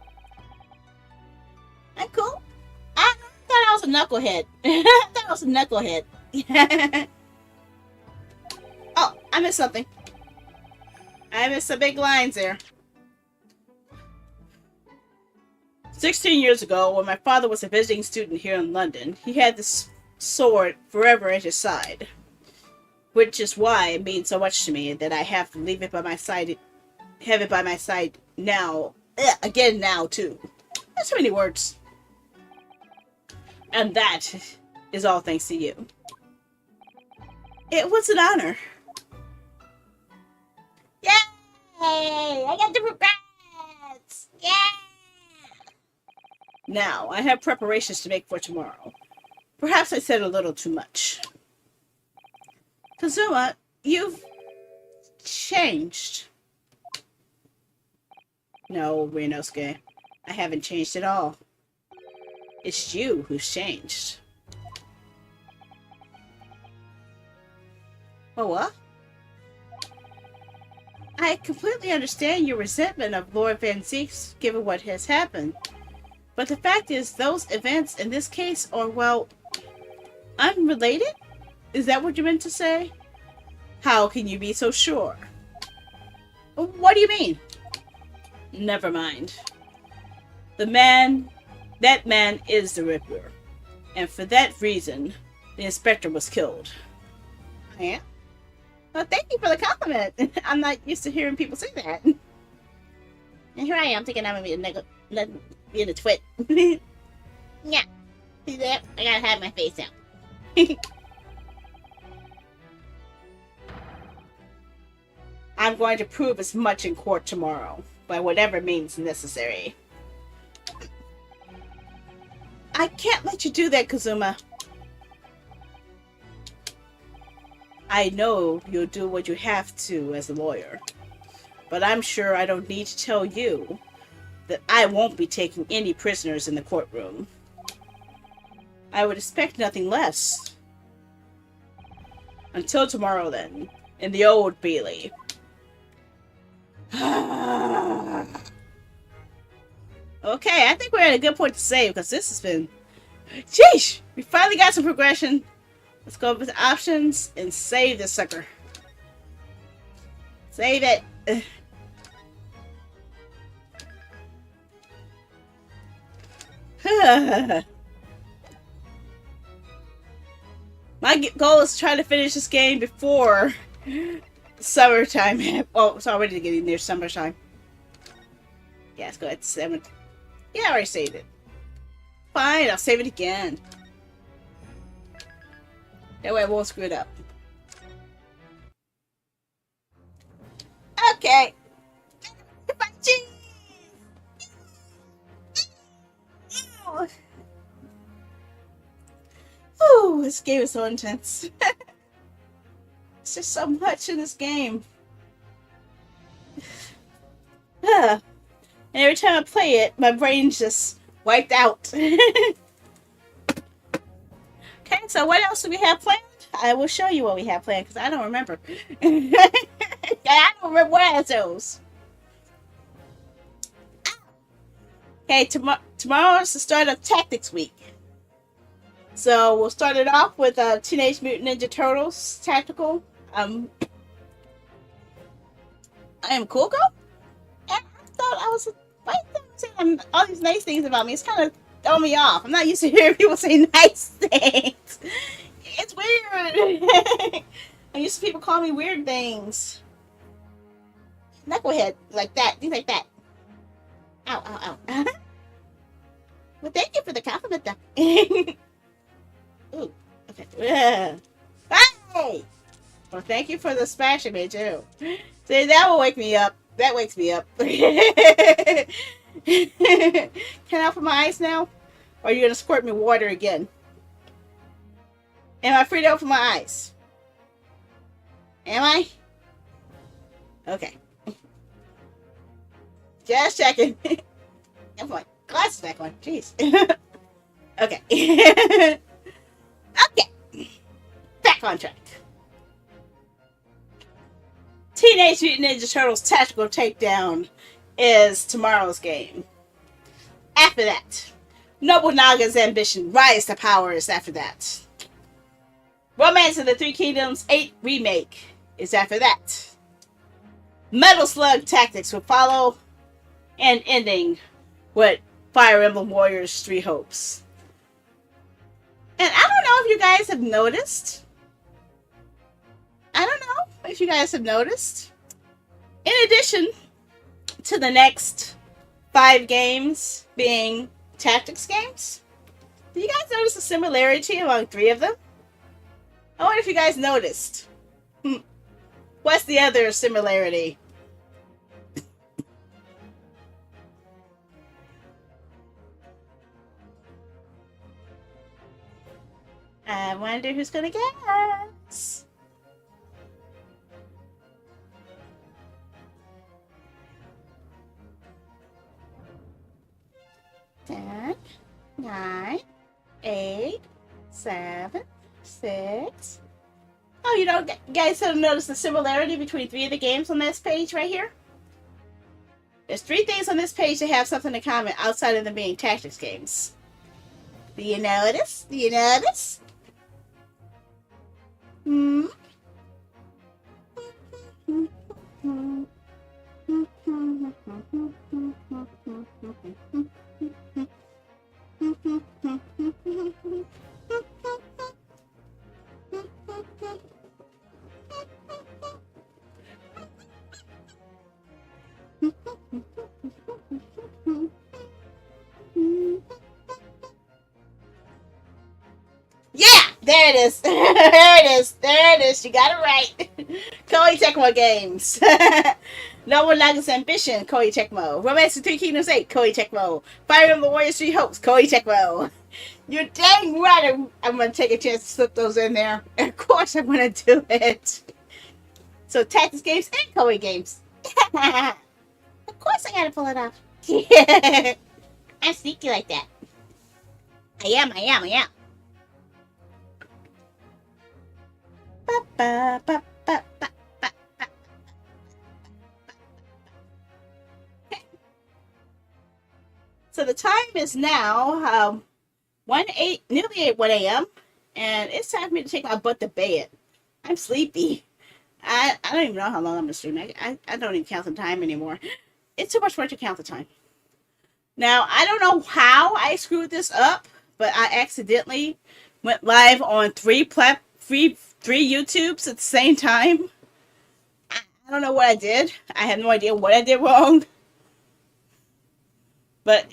I'm cool. I thought I was a knucklehead. I thought I was a knucklehead. Oh, I missed something. I missed some big lines there. 16 years ago, when my father was a visiting student here in London, he had this sword forever at his side. Which is why it means so much to me that I have to leave it by my side, have it by my side now, again now too. That's so many words. And that is all thanks to you. It was an honor. Yay! I got the regrets! Yeah! Now, I have preparations to make for tomorrow. Perhaps I said a little too much. Kazuma, you've changed. No, Ryunosuke. I haven't changed at all. It's you who's changed. Oh, what? I completely understand your resentment of Lord Van Zeeks given what has happened. But the fact is, those events in this case are, well, unrelated? Is that what you meant to say? How can you be so sure? What do you mean? Never mind. That man is the Ripper. And for that reason, the inspector was killed. Yeah? Well, thank you for the compliment. I'm not used to hearing people say that. And here I am thinking I'm gonna be in a twit. Yeah. See that? I gotta have my face out. I'm going to prove as much in court tomorrow, by whatever means necessary. I can't let you do that, Kazuma. I know you'll do what you have to as a lawyer, but I'm sure I don't need to tell you that I won't be taking any prisoners in the courtroom. I would expect nothing less. Until tomorrow, then, in the Old Bailey. Okay, I think we're at a good point to save, because this has been... Sheesh! We finally got some progression. Let's go with the options and save this sucker. Save it. My goal is to try to finish this game before summertime. Oh, it's already getting near summertime. Yeah, let's go at 7. Yeah, I already saved it. Fine, I'll save it again. That way I won't screw it up. Okay. Ooh, this game is so intense. There's just so much in this game. And every time I play it, my brain's just wiped out. Okay, so what else do we have planned? I will show you what we have planned because I don't remember. I don't remember what I chose. Okay, tomorrow is the start of Tactics Week. So we'll start it off with Teenage Mutant Ninja Turtles Tactical. I am cool girl. And I thought I was saying all these nice things about me. It's kind of throwing me off. I'm not used to hearing people say nice things. It's weird. I'm used to people calling me weird things. Knucklehead, like that. Things like that. Ow, ow, ow. Well, thank you for the compliment, though. Ooh, okay. Hey! Well, thank you for the smashing me, too. See, that will wake me up. That wakes me up. Can I open my eyes now? Or are you going to squirt me water again? Am I free to open my eyes? Am I? Okay. Just checking. I'm my glasses back on. Jeez. Okay. Okay. Back on track. Teenage Mutant Ninja Turtles Tactical Takedown is tomorrow's game. After that, Nobunaga's Ambition Rise to Power is after that. Romance of the Three Kingdoms 8 Remake is after that. Metal Slug Tactics will follow, and ending with Fire Emblem Warriors 3 Hopes. And I don't know if you guys have noticed. In addition to the next 5 games being tactics games, do you guys notice a similarity among 3 of them? I wonder if you guys noticed. What's the other similarity? I wonder who's gonna guess. Ten, 9, 8, 7, 6. Oh, you don't guys have noticed the similarity between 3 of the games on this page right here? There's 3 things on this page that have something in common outside of them being tactics games. Do you notice? Do you notice? Hmm? Yeah, there it is. There it is. You got it right. Koei Tecmo Games. Nobunaga's Ambition, Koei Tecmo. Romance of Three Kingdoms 8, Koei Tecmo. Fire Emblem Warriors 3 Hopes, Koei Tecmo. You're dang right. I'm going to take a chance to slip those in there. Of course I'm going to do it. So Tactics Games and Koei Games. Of course I got to pull it off. I'm sneaky like that. I am. So the time is now 1 a.m. and it's time for me to take my butt to bed. I'm sleepy. I don't even know how long I'm gonna stream. I don't even count the time anymore. It's too much work to count the time. Now I don't know how I screwed this up, but I accidentally went live on three YouTubes at the same time. I don't know what I did. I have no idea what I did wrong. But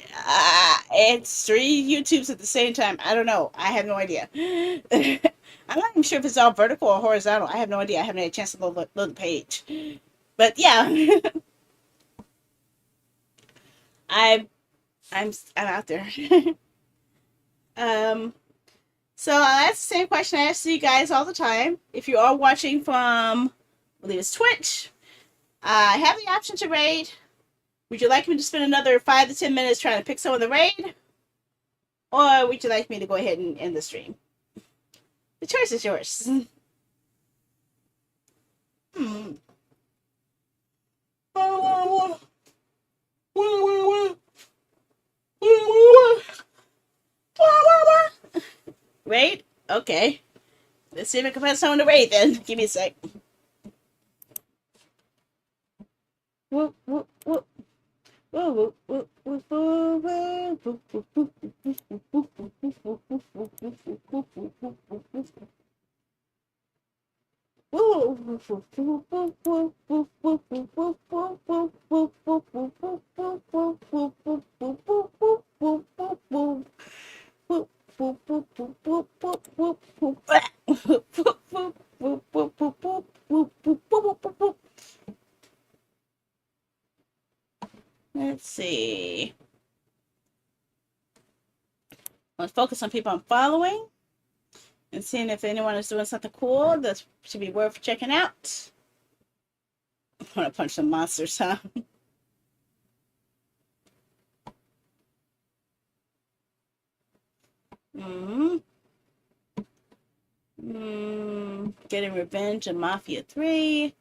it's 3 YouTubes at the same time. I don't know. I have no idea. I'm not even sure if it's all vertical or horizontal. I have no idea. I haven't had a chance to load the page. But yeah. I'm out there. So that's the same question I ask you guys all the time. If you are watching from, I believe it's Twitch, I have the option to raid. Would you like me to spend another 5 to 10 minutes trying to pick someone the raid? Or would you like me to go ahead and end the stream? The choice is yours. Hmm. Raid? Okay. Let's see if I can find someone to raid then. Give me a sec. Whoop, whoop, whoop. Whoop, whoop, whoop, whoop, Let's see. Let's focus on people I'm following and seeing if anyone is doing something cool that should be worth checking out. I want to punch some monsters, huh? Getting revenge in Mafia 3.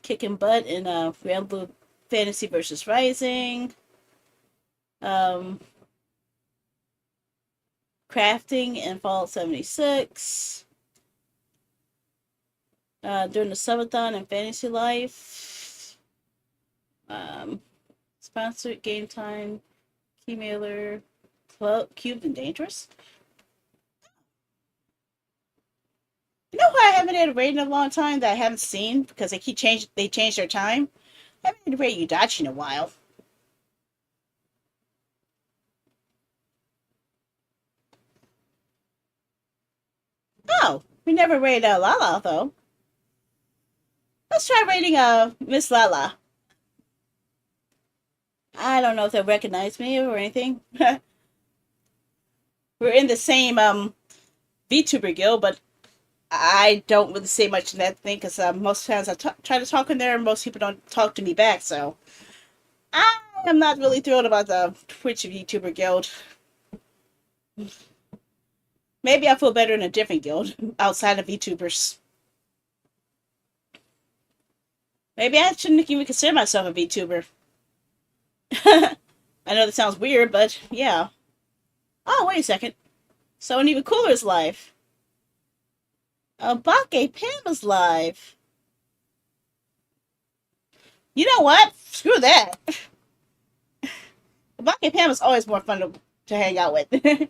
Kicking butt in Real Blue Fantasy versus Rising. Crafting in Fallout 76. During the subathon in Fantasy Life. Sponsored Game Time. Keymailer. Cubed and Dangerous. You know who I haven't had a raid in a long time that I haven't seen because they changed their time? I haven't had a raid Yudachi in a while. Oh, we never raided Lala though. Let's try raiding Miss Lala. I don't know if they'll recognize me or anything. We're in the same VTuber guild, but I don't really say much in that thing because most times I try to talk in there and most people don't talk to me back, so I am not really thrilled about the Twitch VTuber guild. Maybe I feel better in a different guild outside of VTubers. Maybe I shouldn't even consider myself a VTuber. I know that sounds weird, but yeah. Oh, wait a second. Someone even cooler is live. Bake Pam is live. You know what? Screw that. Bake Pam is always more fun to hang out with. Mm-hmm.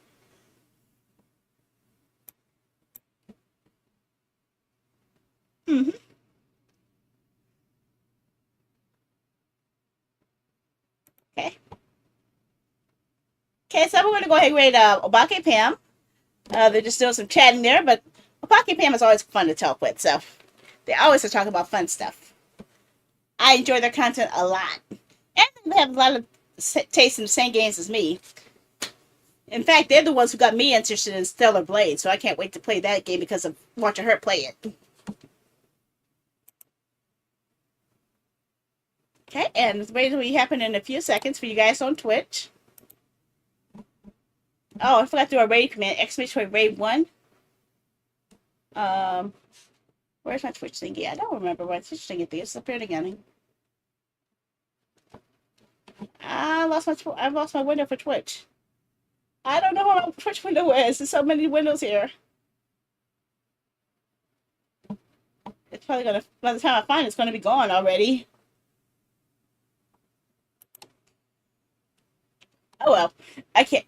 Okay. Okay, so we're going to go ahead and rate Obake Pam. They're just doing some chatting there, but Obake Pam is always fun to talk with, so they always are talking about fun stuff. I enjoy their content a lot. And they have a lot of taste in the same games as me. In fact, they're the ones who got me interested in Stellar Blade, so I can't wait to play that game because of watching her play it. Okay, and the raid will be happening in a few seconds for you guys on Twitch. Oh, I forgot to do a raid command. Exclamation raid 1. Where's my Twitch thingy? I don't remember where my Twitch thingy is. It's up here again. I lost my window for Twitch. I don't know where my Twitch window is. There's so many windows here. It's probably gonna, by the time I find it, it's gonna be gone already. Oh well. I can't.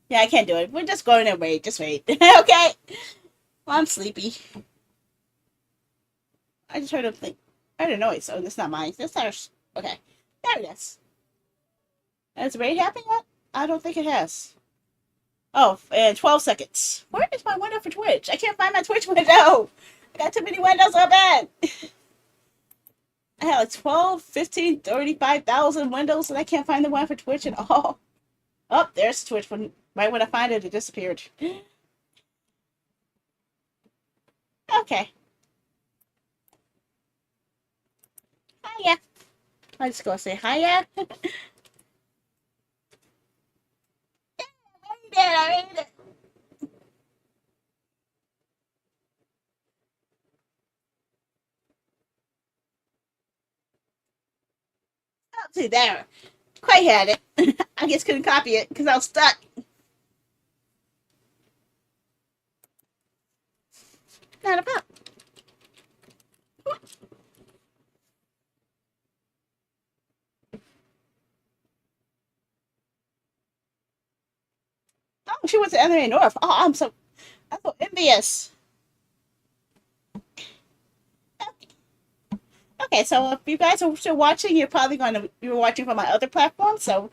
Yeah, I can't do it. We're just going to wait. Just wait. Okay? Well, I'm sleepy. I just heard a thing. I heard a noise. Oh, that's not mine. That's ours. Okay. There it is. Has the raid happened yet? I don't think it has. Oh, and 12 seconds. Where is my window for Twitch? I can't find my Twitch window. I got too many windows open. I have like 12, 15, 35,000 windows and I can't find the one for Twitch at all. Oh, there's Twitch. Right when I find it, it disappeared. Okay. Hiya. I'll just go say hiya. I made it. Oh, see there. Quite had it. I just couldn't copy it because I was stuck. Not a problem. Oh, she went to the other end north. Oh, I'm so envious. Okay, so if you guys are still watching, you're probably going to be watching from my other platform. So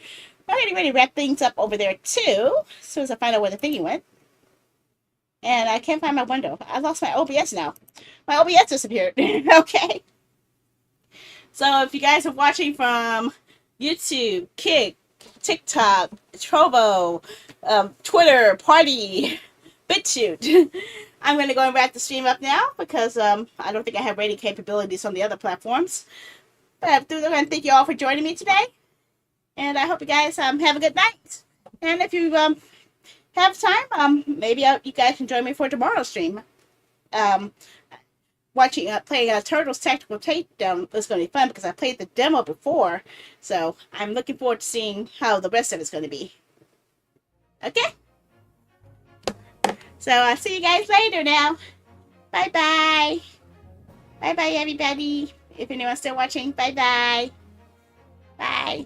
I'm getting ready to wrap things up over there too. As soon as I find out where the thingy went. And I can't find my window. I lost my OBS now. My OBS disappeared. Okay. So if you guys are watching from YouTube, Kick, TikTok, Trovo, Twitter, Party, BitChute, I'm going to go and wrap the stream up now because I don't think I have rating capabilities on the other platforms. But I do want to thank you all for joining me today. And I hope you guys have a good night. And if you have time, maybe you guys can join me for tomorrow's stream. Playing Turtles Tactical Takedown is going to be fun because I played the demo before. So I'm looking forward to seeing how the rest of it's going to be. Okay? So I'll see you guys later now. Bye-bye. Bye-bye, everybody. If anyone's still watching, bye-bye. Bye.